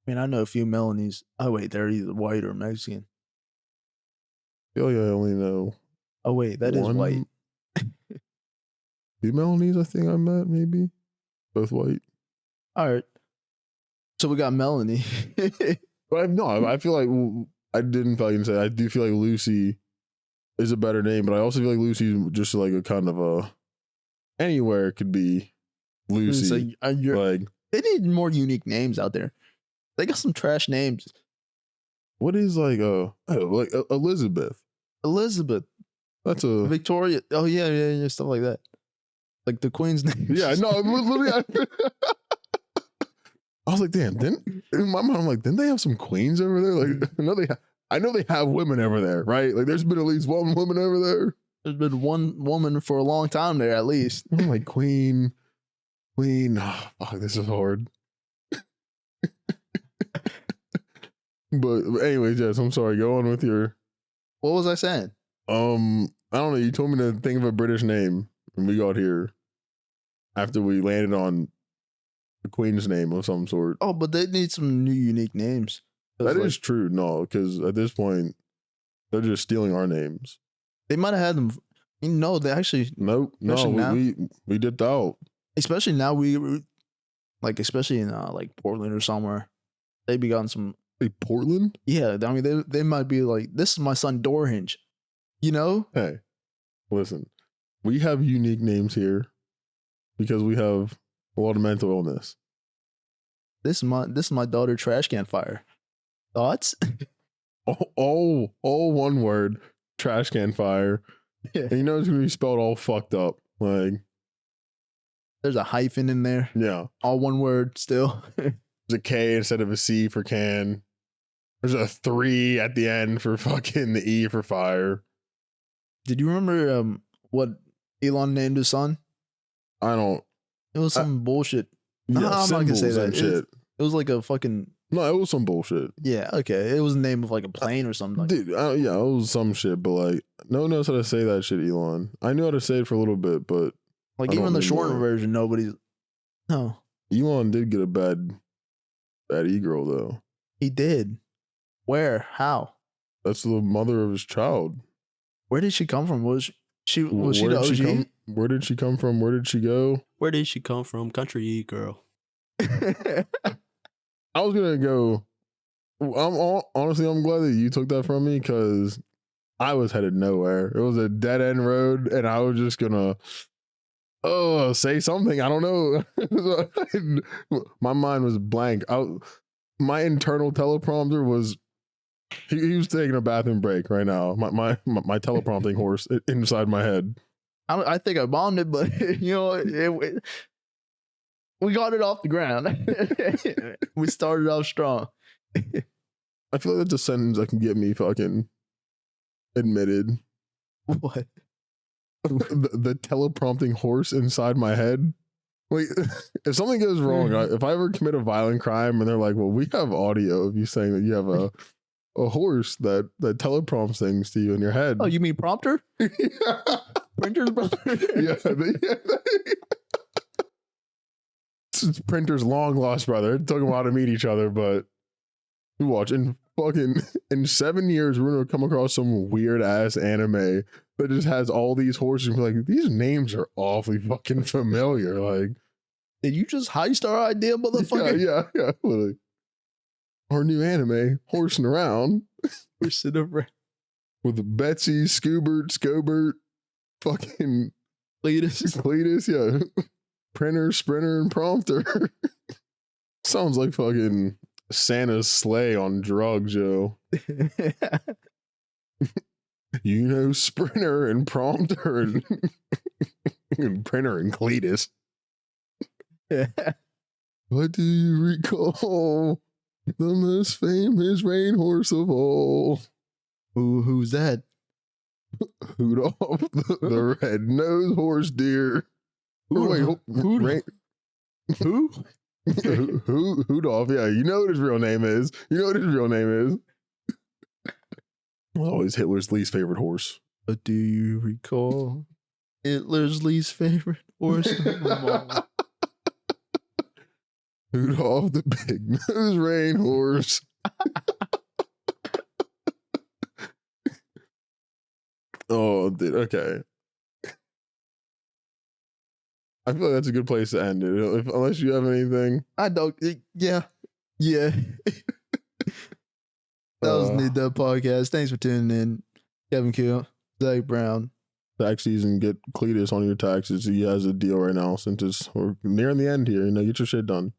I mean, I know a few Melanies. Oh wait, they're either white or Mexican. I feel like I only know Oh wait, that is one- white. Two Melanies. I think I met maybe both white. All right. So we got Melanie. But I feel like I didn't fucking say. I do feel like Lucy is a better name, but I also feel like Lucy's just like a kind of a anywhere could be Lucy. So like they need more unique names out there. They got some trash names. what is like Elizabeth? Elizabeth, That's a Victoria. Oh yeah, stuff like that. Like the Queen's name. yeah. No, literally. I was like, damn. Then in my mind, I'm like, didn't they have some queens over there? Like, I know they have women over there, right? Like, there's been at least one woman over there. There's been one woman for a long time there, at least. I'm like, Queen. Oh, fuck, this is hard. But anyways, Jess, I'm sorry. Go on with your. What was I saying? I don't know. You told me to think of a British name, and we got here after we landed on the Queen's name of some sort. Oh, but they need some new unique names. That is true. No, because at this point, they're just stealing our names. They might have had them. No, they actually, Nope. No, Especially now. we dipped out. especially now like especially in like Portland or somewhere, they be gotten some. Hey, Portland? Yeah, I mean they might be like, this is my son Doorhinge, you know. Hey, listen, we have unique names here because we have a lot of mental illness. This is my daughter Trash Can Fire. Thoughts? All one word, trash can fire. Yeah. And you know it's gonna be spelled all fucked up. Like, There's a hyphen in there. yeah. All one word still. There's a K instead of a C for can. There's a 3 at the end for fucking the E for fire. Did you remember what Elon named his son? I don't. It was some bullshit. Yeah, I'm not gonna say symbols that. and shit. It was like a fucking, No, it was some bullshit. yeah, okay. It was the name of like a plane or something. Like, Dude, yeah, it was some shit, but like, no one knows how to say that shit, Elon. I knew how to say it for a little bit, but like I even don't the shortened anymore. version, nobody's. No, Elon did get a bad e-girl, though. he did. Where? How? That's the mother of his child. Where did she come from? Was she the did OG? she come? Where did she come from? Where did she go? Where did she come from? Country girl. I was gonna go. Honestly, I'm glad that you took that from me because I was headed nowhere. It was a dead end road, and I was just gonna, say something. I don't know. My mind was blank. My internal teleprompter was He was taking a bathroom break right now. My teleprompting horse inside my head. I think I bombed it, but we got it off the ground. We started off strong. I feel like that's a sentence that can get me fucking admitted. What? The teleprompting horse inside my head. Like, if something goes wrong, if I ever commit a violent crime and they're like, well, we have audio of you saying that you have a horse that teleprompts things to you in your head. Oh, you mean prompter? Yeah. Printer's brother? Yeah. It's Printer's long lost brother. It took them a while to meet each other, but you watch in 7 years, we're gonna come across some weird ass anime that just has all these horses and be like, these names are awfully fucking familiar. Like, Did you just heist our idea, motherfucker? yeah. Like, our new anime, horsing around. We're sitting around. With Betsy, Scobert, fucking Cletus, yeah. Printer, Sprinter, and Prompter. Sounds like fucking Santa's sleigh on drugs, yo. You know, Sprinter and Prompter and Printer and Cletus. What do you recall? The most famous rain horse of all. Who's that? Rudolph, the red-nosed horse deer. Who? Rudolph, yeah, you know what his real name is. Always Hitler's least favorite horse. But do you recall Hitler's least favorite horse? Rudolph, the big-nosed rain horse. Oh, dude, okay. I feel like that's a good place to end it. Unless you have anything. I don't. Yeah. That was Need That Podcast. Thanks for tuning in. Kevin Kill, Zach Brown. Tax season, get Cletus on your taxes. He has a deal right now since we're nearing the end here. Get your shit done.